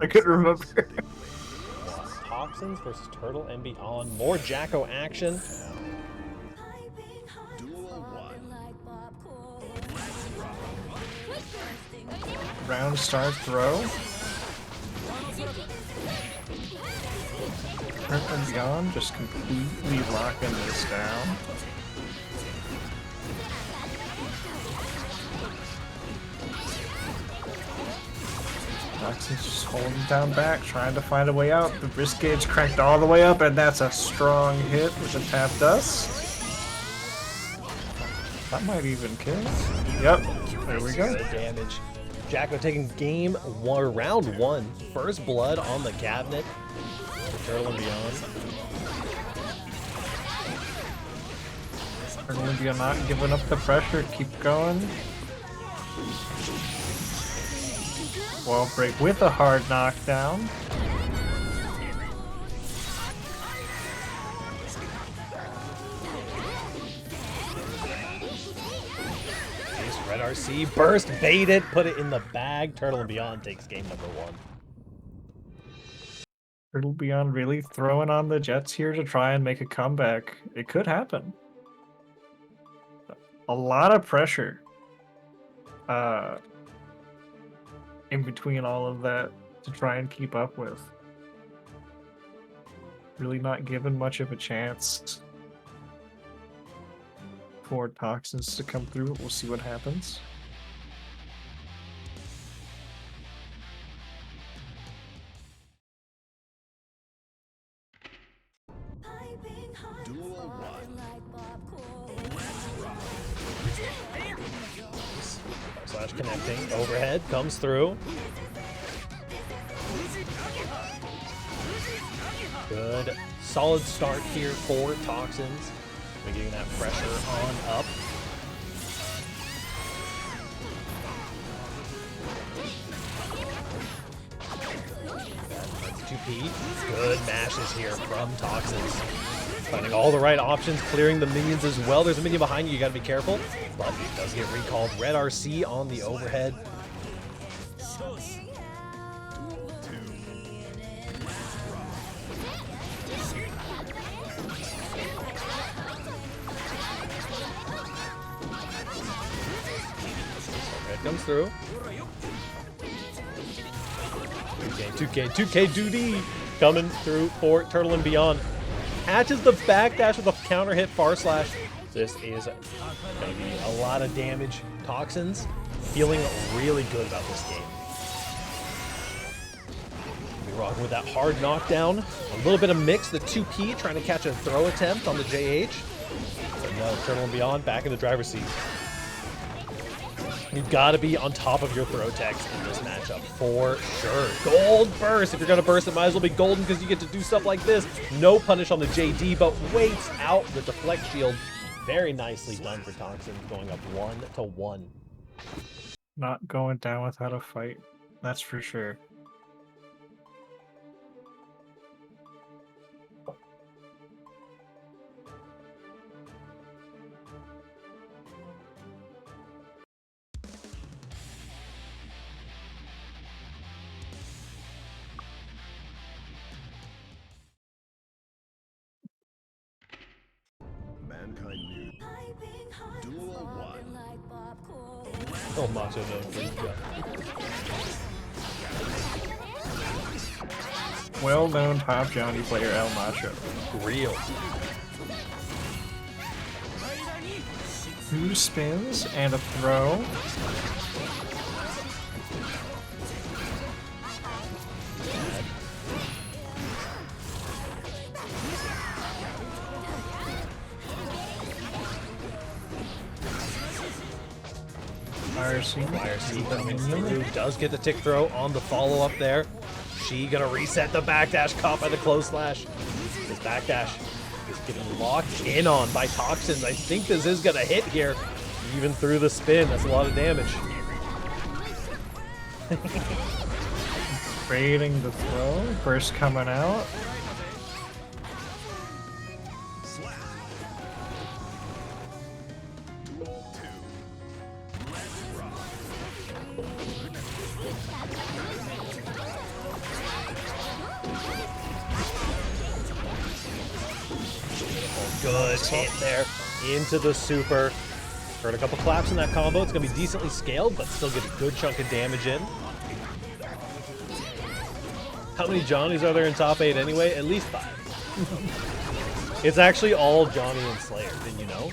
I couldn't remember. Toxins versus Turtle and Beyond. More Jacko action. Duel 1. Round start throw. Turtle and Beyond just completely locking this down. Toxin's just holding down back, trying to find a way out. The wrist gauge cranked all the way up, and that's a strong hit with the tap dust. That might even kill. Yep, there we go. Good damage. Jacko taking game one, round one. First blood on the cabinet. Turtle and Beyond. Turtle and Beyond not giving up the pressure, keep going. Wall break with a hard knockdown. Red RC burst, baited, put it in the bag. Turtle and Beyond takes game number one. Turtle Beyond really throwing on the Jets here to try and make a comeback. It could happen. A lot of pressure in between all of that to try and keep up with. Really not given much of a chance for Toxins to come through. We'll see what happens. Duel 1. Slash connecting. Overhead comes through. Good. Solid start here for Toxins. We're getting that pressure on up. MP. Good mashes here from Toxins. Finding all the right options, clearing the minions as well. There's a minion behind you, you gotta be careful. But it does get recalled. Red RC on the overhead. Red comes through. 2K duty coming through for Turtle and Beyond. Catches the backdash with a counter hit far slash. This is going to be a lot of damage. Toxins feeling really good about this game. Be rocking with that hard knockdown. A little bit of mix. The 2P trying to catch a throw attempt on the JH. But no, Turtle and Beyond back in the driver's seat. You've got to be on top of your throw techs in this matchup for sure. Gold burst. If you're going to burst, it might as well be golden because you get to do stuff like this. No punish on the JD, but waits out the deflect shield. Very nicely done for Toxin, going up 1-1. Not going down without a fight. That's for sure. Mankind knew. Duel 1. Oh, Macho no good. Well-known top Johnny player El Macho. Real. 2 spins and a throw. YRC coming through. Does get the tick throw on the follow-up there. She gonna reset the backdash caught by the close slash. This backdash is getting locked in on by Toxins. I think this is gonna hit here. Even through the spin, that's a lot of damage. Trading the throw. Burst coming out. Good hit there into the super. Heard a couple claps in that combo. It's going to be decently scaled, but still get a good chunk of damage in. How many Johnnies are there in top 8 anyway? At least 5. It's actually all Johnny and Slayer, did you know?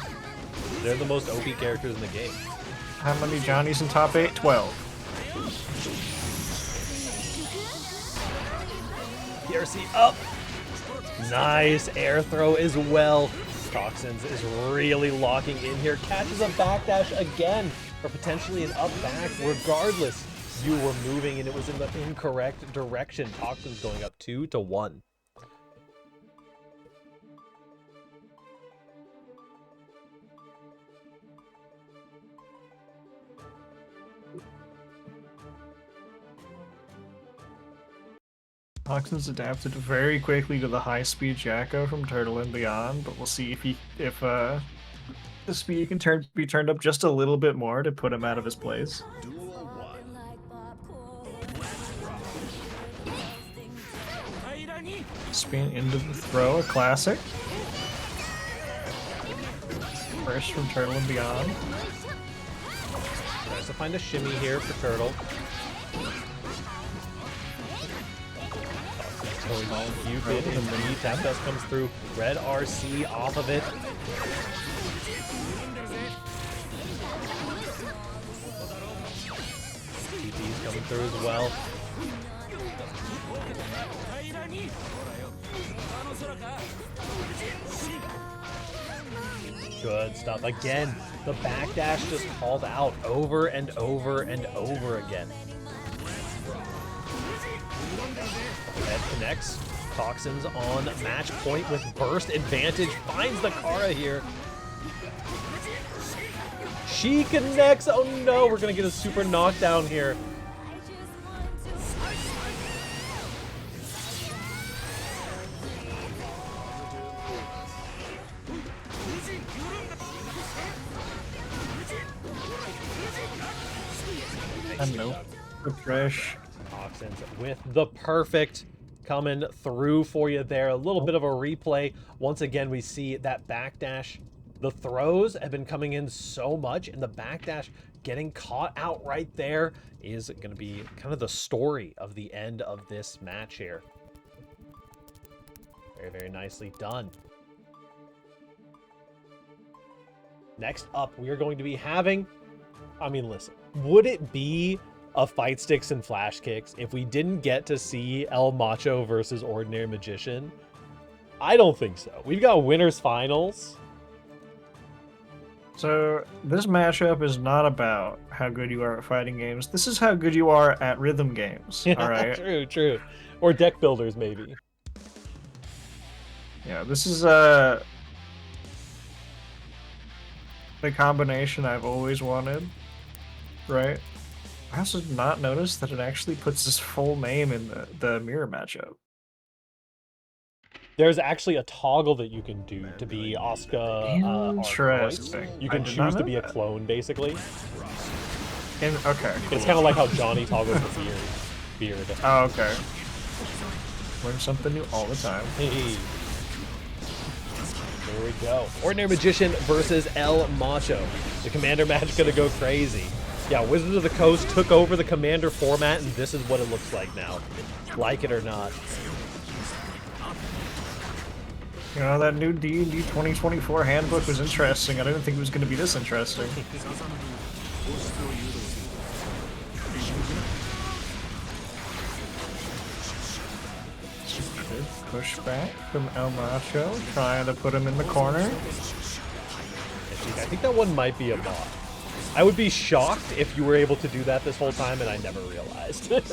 They're the most OP characters in the game. How many Johnnies in top 8? 12. PRC up. Nice air throw as well. Toxins is really locking in here. Catches a backdash again, or potentially an up back. Regardless, you were moving and it was in the incorrect direction. Toxins going up 2-1. Toxins adapted very quickly to the high-speed Jacko from Turtle and Beyond, but we'll see if the speed can be turned up just a little bit more to put him out of his place. Duel 1. Spin into the throw, a classic. First from Turtle and Beyond. Tries to find a shimmy here for Turtle. Cupid and the tap dust comes through. Red RC off of it. TP's coming through as well. Good stuff. Again, the backdash just called out over and over and over again. Red connects. Toxins on match point with burst advantage. Finds the Kara here. She connects. Oh no, we're going to get a super knockdown here. I know. Refresh. Toxins with the perfect coming through for you there. A little bit of a replay. Once again, we see that backdash. The throws have been coming in so much, and the backdash getting caught out right there is going to be kind of the story of the end of this match here. Very, very nicely done. Next up, we are going to be having, I mean, listen, would it be a Fightsticks and Flahskicks if we didn't get to see El Macho versus Ordinary Magician? I don't think so. We've got winners finals. So this matchup is not about how good you are at fighting games. This is how good you are at rhythm games. All right. True. Or deck builders, maybe. Yeah, this is the combination I've always wanted. Right. I also did not notice that it actually puts his full name in the mirror matchup. There's actually a toggle that you can do to be Oscar. Interesting. You can choose to be a clone, basically. Okay. It's kind of like how Johnny toggles the beard. Oh, okay. Learn something new all the time. Hey. There we go. Ordinary Magician versus El Macho. The Commander match gonna go crazy. Yeah, Wizards of the Coast took over the Commander format, and this is what it looks like now. Like it or not. You know, that new D&D 2024 handbook was interesting. I didn't think it was going to be this interesting. Good pushback from El Macho, trying to put him in the corner. I think that one might be a bot. I would be shocked if you were able to do that this whole time and I never realized. This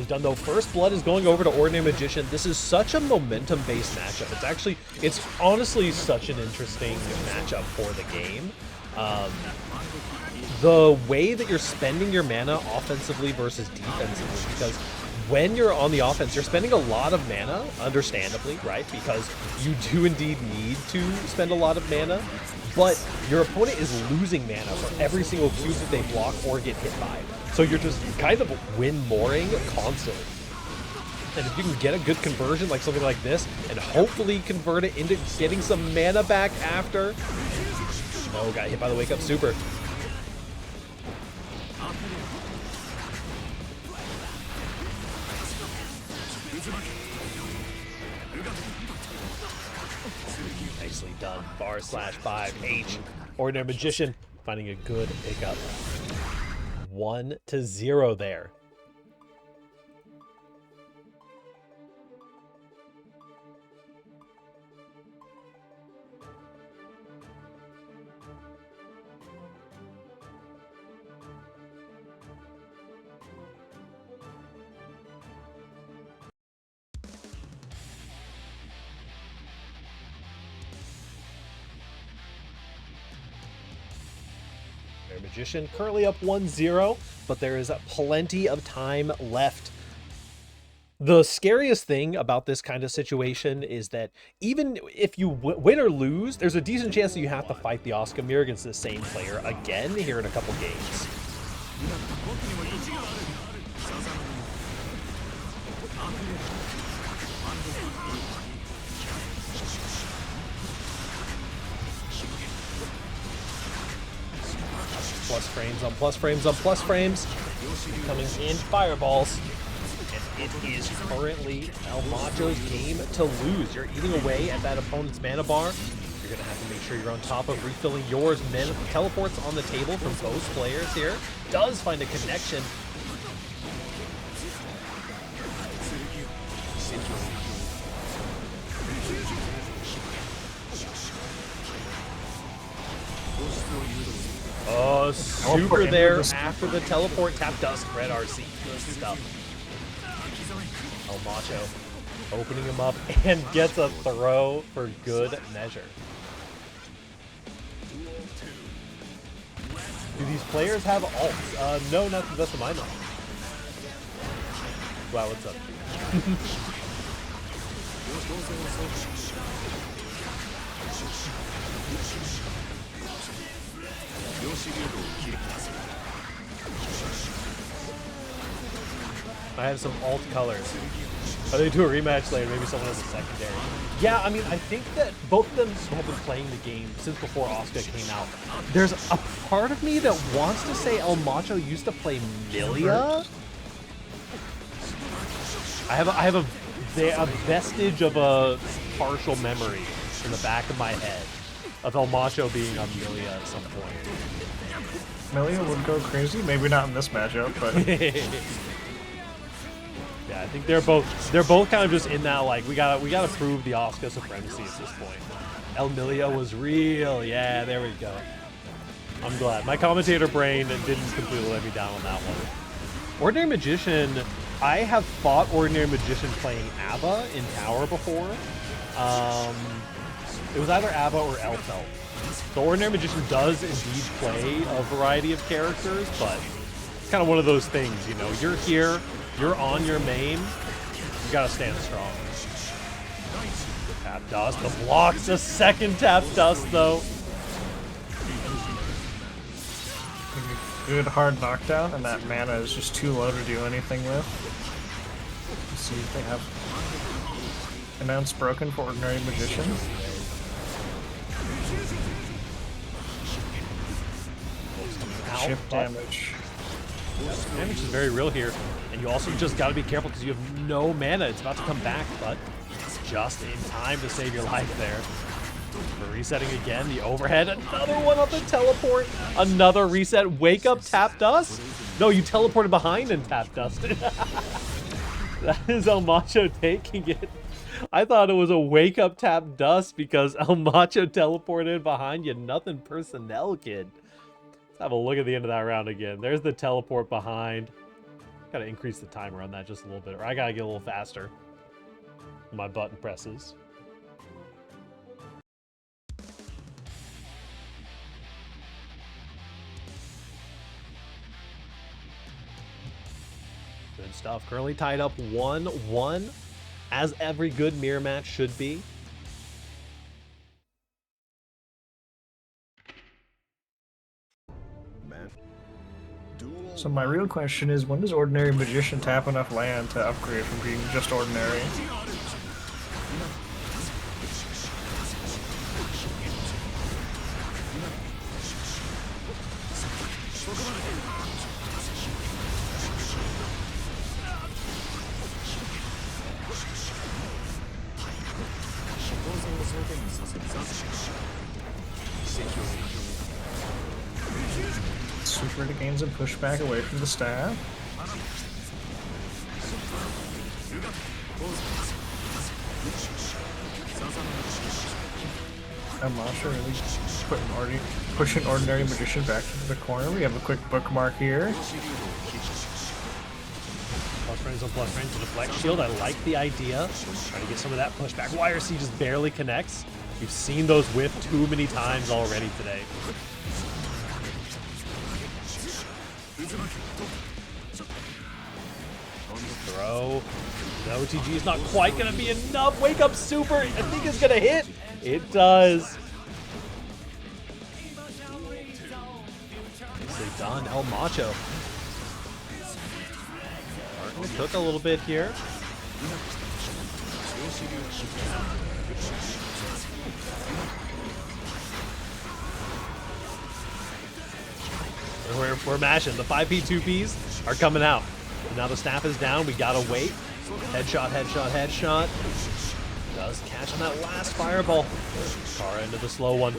is done though. First Blood is going over to Ordinary Magician. This is such a momentum-based matchup. It's honestly such an interesting matchup for the game. The way that you're spending your mana offensively versus defensively, because when you're on the offense, you're spending a lot of mana, understandably, right? Because you do indeed need to spend a lot of mana, but your opponent is losing mana for every single cube that they block or get hit by. So you're just kind of win-mooring constantly. And if you can get a good conversion, like something like this, and hopefully convert it into getting some mana back after. Oh, got hit by the wake-up super. Nicely done. /5H. Ordinary Magician finding a good pickup. 1-0 there. Magician currently up 1-0, but there is plenty of time left. The scariest thing about this kind of situation is that even if you win or lose, there's a decent chance that you have to fight the Oscar mirror against the same player again here in a couple games. Plus frames on plus frames on plus frames. Coming in fireballs. And it is currently El Macho's game to lose. You're eating away at that opponent's mana bar. You're going to have to make sure you're on top of refilling yours. Teleports on the table from both players here. Does find a connection. Oh, super there after the teleport. Tap dust, red RC. Good stuff. El Macho opening him up and gets a throw for good measure. Do these players have ults? No, not to the best of my knowledge. Wow, what's up? I have some alt colors. Are they do a rematch later? Maybe someone has a secondary. Yeah, I mean, I think that both of them have been playing the game since before Asuka came out. There's a part of me that wants to say El Macho used to play Milia. I have a vestige of a partial memory in the back of my head of El Macho being on Milia at some point. Milia would go crazy. Maybe not in this matchup, but yeah, I think they're both kind of just in that like we gotta prove the Asuka supremacy at this point. El Milia was real. Yeah, there we go. I'm glad. My commentator brain didn't completely let me down on that one. Ordinary Magician, I have fought Ordinary Magician playing Abba in Tower before. It was either Abba or Elfelt. The Ordinary Magician does indeed play a variety of characters, but it's kind of one of those things, you know. You're here, you're on your main, you gotta stand strong. Tap Dust, the blocks a second Tap Dust though. good hard knockdown, and that mana is just too low to do anything with. Let's see if they have announced broken for Ordinary Magician. Chip damage. Damage is very real here, and you also just got to be careful because you have no mana. It's about to come back, but just in time to save your life there. For resetting again, the overhead, another one on the teleport, another reset, wake up, tap dust? No, you teleported behind and tap dusted. That is El Macho taking it. I thought it was a wake up, tap dust because El Macho teleported behind you. Nothing personnel, kid. Let's have a look at the end of that round again. There's the teleport behind. Gotta increase the timer on that just a little bit, or I gotta get a little faster. My button presses. Good stuff. Currently tied up 1-1, as every good mirror match should be. So my real question is, when does Ordinary Magician tap enough land to upgrade from being just Ordinary? Super gains a pushback away from the staff. I'm not sure really pushing Ordinary Magician back into the corner. We have a quick bookmark here. Plus frames on plus frames to deflect shield. I like the idea. Trying to get some of that pushback. YRC just barely connects. We've seen those whiff too many times already today. Throw. The OTG is not quite going to be enough. Wake up super. I think it's going to hit. It does. Nicely done, El Macho. Starting to cook a little bit here. We're mashing. The 5P, 2Ps are coming out. And now the staff is down. We gotta wait. Headshot, headshot, headshot. Does catch on that last fireball. Far into the slow one.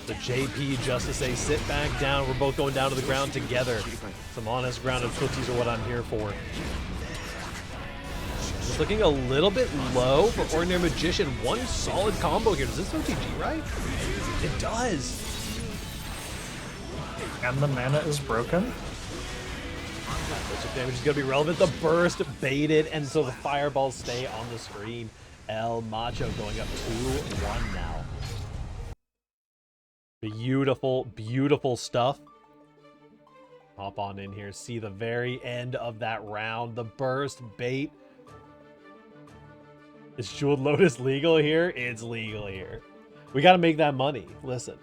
The JP just to say sit back down. We're both going down to the ground together. Some honest ground and footies are what I'm here for. Just looking a little bit low for Ordinary Magician. One solid combo here. Does this OTG right? It does. And the mana is broken. That damage is going to be relevant. The burst baited, and so the fireballs stay on the screen. El Macho going up 2-1 now. Beautiful, beautiful stuff. Hop on in here. See the very end of that round. The burst bait. Is Jeweled Lotus legal here? It's legal here. We got to make that money. Listen.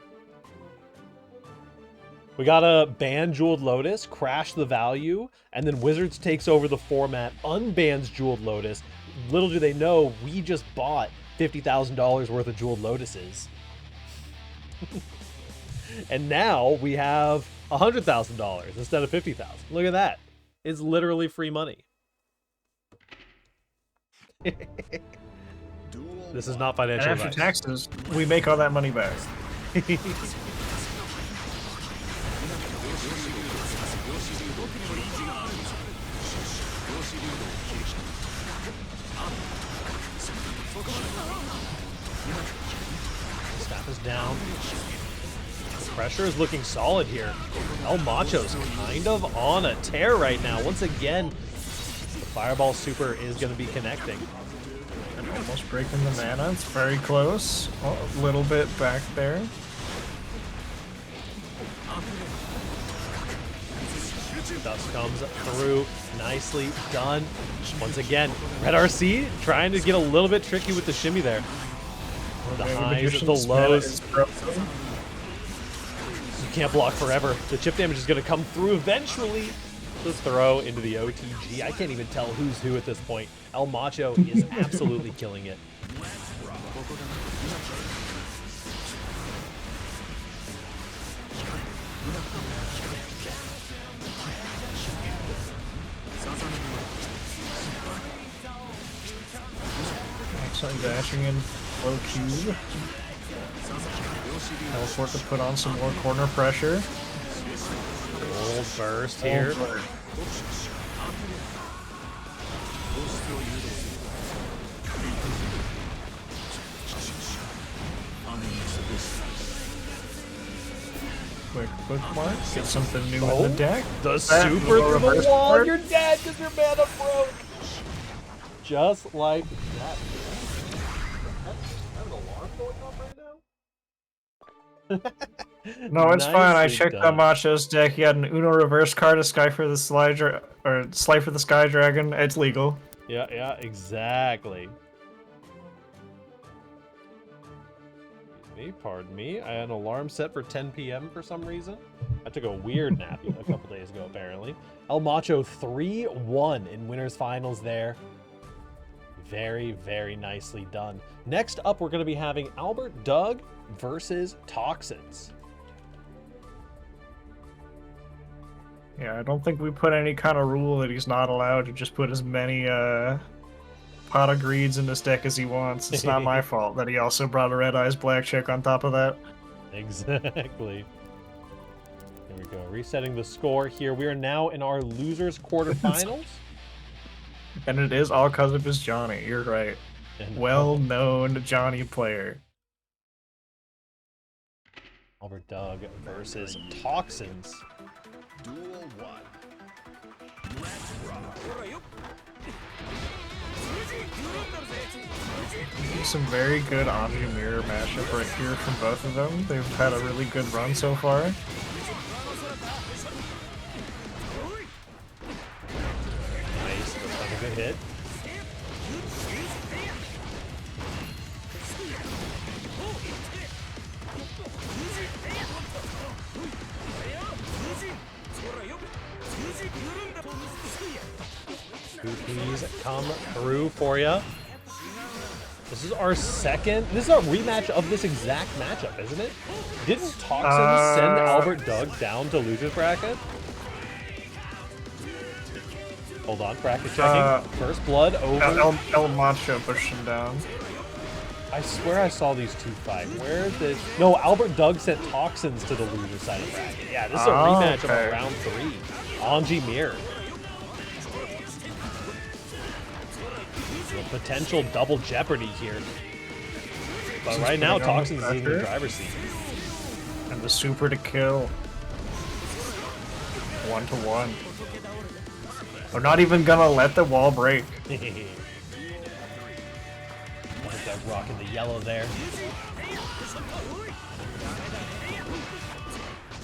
We gotta ban Jeweled Lotus, crash the value, and then Wizards takes over the format, unbans Jeweled Lotus. Little do they know, we just bought $50,000 worth of Jeweled Lotuses. And now we have $100,000 instead of $50,000. Look at that. It's literally free money. This is not financial And after advice. taxes, we make all that money back. Staff is down. Pressure is looking solid here. El Macho's kind of on a tear right now. Once again, the Fireball Super is going to be connecting. And almost breaking the mana. It's very close. Oh, a little bit back there. Dust comes through. Nicely done. Once again, Red RC trying to get a little bit tricky with the shimmy there. The highs, the lows. You can't block forever. The chip damage is going to come through eventually. The throw into the OTG. I can't even tell who's who at this point. El Macho is absolutely killing it. Excellent dashing in low cube. Teleport to put on some more corner pressure. Old burst here. Quick bookmark. Get something new in the deck. The That super little through the reverse wall. card. You're dead because your mana broke. Just like that. That's an alarm going off right now? No, it's fine. I Nicely checked done. on Macho's deck. He had an Uno reverse card, a Sky for the Slife for the Sky Dragon. It's legal. Yeah, exactly. Pardon me. I had an alarm set for 10 p.m. for some reason. I took a weird nap a couple days ago, apparently. El Macho 3-1 in winners finals there. Very, very nicely done. Next up, we're going to be having Albert Doug versus Toxins. Yeah, I don't think we put any kind of rule that he's not allowed to just put as many pot of greeds in this deck as he wants. It's not my fault that he also brought a Red Eyes Black Chick on top of that. Exactly. Here we go. Resetting the score here. We are now in our losers quarterfinals. And it is all because of his Johnny. You're right. And Well-known Johnny player. Albert Doug versus Toxins. Duel 1. Let's rock. Some very good Anji Mirror matchup right here from both of them. They've had a really good run so far. Nice. Looks like a good hit. Please come through for you. This is our second. This is our rematch of this exact matchup, isn't it? Didn't Toxins send Albert Doug down to losers bracket? Hold on, bracket checking. First blood over. El Macho pushed him down. I swear I saw these two fight. Where did... No, Albert Doug sent Toxins to the loser side of bracket. Yeah, this is a rematch okay. of round 3. Anji Mirror. A potential double jeopardy here. But right now, Toxins is in the driver's seat. And the super to kill. 1-1. We're not even gonna let the wall break. Doug rocking the yellow there.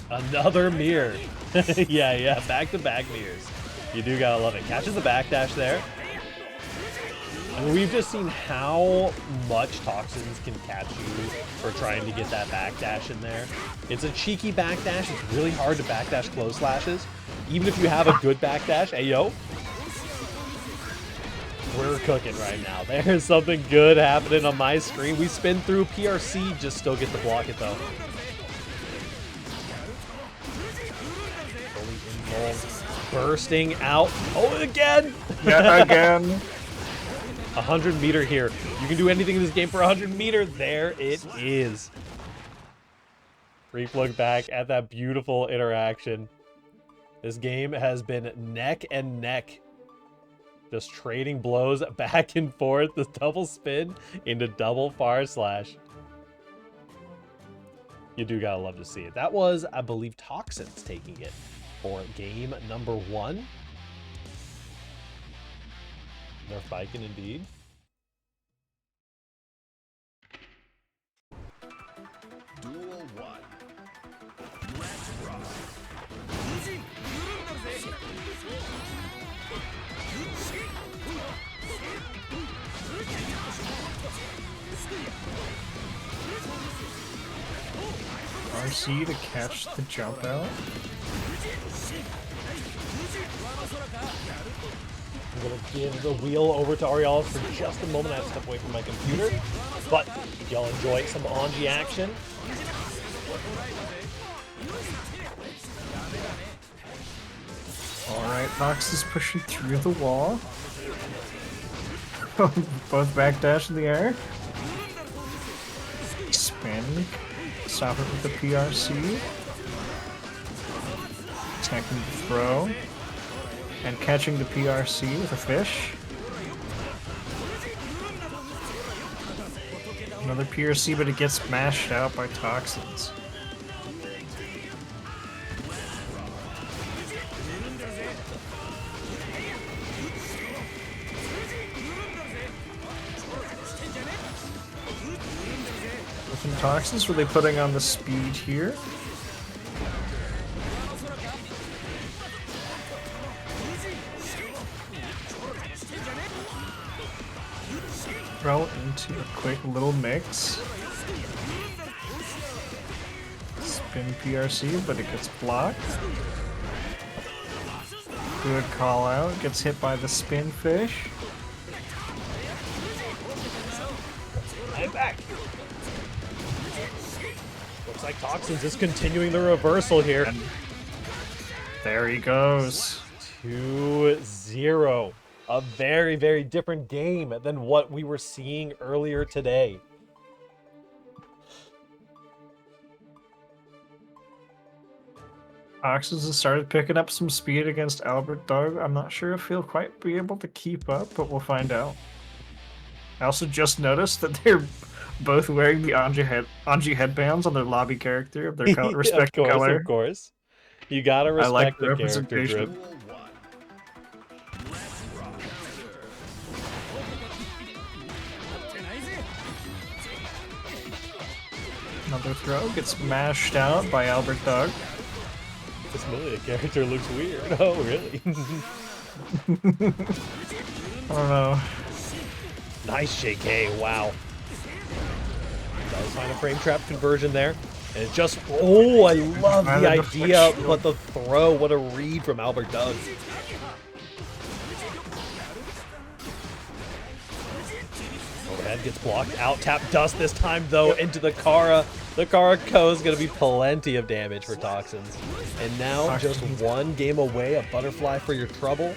Another mirror. yeah, back-to-back mirrors. You do gotta love it. Catches the backdash there. We've just seen how much Toxins can catch you for trying to get that backdash in there. It's a cheeky backdash. It's really hard to backdash close slashes. Even if you have a good backdash. Hey, yo. We're cooking right now. There's something good happening on my screen. We spin through PRC, just still get to block it, though. Fully involved. Bursting out. Oh, again! Yeah, again. 100 meter here. You can do anything in this game for 100 meter. There it is. Brief look back at that beautiful interaction. This game has been neck and neck. Just trading blows back and forth. The double spin into double far slash. You do gotta love to see it. That was, I believe, Toxins taking it for game number 1. They're biking indeed. Duel 1. Let's rock. RC to catch the jump out. I'm going to give the wheel over to Ariel for just a moment. I have to step away from my computer. But if y'all enjoy some Anji action, Alright, Fox is pushing through the wall. Both backdash in the air. Spin. Stop it with the PRC. Attacking the throw. And catching the PRC with a fish. Another PRC, but it gets mashed out by Toxins. Some Toxins, were they putting on the speed here? Throw into a quick little mix. Spin PRC, but it gets blocked. Good call out, gets hit by the spin fish. I'm back. Looks like Toxins is continuing the reversal here. And there he goes. 2-0. A very, very different game than what we were seeing earlier today. Toxins has started picking up some speed against Albert Doug. I'm not sure if he'll quite be able to keep up, but we'll find out. I also just noticed that they're both wearing the Anji headbands on their lobby character of their respective color. Of course. You gotta respect like the character representation. drip. Another throw gets mashed out by Albert Doug. This Milia character looks weird. Oh, really? I don't know. Nice JK, wow. Does find a frame trap conversion there. And it just, oh, I love the idea, but the throw, what a read from Albert Doug. Overhead gets blocked, out tap dust this time though, into the Kara. The Kara Co is going to be plenty of damage for Toxins. And now just one game away, a butterfly for your trouble.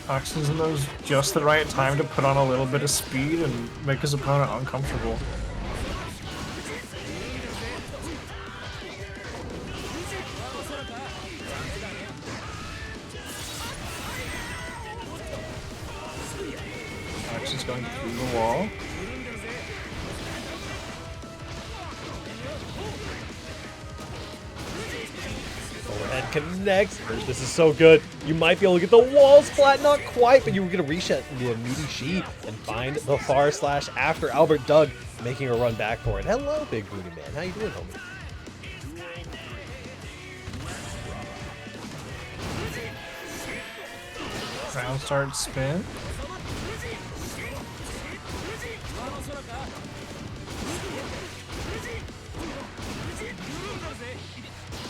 Toxins knows just the right time to put on a little bit of speed and make his opponent uncomfortable. Toxins going through the wall. Overhead connects. This is so good. You might be able to get the wall splat, not quite, but you were going to reset the meaty sheet and find the far slash after Albert Doug making a run back for it. Hello, Big Booty Man. How you doing, homie? Round start spin.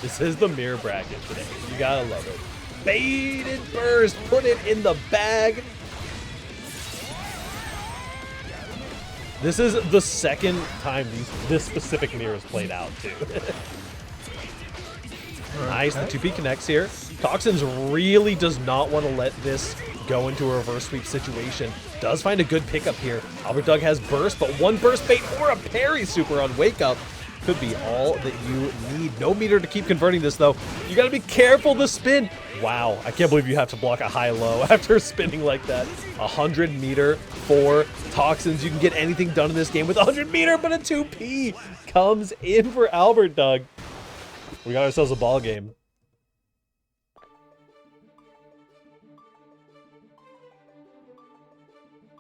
This is the mirror bracket today. You gotta love it. Baited burst, put it in the bag. This is the second time this specific mirror is played out too. Nice, the 2P connects here. Toxins really does not want to let this go into a reverse sweep situation. Does find a good pickup here. Albert Doug has burst, but one burst bait or a parry super on wake up could be all that you need. No meter to keep converting this though. You gotta be careful the spin. Wow, I can't believe you have to block a high-low after spinning like that. 100 meter for Toxins. You can get anything done in this game with 100 meter, but a 2P comes in for Albert Doug. We got ourselves a ball game.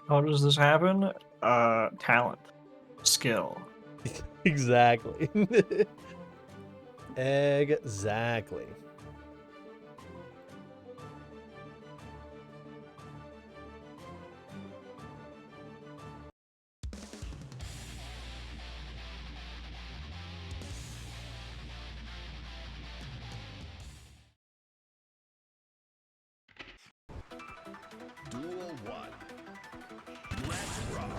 How does this happen? Talent. Skill. Exactly. Exactly. Duel 1. Let's rock.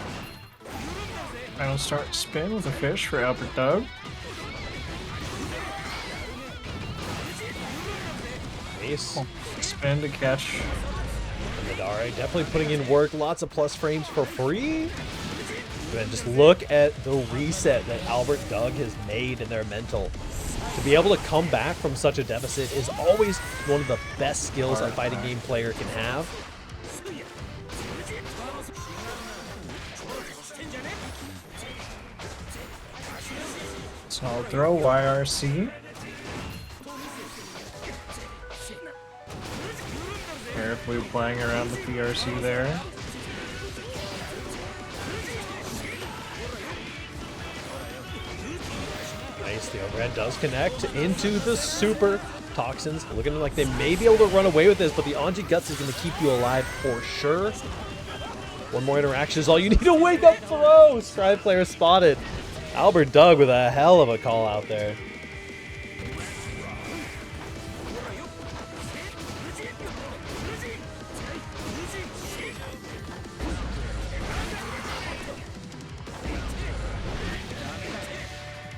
Round start spin with a fish for Albert Doug. Ace. Spin to catch. Madare definitely putting in work. Lots of plus frames for free. And just look at the reset that Albert Doug has made in their mental. To be able to come back from such a deficit is always one of the best skills a fighting game player can have. So I'll throw YRC. Carefully playing around the PRC there. Nice, the overhead does connect into the super. Toxins looking like they may be able to run away with this, but the Anji Guts is going to keep you alive for sure. One more interaction is all you need to wake up throw. Strive player spotted. Albert Doug with a hell of a call out there.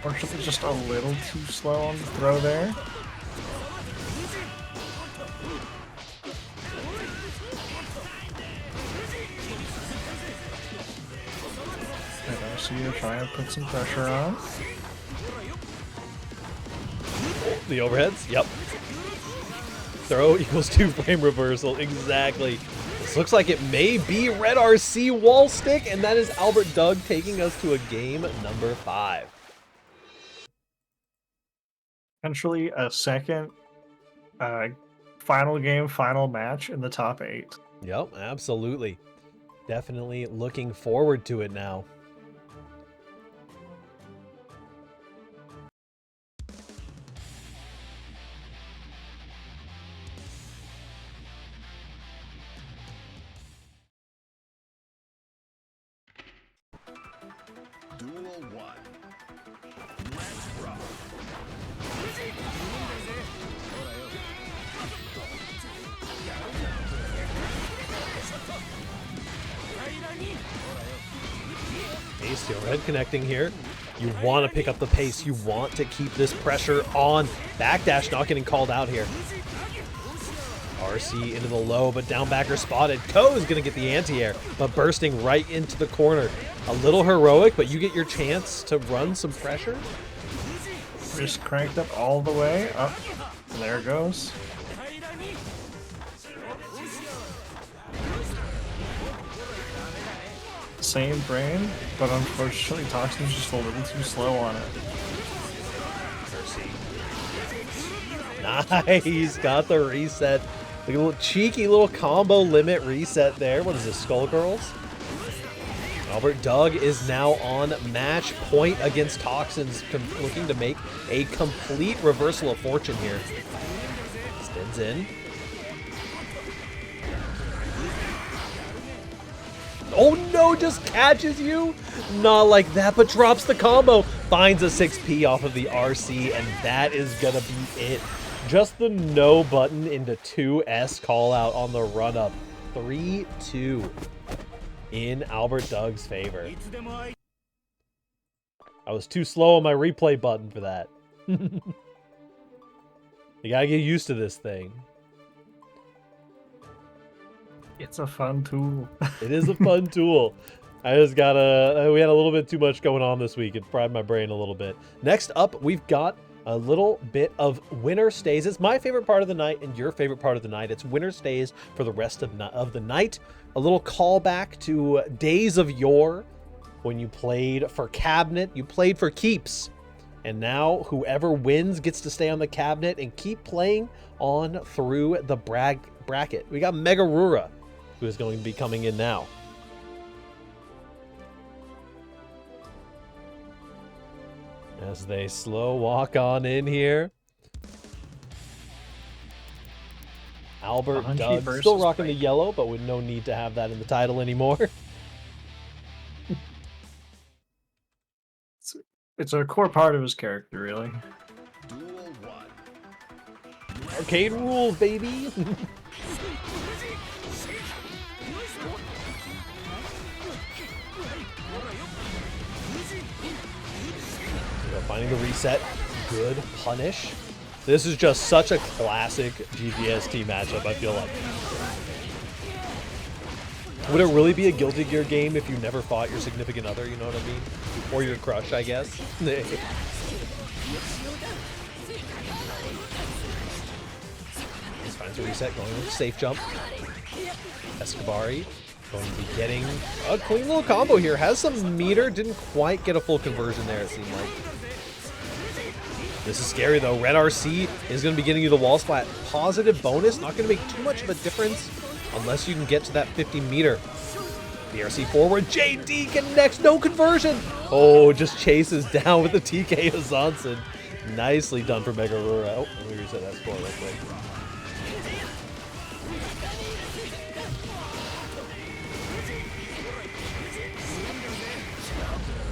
Fortunately, just a little too slow on the throw there. And Arcia trying to put some pressure on. The overheads, yep. Throw equals 2 frame reversal, exactly. This looks like it may be Red RC wall stick, and that is Albert Doug taking us to a game number 5. Potentially a second final game, final match in the top 8. Yep, absolutely. Definitely looking forward to it now. Duel 1. Let's rock. Ace, the overhead connecting here. You want to pick up the pace. You want to keep this pressure on. Backdash not getting called out here. RC into the low, but down backer spotted. Ko is going to get the anti-air, but bursting right into the corner. A little heroic, but you get your chance to run some pressure. Just cranked up all the way up. And there it goes. Same brain, but unfortunately Toxin's just a little too slow on it. Nice, got the reset. A little cheeky little combo limit reset there. What is this, Skullgirls? Albert Doug is now on match point against Toxins, looking to make a complete reversal of fortune here. Spins in. Oh no, just catches you? Not like that, but drops the combo. Finds a 6P off of the RC, and that is gonna be it. Just the no button into 2S call out on the run up. 3-2 in Albert Doug's favor. I was too slow on my replay button for that. You gotta get used to this thing. It's a fun tool. It is a fun tool. I just gotta... we had a little bit too much going on this week. It fried my brain a little bit. Next up, we've got a little bit of winner stays. It's my favorite part of the night and your favorite part of the night. It's winner stays for the rest of the night. A little callback to days of yore when you played for cabinet, you played for keeps. And now whoever wins gets to stay on the cabinet and keep playing on through the bracket. We got Megarura, who is going to be coming in now. As they slow walk on in here. Albert Doug still rocking the yellow, but with no need to have that in the title anymore. It's a core part of his character, really. Duel 1. Arcade rules, baby! Finding the reset. Good punish. This is just such a classic GGST matchup, I feel like. Would it really be a Guilty Gear game if you never fought your significant other, you know what I mean? Or your crush, I guess. Finds a reset, going with a safe jump. Escabari going to be getting a clean little combo here. Has some meter, didn't quite get a full conversion there, it seemed like. This is scary though. Red RC is going to be getting you the wall splat. Positive bonus, not going to make too much of a difference unless you can get to that 50 meter. The RC forward, JD connects, no conversion. Oh, just chases down with the TK Azanson. Nicely done for Megarura. Oh, let me reset that score real quick.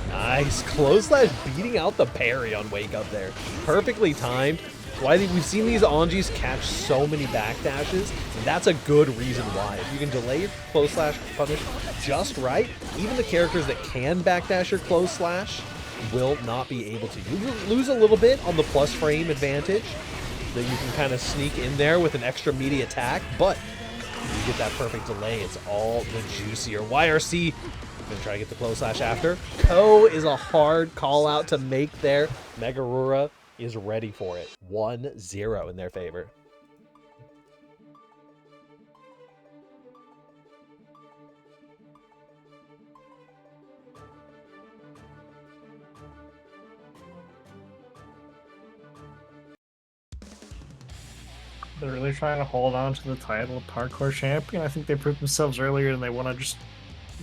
Nice. Close slash beating out the parry on Wake Up there. Perfectly timed. Why we've seen these Anjis catch so many backdashes, and that's a good reason why. If you can delay your close slash punish just right, even the characters that can backdash your close slash will not be able to. You lose a little bit on the plus frame advantage that you can kind of sneak in there with an extra meaty attack, but you get that perfect delay, it's all the juicier. YRC gonna try to get the close slash after. Ko is a hard call out to make there. Megarura is ready for it. 1-0 in their favor. They're really trying to hold on to the title of Parkour Champion. I think they proved themselves earlier, and they want to just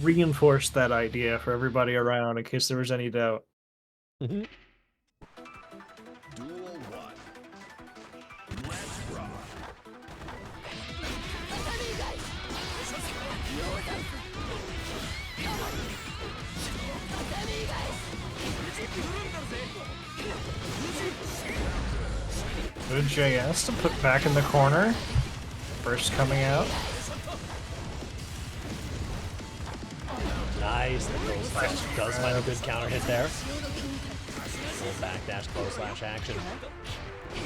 reinforce that idea for everybody around in case there was any doubt. Mm-hmm. Duel 1. Let's rock. Good JS to put back in the corner. Burst coming out. Nice. The close slash does find a good counter hit there. Little backdash close slash action.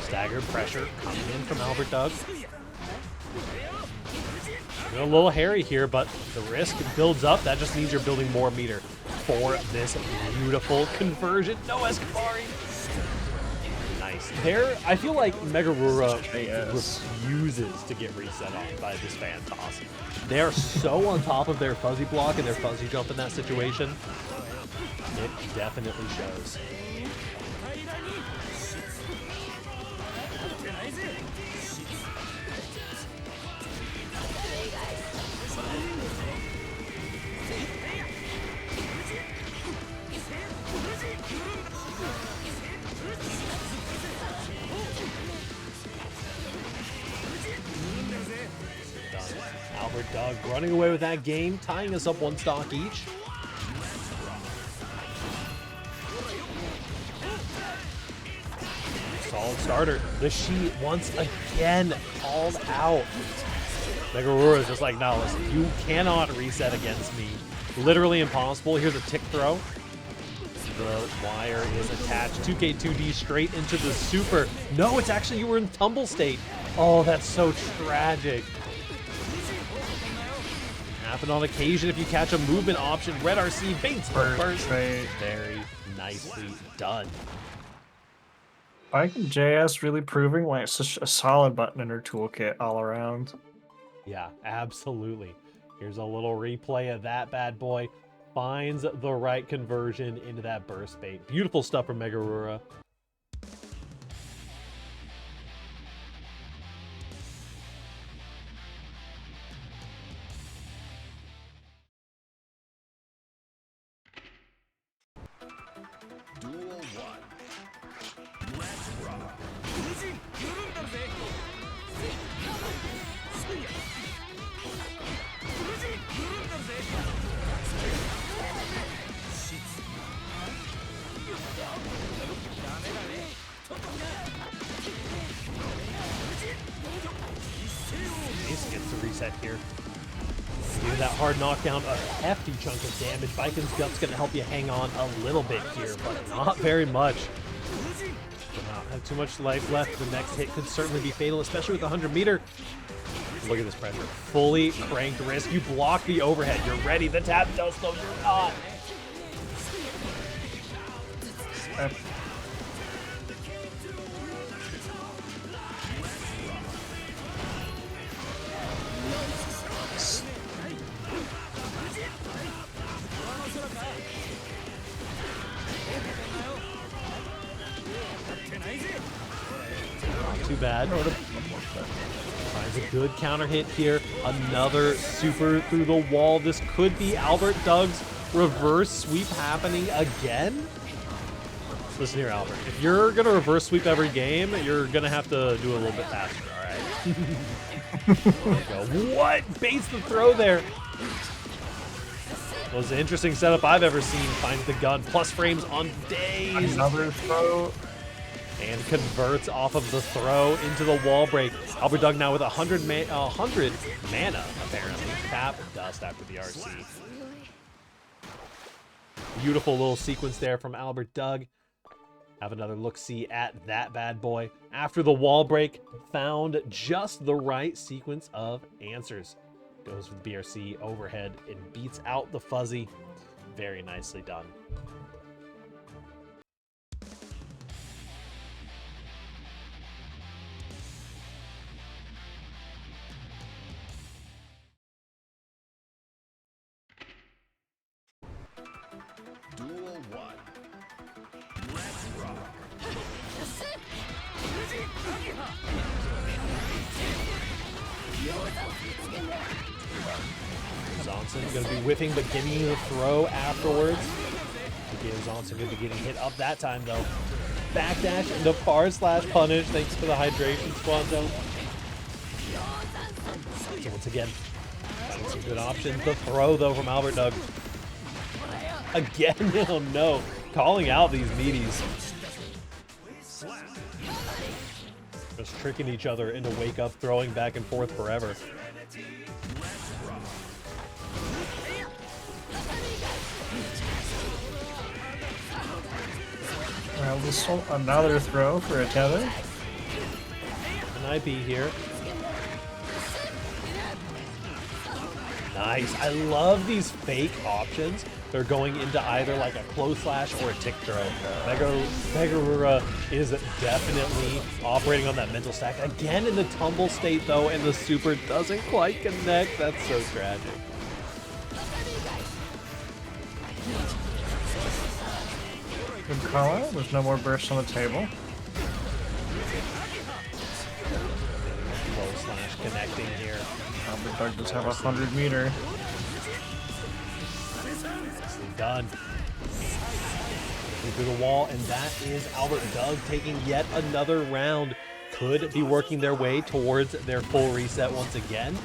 Staggered pressure coming in from Albert Doug. A little hairy here, but the risk builds up. That just means you're building more meter for this beautiful conversion. No Escabari. Nice. There, I feel like Megarura refuses to get reset on by this Phantos. They are so on top of their fuzzy block and their fuzzy jump in that situation. It definitely shows. Albert Doug running away with that game, tying us up 1 stock each. Solid starter. The sheet once again called out. Megarura is just like, no, listen, you cannot reset against me. Literally impossible. Here's a tick throw. The wire is attached. 2K2D straight into the super. No, it's actually you were in tumble state. Oh, that's so tragic. Happen on occasion if you catch a movement option. Red RC baits the burst. Very nicely done. Spike and JS really proving why it's such a solid button in her toolkit all around. Yeah, absolutely. Here's a little replay of that bad boy. Finds the right conversion into that burst bait. Beautiful stuff from Megarura. Duel 1. Let's rock. Ace gets the reset here. Give that hard knockdown, a hefty chunk of damage. Vikin's Gut's going to help you hang on a little bit here, but not very much. Do not have too much life left. The next hit could certainly be fatal, especially with the 100-meter. Look at this pressure. Fully cranked wrist. You block the overhead. You're ready. The tap does, though you're not. Too bad. Finds a good counter hit here. Another super through the wall. This could be Albert Doug's reverse sweep happening again. Listen here, Albert. If you're going to reverse sweep every game, you're going to have to do it a little bit faster, all right? There we go. What? Baits the throw there. That was an interesting setup I've ever seen. Finds the gun. Plus frames on days. Another throw. And converts off of the throw into the wall break. Albert Doug now with 100 mana, apparently. Tap dust after the RC. Beautiful little sequence there from Albert Doug. Have another look-see at that bad boy. After the wall break, found just the right sequence of answers. Goes with BRC overhead and beats out the fuzzy. Very nicely done. Duel 1. Let's rock. Zonson going to be whipping, but getting the throw afterwards. Again, Zonson going to be getting hit up that time, though. Backdash into /punish. Thanks for the hydration, Squanto. So once again, finding some good options. The throw, though, from Albert Doug. Again, oh no. Calling out these meaties. Just tricking each other into wake up, throwing back and forth forever. Well, this one, another throw for a tether. An IP here. Nice. I love these fake options. They're going into either like a close slash or a tick throw. Megarura is definitely operating on that mental stack. Again in the tumble state though, and the super doesn't quite connect. That's so tragic. Good call out. There's no more bursts on the table. Close slash connecting here. Albert Doug does have a 100-meter. Nicely done. Through the wall, and that is Albert Doug taking yet another round. Could be working their way towards their full reset once again.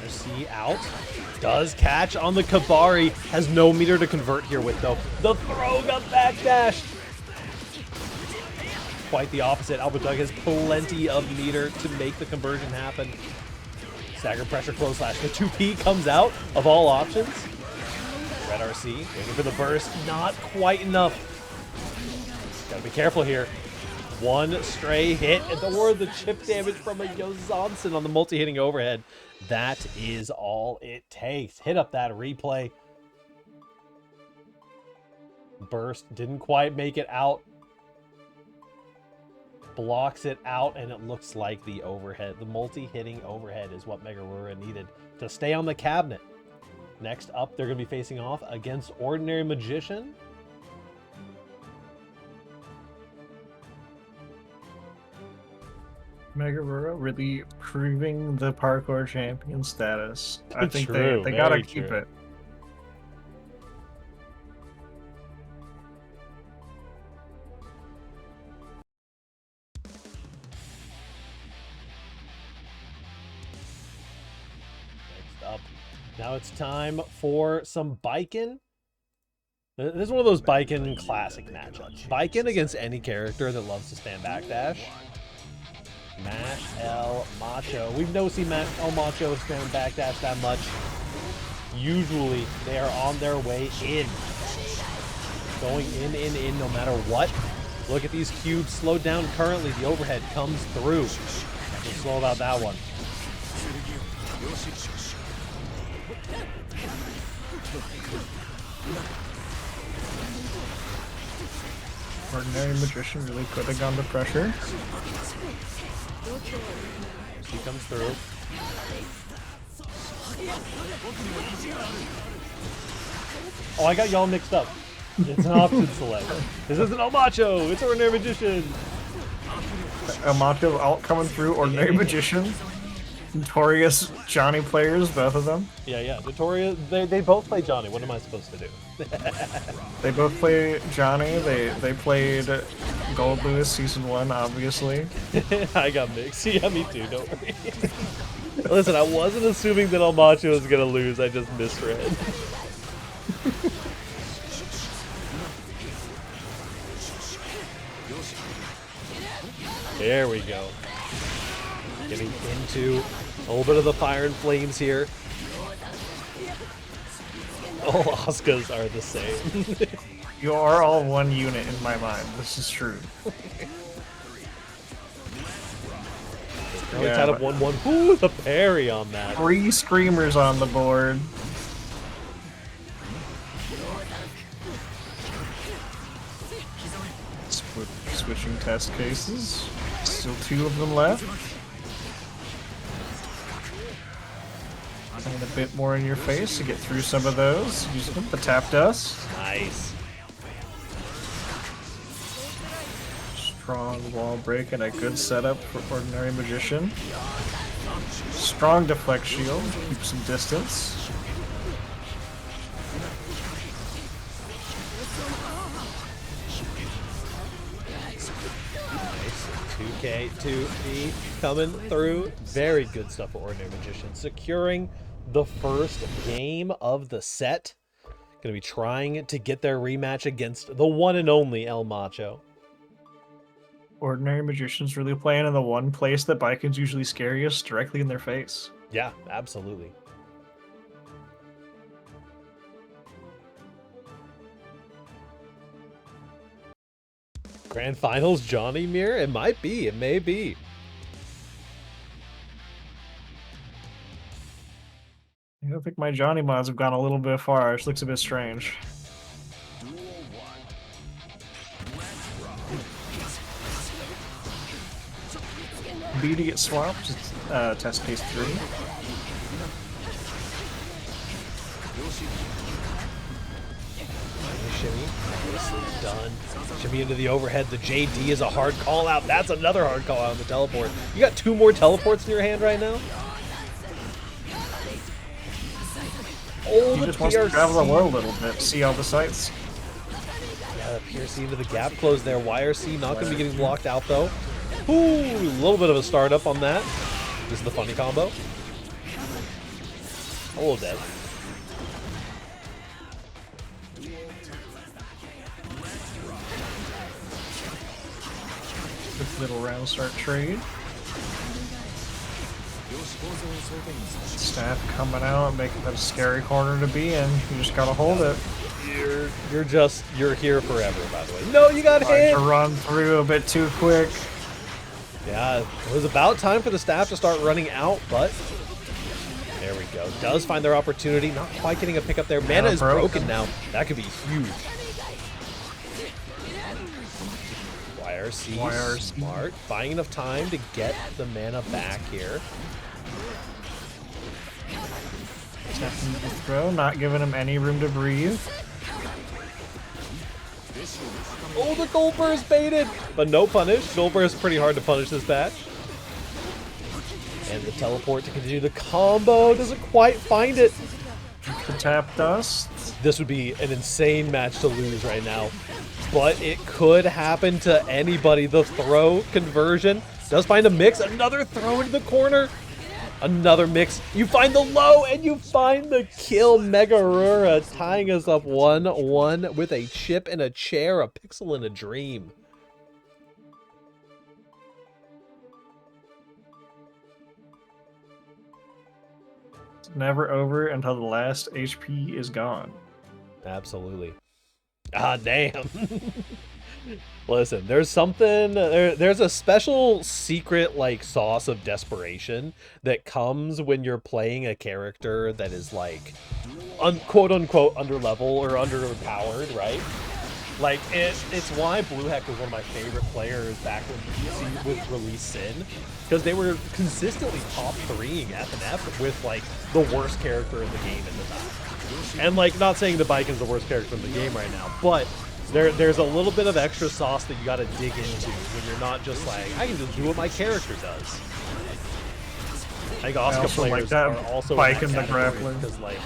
C out. Does catch on the Kabari. Has no meter to convert here with, though. The throw got backdashed. Quite the opposite. Alberdug has plenty of meter to make the conversion happen. Stagger pressure, close slash. The 2P comes out of all options. Red RC waiting for the burst. Not quite enough. Gotta be careful here. One stray hit or the chip damage from a Yozansen on the multi-hitting overhead. That is all it takes. Hit up that replay. Burst didn't quite make it out. Blocks it out, and it looks like the overhead, the multi-hitting overhead is what Megarura needed to stay on the cabinet. Next up, they're going to be facing off against Ordinary Magician. Megarura really proving the parkour champion status. I think True, they gotta very keep true. it. Next up, now it's time for some Baiken. This is one of those Baiken classic matchups. Baiken against any character that loves to stand backdash. Mash El Macho. We've no seen Mash El Macho stand backdash that much. Usually they are on their way in. Going in no matter what. Look at these cubes slowed down currently. The overhead comes through. Nothing slow about that one. Ordinary Magician really putting on the pressure. She comes through. Oh, I got y'all mixed up. It's an option select. This isn't El Macho. It's Ordinary Magician. El Macho out coming through. Ordinary Magician. Notorious Johnny players, both of them. Yeah. Notorious. They both play Johnny. What am I supposed to do? They both play Johnny. They played Gold Lewis Season 1, obviously. I got mixed. Yeah, me too. Don't worry. Listen, I wasn't assuming that El Macho was gonna lose. I just misread. There we go. Getting into a little bit of the fire and flames here. All Asukas are the same. You are all one unit in my mind. This is true. Really tied up 1-1. Ooh, the parry on that. 3 screamers on the board. Switching test cases. Still 2 of them left. And a bit more in your face to get through some of those. Using the tap dust. Nice. Strong wall break and a good setup for Ordinary Magician. Strong deflect shield, keep some distance. Nice. 2K, 2E coming through. Very good stuff for Ordinary Magician. Securing the first game of the set. Going to be trying to get their rematch against the one and only El Macho. Ordinary Magician's really playing in the one place that Baiken's usually scariest, directly in their face. Yeah, absolutely. Grand Finals, Johnny Mirror? It might be. It may be. I think my Johnny mods have gone a little bit far. It looks a bit strange. Duel 1. B to get swapped. Test case 3. Shimmy. Nicely done. Shimmy into the overhead. The JD is a hard call out. That's another hard call out on the teleport. You got 2 more teleports in your hand right now? Oh, He the just wants to PRC. travel the world a little bit, see all the sights. Yeah, the PRC into the gap close there. YRC not going to be getting blocked out, though. Ooh, a little bit of a startup on that. This is the funny combo. A little dead. Quick little round start trade. Staff coming out, making that a scary corner to be in. You just gotta hold it. You're here forever, by the way. No, you got Tried hit! to run through a bit too quick. Yeah, it was about time for the staff to start running out, but there we go. Does find their opportunity. Not quite getting a pickup there. Mana is broken now. That could be huge. YRC, smart. Buying enough time to get the mana back here. Attempting to throw, not giving him any room to breathe. Oh, the Gold Burst baited! But no punish. Gold Burst is pretty hard to punish this batch. And the teleport to continue the combo. Doesn't quite find it. The tap dust. This would be an insane match to lose right now. But it could happen to anybody. The throw conversion does find a mix. Another throw into the corner. Another mix. You find the low and you find the kill. Megarura tying us up 1-1 with a chip and a chair, a pixel and a dream. It's never over until the last HP is gone. Absolutely. Ah, damn. Listen, there's something, there's a special secret like sauce of desperation that comes when you're playing a character that is like quote unquote under level or underpowered, right? Like it's why Blue Heck was one of my favorite players back when with Release Sin, because they were consistently top 3ing FNF with like the worst character in the game at the time. And like, not saying the Biken's the worst character in the game right now, but there's a little bit of extra sauce that you got to dig into when you're not just like, I can just do what my character does. I think Asuka players like are also Bike in the grappling, because like,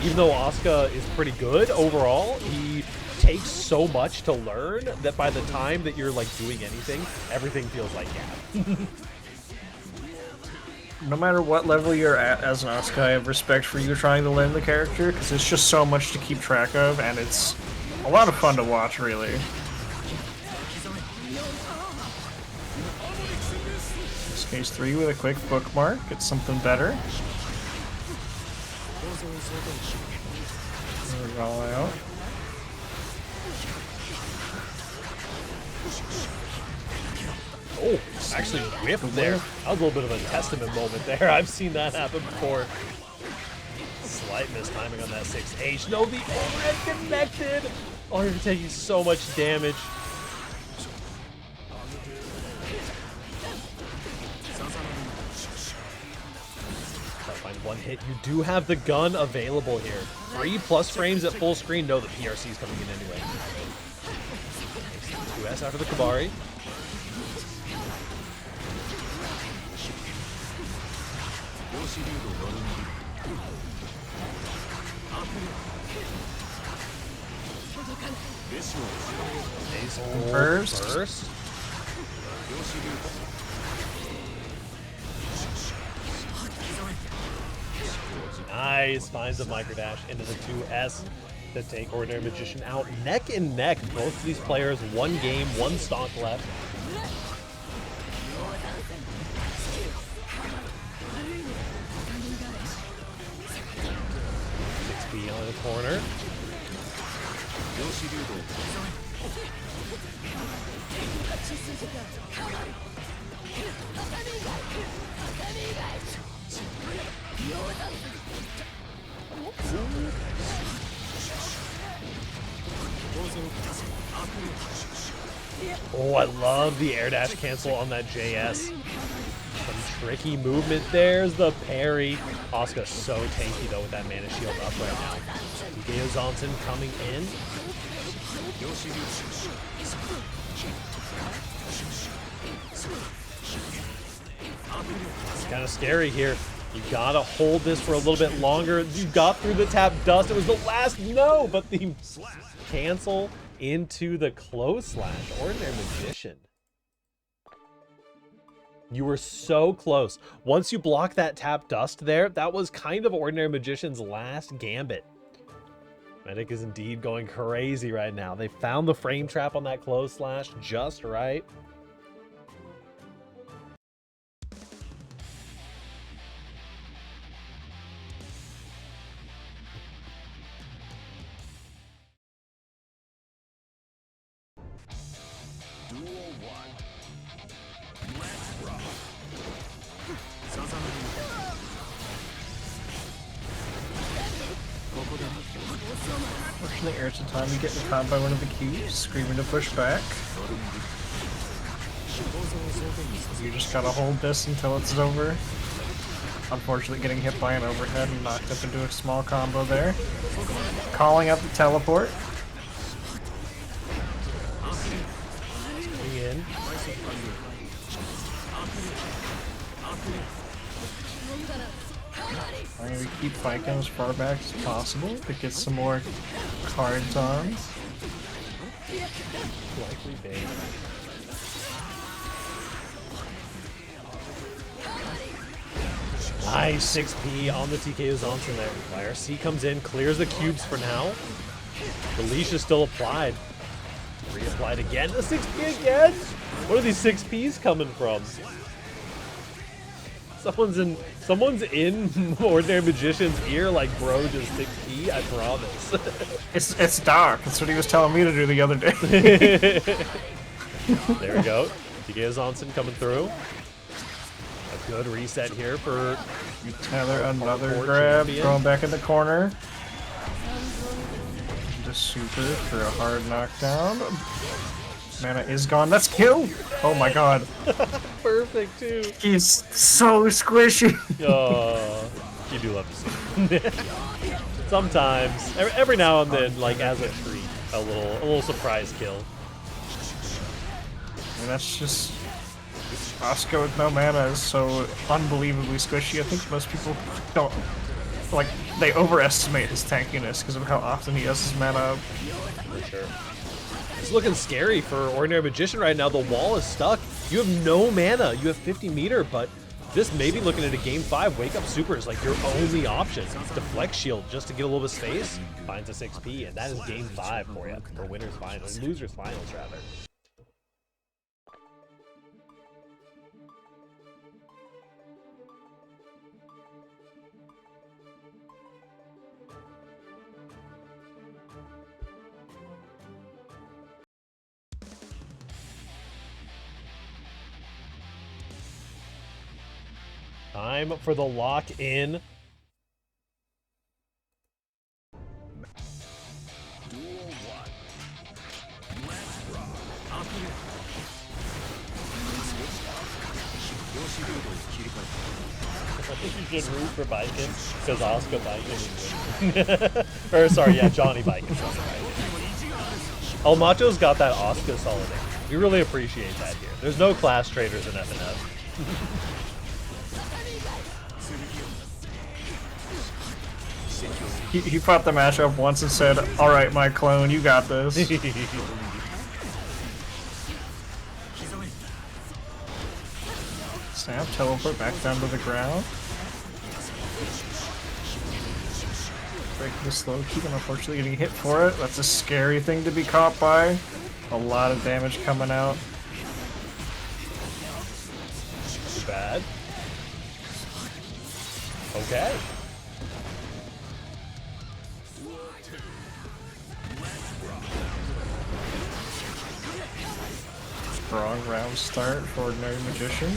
even though Asuka is pretty good overall, he takes so much to learn that by the time that you're like doing anything, everything feels like yeah. No matter what level you're at as an Asuka, I have respect for you trying to learn the character, because it's just so much to keep track of, and it's a lot of fun to watch, really. Case 3 with a quick bookmark. It's something better. We're all out. Oh, actually whipped there. That was a little bit of a testament moment there. I've seen that happen before. Slight mistiming on that 6H. No, the overhead connected. Oh, you're taking so much damage. Find one hit. You do have the gun available here. 3+ frames at full screen. No, the PRC is coming in anyway. 2S after the Kabari. Burst. Nice. Finds a microdash into the 2S to take Ordinary Magician out. Neck and neck. Both of these players, one game, one stock left. 6B on the corner. Oh, I love the air dash cancel on that JS. Some tricky movement. There's the parry. Asuka's so tanky though with that mana shield up right now. Geo Zonson coming in. It's kind of scary here. You gotta hold this for a little bit longer. You got through the tap dust. It was the last no, but the cancel into the close slash. Ordinary Magician. You were so close. Once you block that tap dust there, that was kind of Ordinary Magician's last gambit. Medic is indeed going crazy right now. They found the frame trap on that close slash just right. Duel 1. Let's rock. Fortunately, every time you get caught by one of the cubes, screaming to push back. You just gotta hold this until it's over. Unfortunately, getting hit by an overhead and knocked up into a small combo there. Calling out the teleport. Coming in. I'm gonna keep fighting as far back as possible to get some more cards on. Likely big. Nice 6P on the TKO Zonson there. YRC comes in, clears the cubes for now. The leash is still applied. Reapplied again. The 6P again? What are these 6Ps coming from? Someone's in Ordinary Magician's ear like, bro, just 6P, I promise. It's Doc. That's what he was telling me to do the other day. There we go. TKO Zonson coming through. A good reset here for Tyler, another Hardcore grab, champion. thrown back in the corner. Just super for a hard knockdown. Mana is gone. Let's kill! Oh my god. perfect too. He's so squishy. You do love to see it. Sometimes, every now and then, like as a treat, a little surprise kill. And that's just Oscar with no mana is so unbelievably squishy. I think most people don't like they overestimate his tankiness because of how often he has his mana up. For sure. It's looking scary for Ordinary Magician right now. The wall is stuck. You have no mana. You have 50 meter, but this may be looking at a game 5. Wake Up Super is like your only option. Deflect Shield just to get a little bit of space. Finds a 6P, and that is game 5 for you. For winners finals, losers finals rather. Time for the lock-in. Duel 1. Let's rock. I think you should root for Baiken, because Oscar Baiken would win. Or sorry, yeah, Johnny Baiken. El Macho's got that Oscar solidarity. We really appreciate that here. There's no class traders in FNF. He fought the matchup once and said, "Alright, my clone, you got this." Snap, teleport back down to the ground. Breaking the slow keep and unfortunately getting hit for it. That's a scary thing to be caught by. A lot of damage coming out. Too bad. Okay. Strong round start for Ordinary Magician.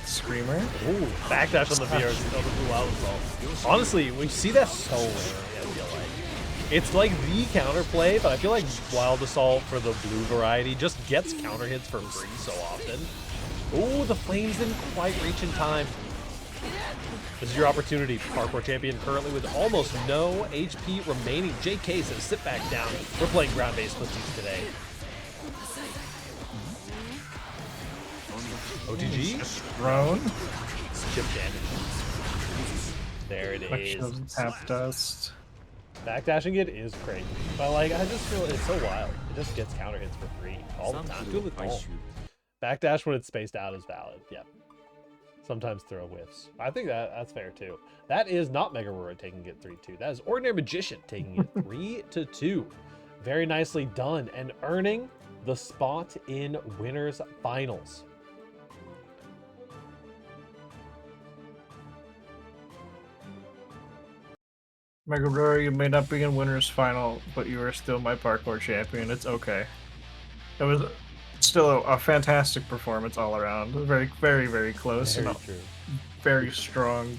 Screamer. Ooh, backdash on the VR. On the blue out as well. Honestly, we see that so rarely, I feel like. It's like the counterplay, but I feel like Wild Assault for the blue variety just gets counter hits for free so often. Ooh, the flames didn't quite reach in time. This is your opportunity, parkour champion, currently with almost no HP remaining. JK says, sit back down. We're playing ground-based pussies today. OTG? Thrown. Chip damage. There it is. Tap dust. Backdashing it is crazy. But like, I just feel it's so wild. It just gets counter hits for free all the time. Do it all. Backdash when it's spaced out is valid. Yep. Sometimes throw whiffs. I think that's fair too. That is not Mega Aurora taking it 3-2. That is Ordinary Magician taking it 3-2. Very nicely done and earning the spot in winners finals. Mega Aurora, you may not be in winner's final, but you are still my parkour champion. It's okay. It was still a fantastic performance all around. Very, very, very close. Very and true. very strong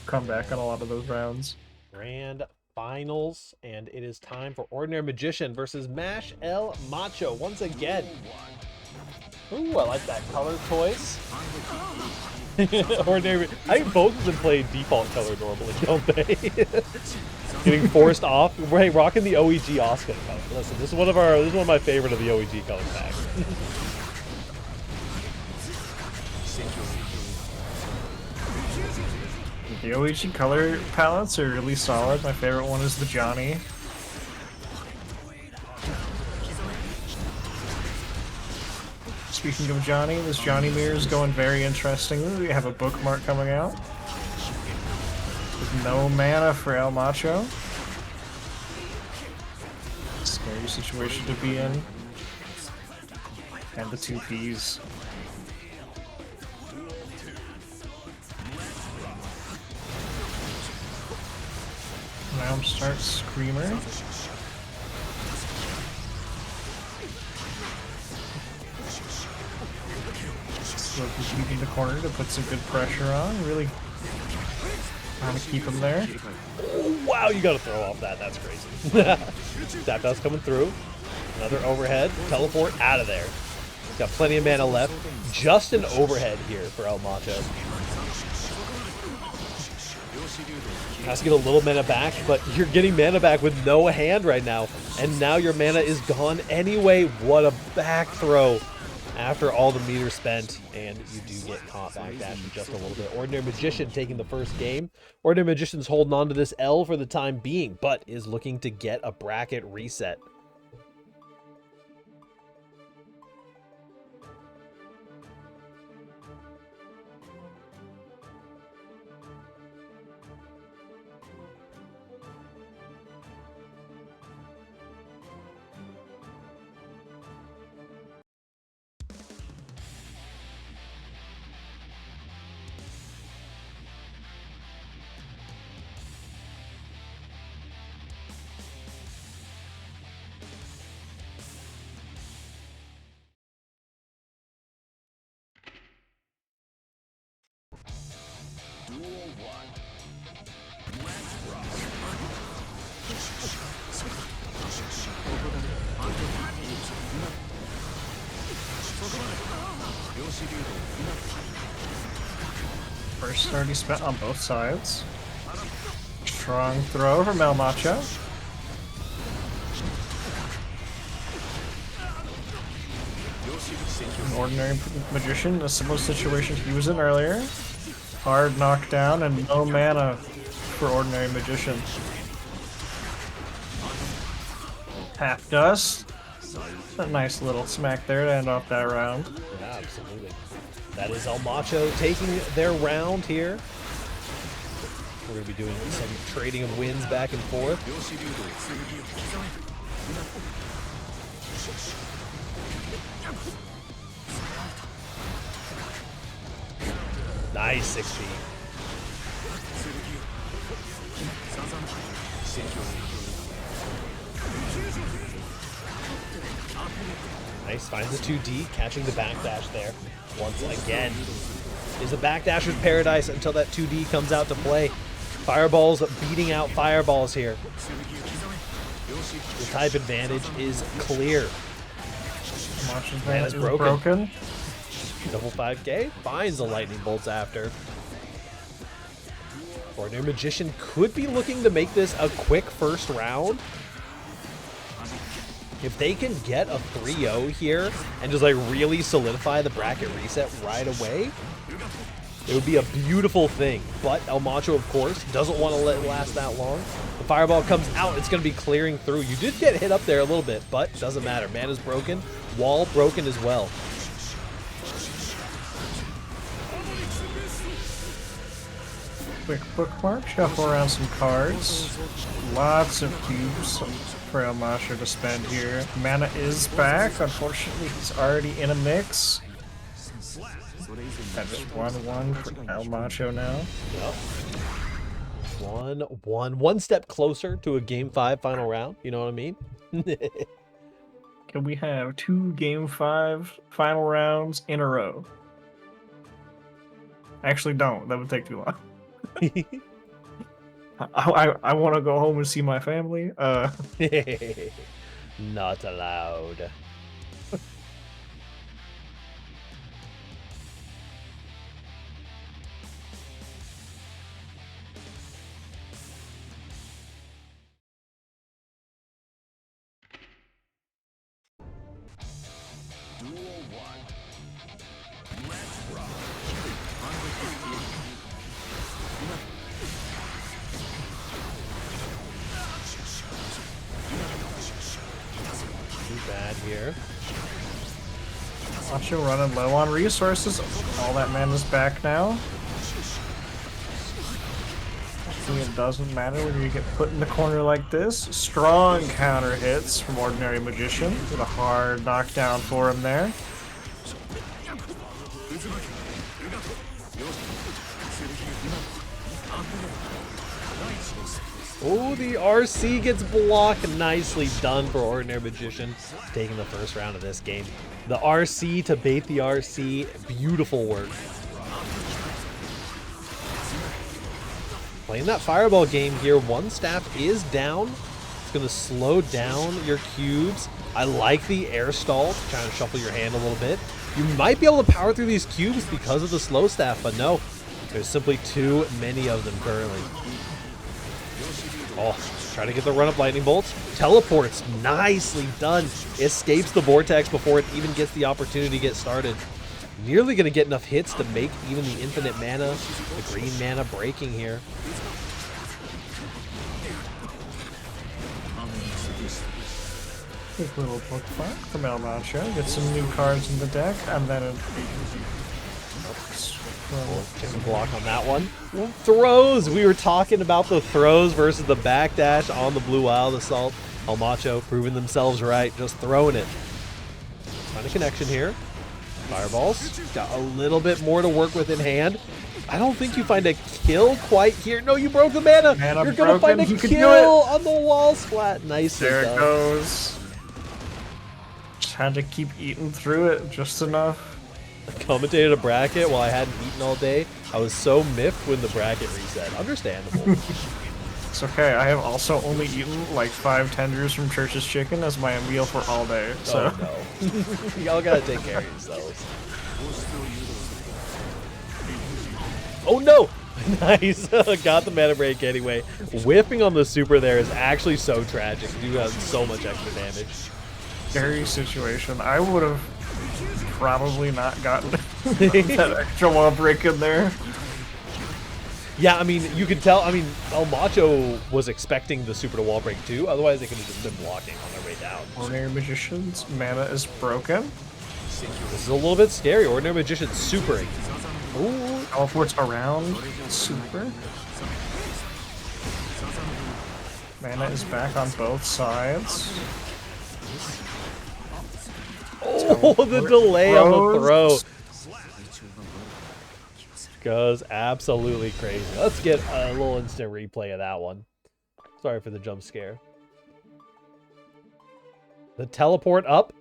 comeback on a lot of those rounds. Grand finals, and it is time for Ordinary Magician versus Mash El Macho once again. Ooh, I like that color choice. Ordinary. I think both of them play default color normally, don't they? Getting forced off. Right, rocking the OEG Oscar color. Listen, this is one of my favorite of the OEG color packs. The OEG color palettes are really solid. My favorite one is the Johnny. Speaking of Johnny, this Johnny mirror is going very interestingly. We have a bookmark coming out. With no mana for El Macho. Scary situation to be in. And the 2 Ps. Now starts Screamer. Slowly keeping the corner to put some good pressure on. Really trying to keep him there. Oh, wow, you gotta throw off that. That's crazy. That dust coming through. Another overhead. Teleport out of there. Got plenty of mana left. Just an overhead here for El Macho. Has to get a little mana back, but you're getting mana back with no hand right now. And now your mana is gone anyway. What a back throw after all the meter spent. And you do get caught backdashing just a little bit. Ordinary Magician taking the first game. Ordinary Magician's holding on to this L for the time being, but is looking to get a bracket reset. First already spent on both sides. Strong throw from El Macho. An Ordinary Magician, a similar situation he was in earlier. Hard knockdown and no mana for Ordinary Magician. Half dust. A nice little smack there to end off that round. Yeah, absolutely. That is El Macho taking their round here. We're going to be doing some trading of wins back and forth. Nice 6P. Nice, finds the 2D, catching the backdash there. Once again, is a backdasher's paradise until that 2D comes out to play. Fireballs beating out fireballs here. The type advantage is clear. Macho's mana is broken. Double 5k, finds the lightning bolts after. Ordinary Magician could be looking to make this a quick first round. If they can get a 3-0 here and just like really solidify the bracket reset right away, it would be a beautiful thing. But El Macho, of course, doesn't want to let it last that long. The fireball comes out, it's going to be clearing through. You did get hit up there a little bit, but doesn't matter. Mana's broken, wall broken as well. Quick bookmark, shuffle around some cards. Lots of cubes for El Macho to spend here. Mana is back. Unfortunately, he's already in a mix. That's 1-1 for El Macho now. Yep. 1 step closer to a Game 5 final round. You know what I mean? Can we have 2 Game 5 final rounds in a row? Actually, don't. That would take too long. I want to go home and see my family. Not allowed. Duel 1. Let's rock. Too bad here. Macho running low on resources. All that mana's back now. Actually, it doesn't matter when you get put in the corner like this. Strong counter hits from Ordinary Magician with a hard knockdown for him there. Oh, the RC gets blocked. Nicely done for Ordinary Magician, taking the first round of this game. The RC to bait the RC. Beautiful work. Playing that fireball game here. One staff is down. It's going to slow down your cubes. I like the air stall to kind of shuffle your hand a little bit. You might be able to power through these cubes because of the slow staff, but no. There's simply too many of them currently. Oh, try to get the run-up lightning bolts. Teleports, nicely done. Escapes the vortex before it even gets the opportunity to get started. Nearly going to get enough hits to make even the infinite mana, the green mana breaking here. Quick little bookmark from El Macho. Get some new cards in the deck, and then a Chicken block on that one. Throws! We were talking about the throws versus the backdash on the Blue Wild Assault. El Macho proving themselves right, just throwing it. Find a connection here. Fireballs. Got a little bit more to work with in hand. I don't think you find a kill quite here. No, you broke the mana. You're going to find a kill on the wall splat. Nice. There it goes. Just had to keep eating through it just enough. Commentated a bracket while I hadn't eaten all day. I was so miffed when the bracket reset. Understandable. It's okay. I have also only eaten like 5 tenders from Church's Chicken as my meal for all day. So. Oh no. Y'all gotta take care of yourselves. Oh no! Nice. Got the mana break anyway. Whipping on the super there is actually so tragic. You have so much extra damage. Scary situation. I would have probably not gotten that extra wall break in there. Yeah, I mean, you could tell. I mean, El Macho was expecting the super to wall break too. Otherwise, they could have just been blocking on their way down. Ordinary Magician's mana is broken. This is a little bit scary. Ordinary Magician's supering. Ooh. Teleports around. Super. Mana is back on both sides. Oh, the delay on the throw goes absolutely crazy. Let's get a little instant replay of that one. Sorry for the jump scare. The teleport up,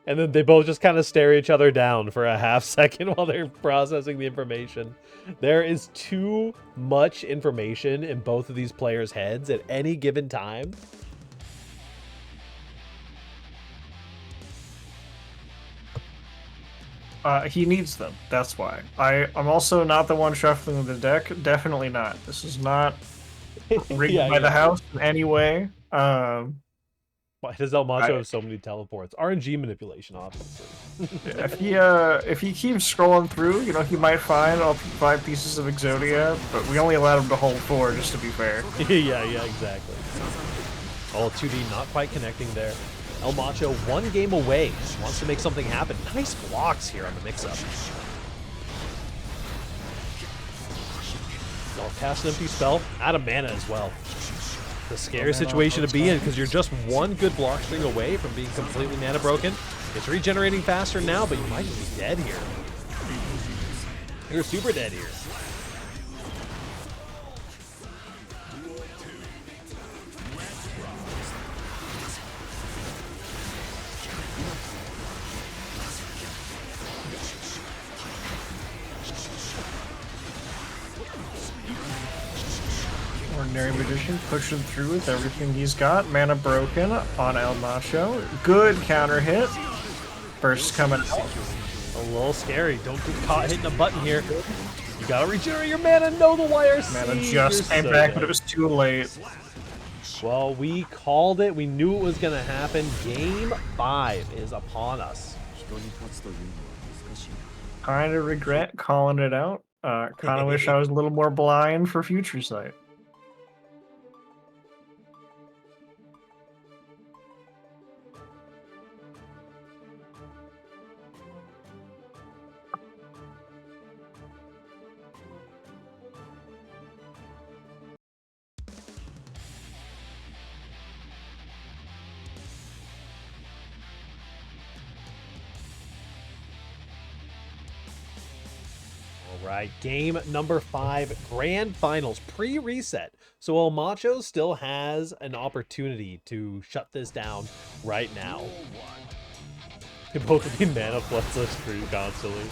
and then they both just kind of stare each other down for a half second while they're processing the information. There is too much information in both of these players' heads at any given time. He needs them. That's why. I'm also not the one shuffling the deck. Definitely not. This is not rigged by the house in any way. Why does El Macho have so many teleports? RNG manipulation, obviously. If he keeps scrolling through, you know, he might find all 5 pieces of Exodia, but we only allowed him to hold 4, just to be fair. yeah, exactly. Oh, 2D not quite connecting there. El Macho 1 game away. Wants to make something happen. Nice blocks here on the mix-up. I'll cast an empty spell. Out of mana as well. The scary situation to be in because you're just one good block string away from being completely mana broken. It's regenerating faster now, but you might just be dead here. You're super dead here. Ordinary Magician pushing through with everything he's got. Mana broken on El Macho. Good counter hit. Burst coming out. A little scary. Don't get caught hitting a button here. You gotta regenerate your mana. No, the YRC. Mana just came back, but it was too late. Well, we called it. We knew it was gonna happen. Game 5 is upon us. Kind of regret calling it out. Kind of wish I was a little more blind for Future Sight. All right, game number 5, grand finals, pre-reset. So El Macho still has an opportunity to shut this down right now. They both would be mana plus us free constantly.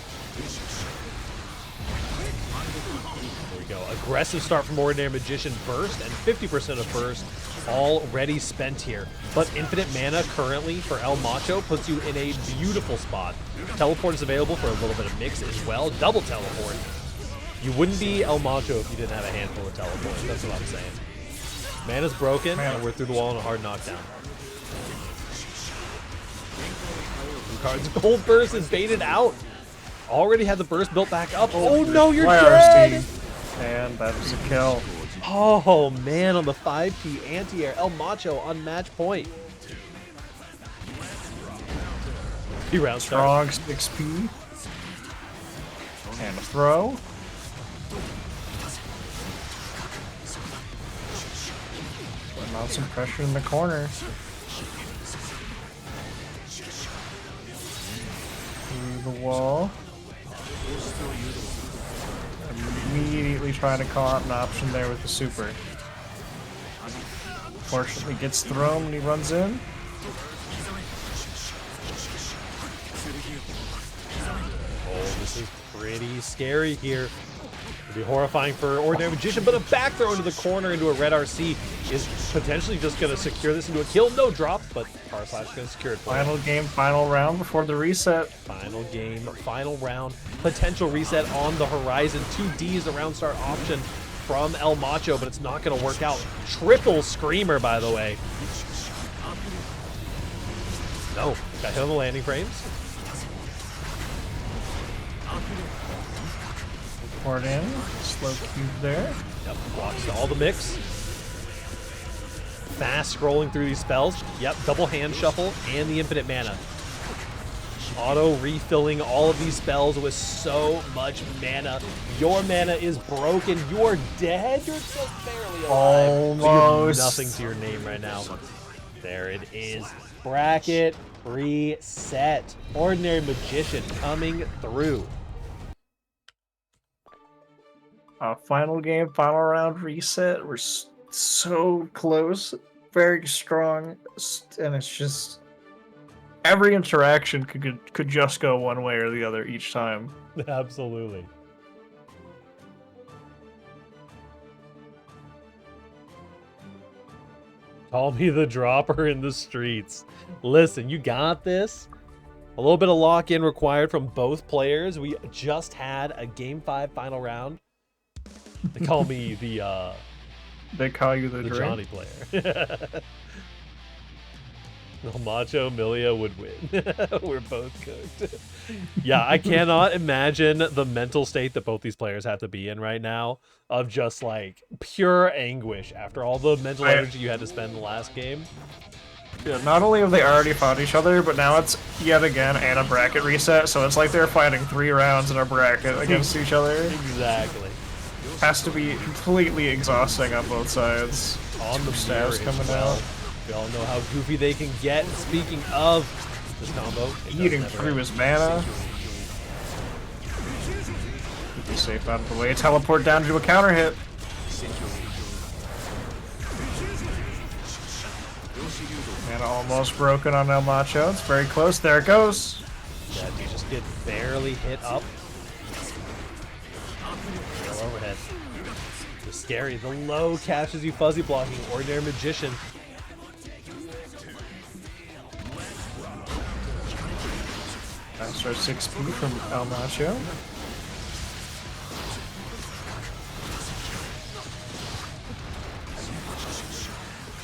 There we go. Aggressive start from Ordinary Magician burst, and 50% of burst already spent here. But infinite mana currently for El Macho puts you in a beautiful spot. Teleport is available for a little bit of mix as well. Double teleport. You wouldn't be El Macho if you didn't have a handful of teleports. That's what I'm saying. Mana's broken, and we're through the wall in a hard knockdown. Cards. Gold burst is baited out. Already had the burst built back up. Oh no, you're dead! And that was a kill. Oh man, on the 5p anti-air, El Macho on match point. 3 round start. Strong 6p. And a throw. Putting out some pressure in the corner. Through the wall. Immediately trying to call out an option there with the super. Unfortunately gets thrown when he runs in. Oh, this is pretty scary here. It'd be horrifying for Ordinary Magician, but a back throw into the corner into a red RC is potentially just going to secure this into a kill. No drop, but Flahskicks is going to secure it for Final game, final round before the reset. Final game, final round, potential reset on the horizon. 2D is the round start option from El Macho, but it's not going to work out. Triple Screamer, by the way. No, got hit on the landing frames. Port in, slow cube there. Yep, blocks all the mix. Fast scrolling through these spells. Yep, double hand shuffle and the infinite mana. Auto refilling all of these spells with so much mana. Your mana is broken. You're dead. You're just barely alive. Almost. So nothing to your name right now. There it is. Bracket reset. Ordinary Magician coming through. Final game, final round reset. We're so close, very strong, and it's just every interaction could just go one way or the other each time. Absolutely. Call me the dropper in the streets. Listen, you got this. A little bit of lock-in required from both players. We just had a Game 5 final round. They call me the They call you the Johnny player. El Macho, Milia would win. We're both cooked. Yeah, I cannot imagine the mental state that both these players have to be in right now of just like pure anguish after all the mental energy you had to spend in the last game. Yeah, not only have they already fought each other, but now it's yet again and a bracket reset, so it's like they're fighting 3 rounds in a bracket against each other. Exactly. Has to be completely exhausting on both sides. On the Two mirror stabs as coming well. out. We all know how goofy they can get. Speaking of this combo, it does Eating never through end. his mana. Keep you safe out of the way. Teleport down to a counter hit. Mana almost broken on El Macho. It's very close. There it goes. Yeah, you just get barely hit up. Real overhead. The scary. The low catches you fuzzy blocking. Ordinary Magician. Extra 6p from El Macho.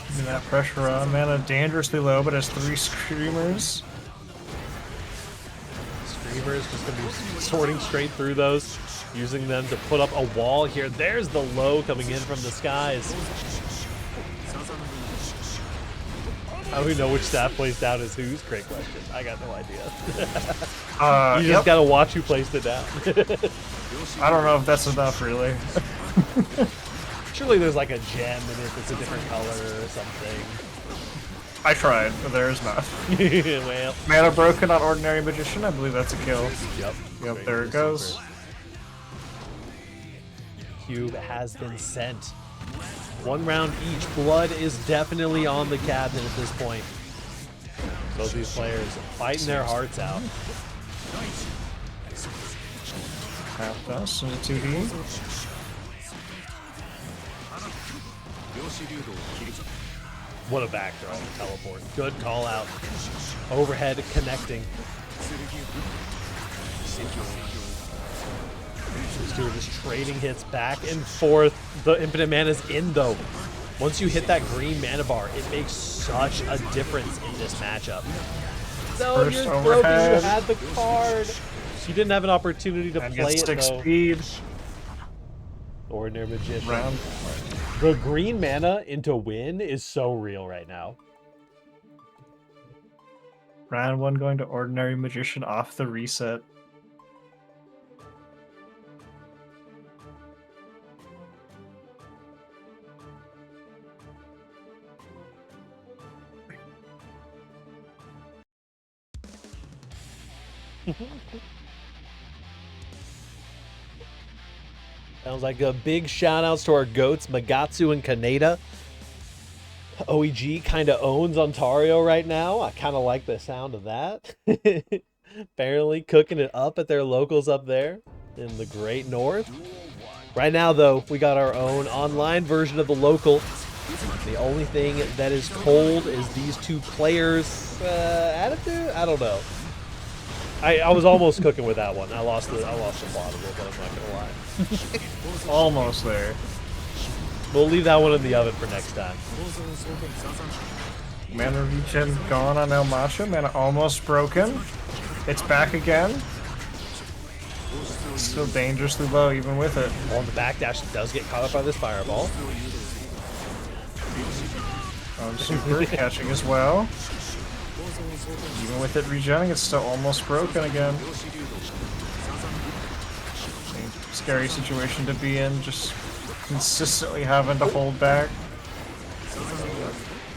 Keeping that pressure on. Mana dangerously low, but has 3 Screamers. Screamers just gonna be sorting straight through those, using them to put up a wall here. There's the low coming in from the skies. I don't even know which staff plays down is whose. Great question. I got no idea. You just gotta watch who placed it down. I don't know if that's enough, really. Surely there's like a gem in it that's a different color or something. I tried, but there's not. Well, Mana broken on Ordinary Magician. I believe that's a kill. yep. Yep, there it goes. Cube has been sent. 1 round each. Blood is definitely on the cabinet at this point. Both these players fighting their hearts out. Half dust and a 2D. What a backthrow on the teleport. Good call out. Overhead connecting. These two are just trading hits back and forth. The infinite mana's in though. Once you hit that green mana bar, it makes such a difference in this matchup. No, First you're broken. You overhead. had the card. You didn't have an opportunity to And play gets it 6 though. speed. Ordinary Magician. Round. The green mana into win is so real right now. Round 1 going to Ordinary Magician off the reset. Sounds like a big shout outs to our goats, Magatsu and Kaneda. OEG kind of owns Ontario right now. I kind of like the sound of that. Apparently cooking it up at their locals up there in the Great North. Right now, though, we got our own online version of the local. The only thing that is cold is these two players' attitude. I don't know. I was almost cooking with that one. I lost the plot a little bit. I'm not gonna lie. Almost there. We'll leave that one in the oven for next time. Mana regen gone on El Macho. Mana almost broken. It's back again. Still dangerously low even with it. On the backdash, does get caught up by this fireball. Super catching as well. Even with it regenning, it's still almost broken again. Scary situation to be in, just consistently having to hold back.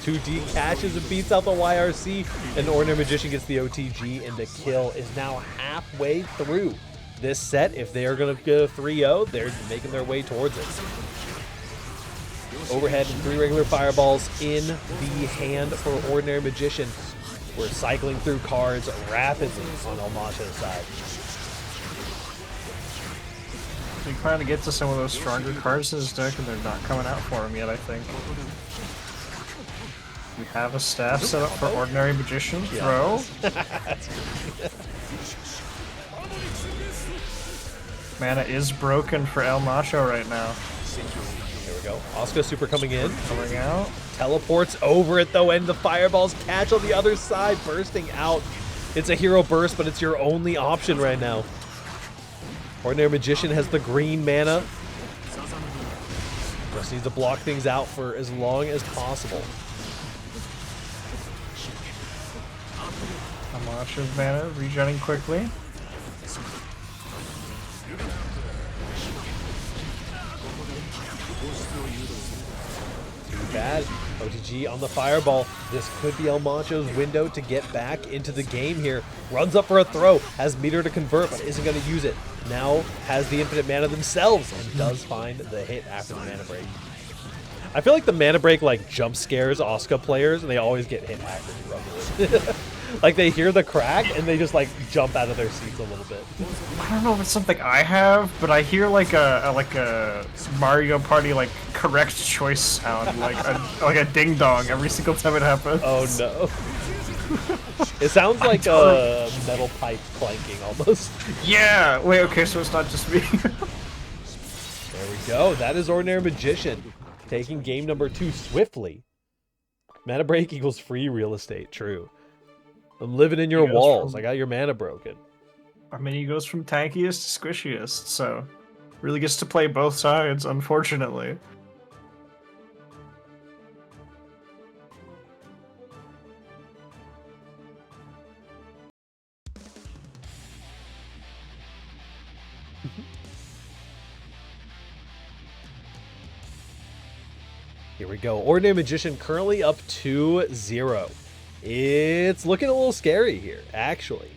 2D catches and beats out the YRC, and the Ordinary Magician gets the OTG, and the kill is now halfway through this set. If they are going to go 3-0, they're making their way towards it. Overhead and 3 regular fireballs in the hand for Ordinary Magician. We're cycling through cards rapidly on El Macho's side. He's trying to get to some of those stronger cards in his deck, and they're not coming out for him yet, I think. We have a staff set up for Ordinary Magician. Throw. Mana is broken for El Macho right now. Here we go. Oscar Super coming in. Coming out. Teleports over it though, and the fireballs catch on the other side, bursting out. It's a hero burst, but it's your only option right now. Ordinary Magician has the green mana. Just needs to block things out for as long as possible. Amacho's mana regenning quickly. Not bad. OTG on the fireball. This could be El Macho's window to get back into the game here. Runs up for a throw. Has meter to convert, but isn't going to use it. Now has the infinite mana themselves and does find the hit after the mana break. I feel like the mana break like jump scares Oscar players, and they always get hit after the rumble. Like they hear the crack and they just like jump out of their seats a little bit. I don't know if it's something I have, but I hear like a Mario Party like correct choice sound, like a ding dong every single time it happens. Oh no. It sounds like a metal pipe clanking almost. Yeah. Wait. Okay. So it's not just me. There we go. That is Ordinary Magician taking game number 2 swiftly. Mana break equals free real estate. True. I'm living in your walls. I got your mana broken. I mean, he goes from tankiest to squishiest, so really gets to play both sides, unfortunately. Here we go. Ordinary Magician currently up 2-0. It's looking a little scary here, actually.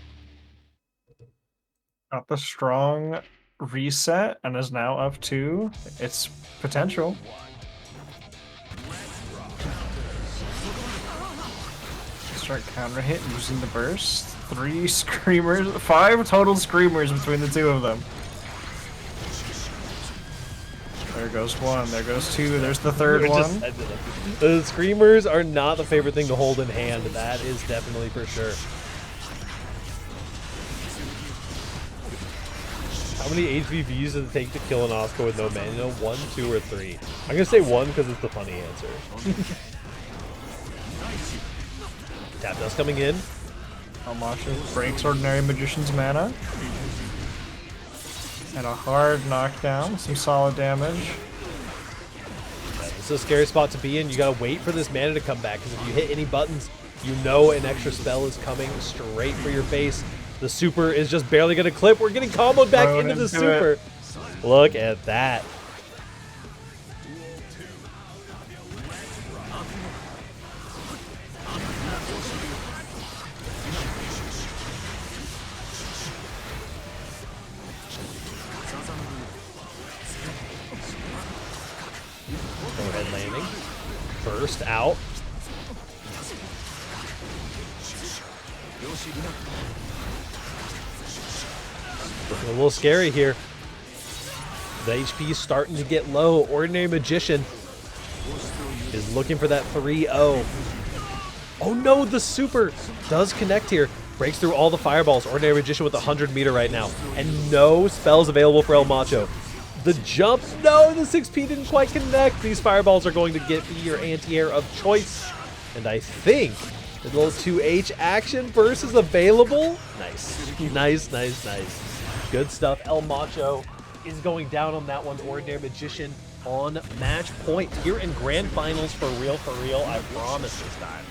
Got the strong reset and is now up 2. It's potential. Start counter hit using the burst. 3 screamers, 5 total screamers between the 2 of them. There goes 1, there goes 2, there's the 3rd one. The screamers are not the favorite thing to hold in hand, that is definitely for sure. How many HVVs does it take to kill an Oscar with no mana? 1, 2, or 3? I'm gonna say 1 because it's the funny answer. Tap dust coming in. El Macho breaks Ordinary Magician's mana. And a hard knockdown, some solid damage. It's a scary spot to be in. You gotta wait for this mana to come back, because if you hit any buttons, you know an extra spell is coming straight for your face. The super is just barely gonna clip. We're getting comboed back into the super. Look at that. Overhead landing. Burst out. Looking a little scary here. The HP is starting to get low. Ordinary Magician is looking for that 3-0. Oh no, the super does connect here. Breaks through all the fireballs. Ordinary Magician with 100 meter right now. And no spells available for El Macho. The jump, no, the 6P didn't quite connect. These fireballs are going to get your anti-air of choice. And I think the little 2H action burst is available. Nice, nice, nice, nice. Good stuff. El Macho is going down on that one. Ordinary Magician on match point. Here in grand finals for real, I promise this time.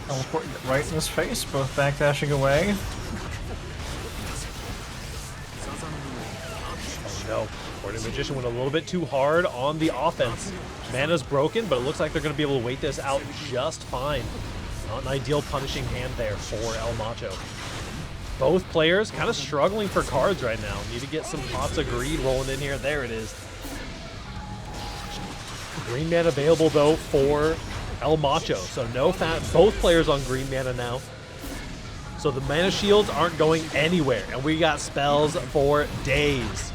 Teleporting it right in his face, both backdashing away. Oh no. Ordinary Magician went a little bit too hard on the offense. Mana's broken, but it looks like they're going to be able to wait this out just fine. Not an ideal punishing hand there for El Macho. Both players kind of struggling for cards right now. Need to get some pots of greed rolling in here. There it is. Green mana available though for El Macho. So no fat. Both players on green mana now. So the mana shields aren't going anywhere. And we got spells for days.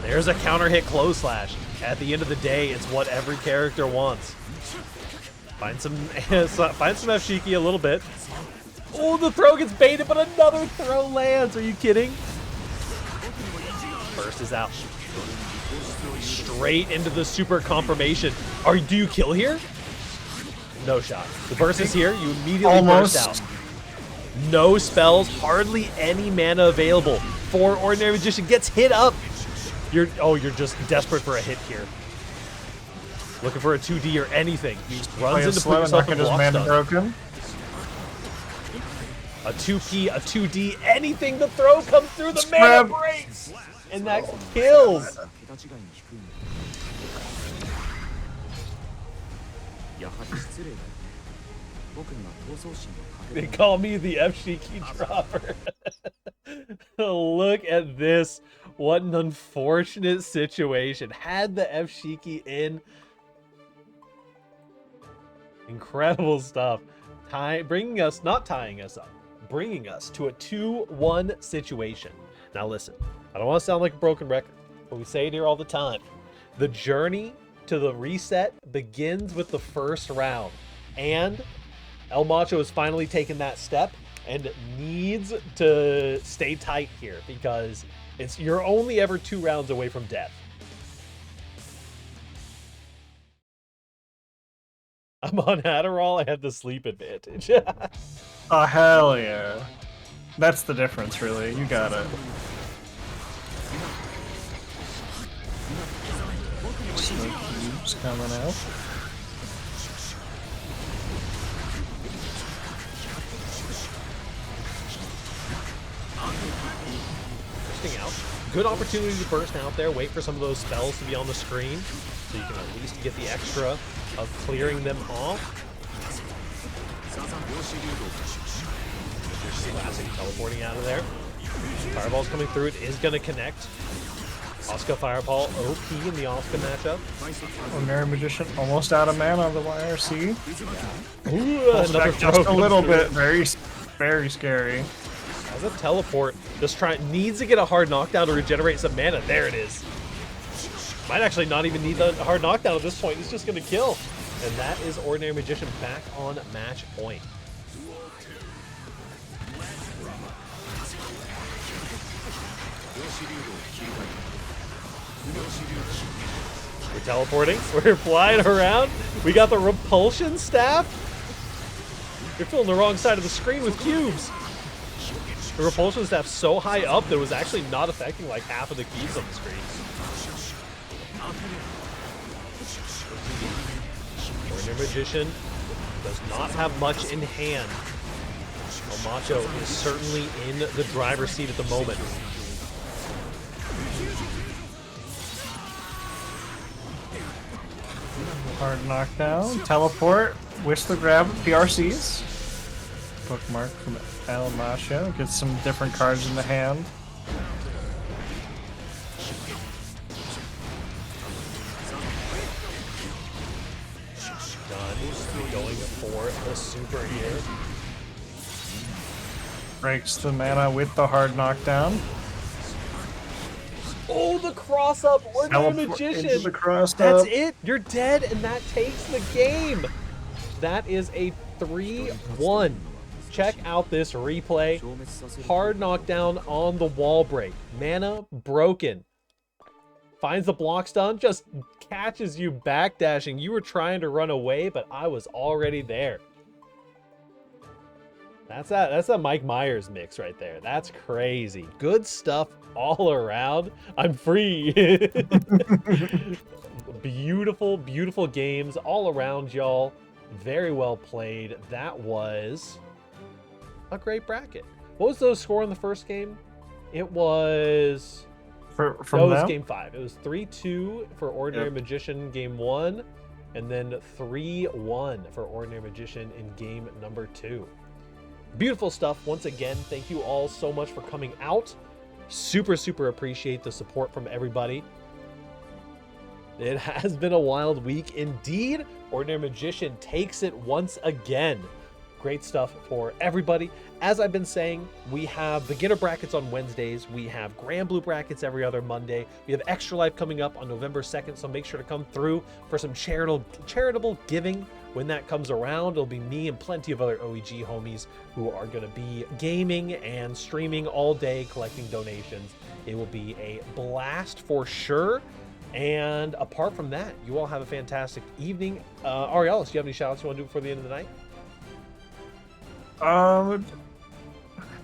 There's a counter hit close slash. At the end of the day, it's what every character wants. Find some F-Shiki a little bit. Oh, the throw gets baited, but another throw lands. Are you kidding? Burst is out. Straight into the super confirmation. Do you kill here? No shot. The burst is here. You immediately burst out. No spells, hardly any mana available for Ordinary Magician. Gets hit up. You're just desperate for a hit here. Looking for a 2D or anything. He runs into put himself in block stun. A 2P, a 2D, anything the throw comes through, the mana Grab. breaks! And that kills! They call me the F-Shiki dropper. Look at this. What an unfortunate situation. Had the F-Shiki in. Incredible stuff. Bringing us, not tying us up, bringing us to a 2-1 situation. Now listen, I don't want to sound like a broken record, but we say it here all the time. The journey to the reset begins with the first round. And El Macho has finally taken that step and needs to stay tight here because you're only ever 2 rounds away from death. I'm on Adderall, I have the sleep advantage. Oh, hell yeah. That's the difference, really. You got it. Smoke cubes coming out. Bursting out. Good opportunity to burst out there, wait for some of those spells to be on the screen, so you can at least get the extra of clearing them off. Classic teleporting out of there. Fireball's coming through, it is going to connect. Asuka Fireball OP in the Asuka matchup. Ordinary Magician almost out of mana on the YRC. Ooh, another throw just a little through. bit. Very, very scary. As a teleport, needs to get a hard knockdown to regenerate some mana. There it is. Might actually not even need the hard knockdown at this point. He's just going to kill. And that is Ordinary Magician back on match point. We're teleporting. We're flying around. We got the repulsion staff. You're filling the wrong side of the screen with cubes. The repulsion staff's so high up that it was actually not affecting like half of the cubes on the screen. Ordinary Magician does not have much in hand. El Macho is certainly in the driver's seat at the moment. Hard knockdown. Teleport. Whistler grab. PRCs. Bookmark from El Macho. Get some different cards in the hand. Done. Going for the super here. Breaks the mana with the hard knockdown. Oh, the cross up, Ordinary Teleport Magician. into the cross That's up. it. You're dead, and that takes the game. That is a 3-1. Check out this replay. Hard knockdown on the wall break. Mana broken. Finds the block stun, just catches you backdashing. You were trying to run away, but I was already there. That's that Mike Myers mix right there. That's crazy. Good stuff all around. I'm free. Beautiful, beautiful games all around, y'all. Very well played. That was a great bracket. What was the score in the first game? It was... From no, it was them? game 5. It was 3-2 for Ordinary Magician game 1, and then 3-1 for Ordinary Magician in game number 2. Beautiful stuff. Once again, thank you all so much for coming out. Super, super appreciate the support from everybody. It has been a wild week indeed. Ordinary Magician takes it once again. Great stuff for everybody. As I've been saying, we have beginner brackets on Wednesdays. We have Grand Blue brackets every other Monday. We have Extra Life coming up on November 2nd, so make sure to come through for some charitable giving. When that comes around, it'll be me and plenty of other OEG homies who are going to be gaming and streaming all day, collecting donations. It will be a blast for sure. And apart from that, you all have a fantastic evening. Ariel, do you have any shout outs you want to do before the end of the night?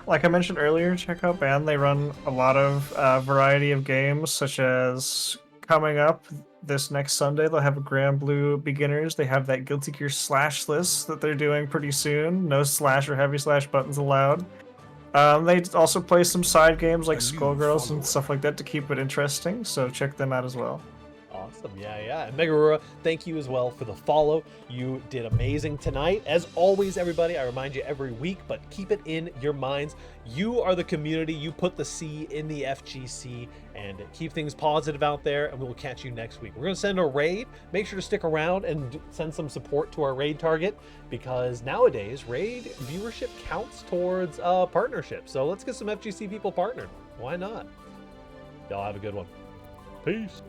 Like I mentioned earlier, check out Band. They run a lot of variety of games, such as coming up this next Sunday, they'll have a Grand Blue Beginners. They have that Guilty Gear Slash list that they're doing pretty soon. No slash or heavy slash buttons allowed. They also play some side games like Skullgirls and stuff like that to keep it interesting, so check them out as well. Awesome. Yeah. And Megarura, thank you as well for the follow. You did amazing tonight. As always, everybody, I remind you every week, but keep it in your minds. You are the community. You put the C in the FGC, and keep things positive out there, and we will catch you next week. We're going to send a raid. Make sure to stick around and send some support to our raid target, because nowadays, raid viewership counts towards partnership. So let's get some FGC people partnered. Why not? Y'all have a good one. Peace.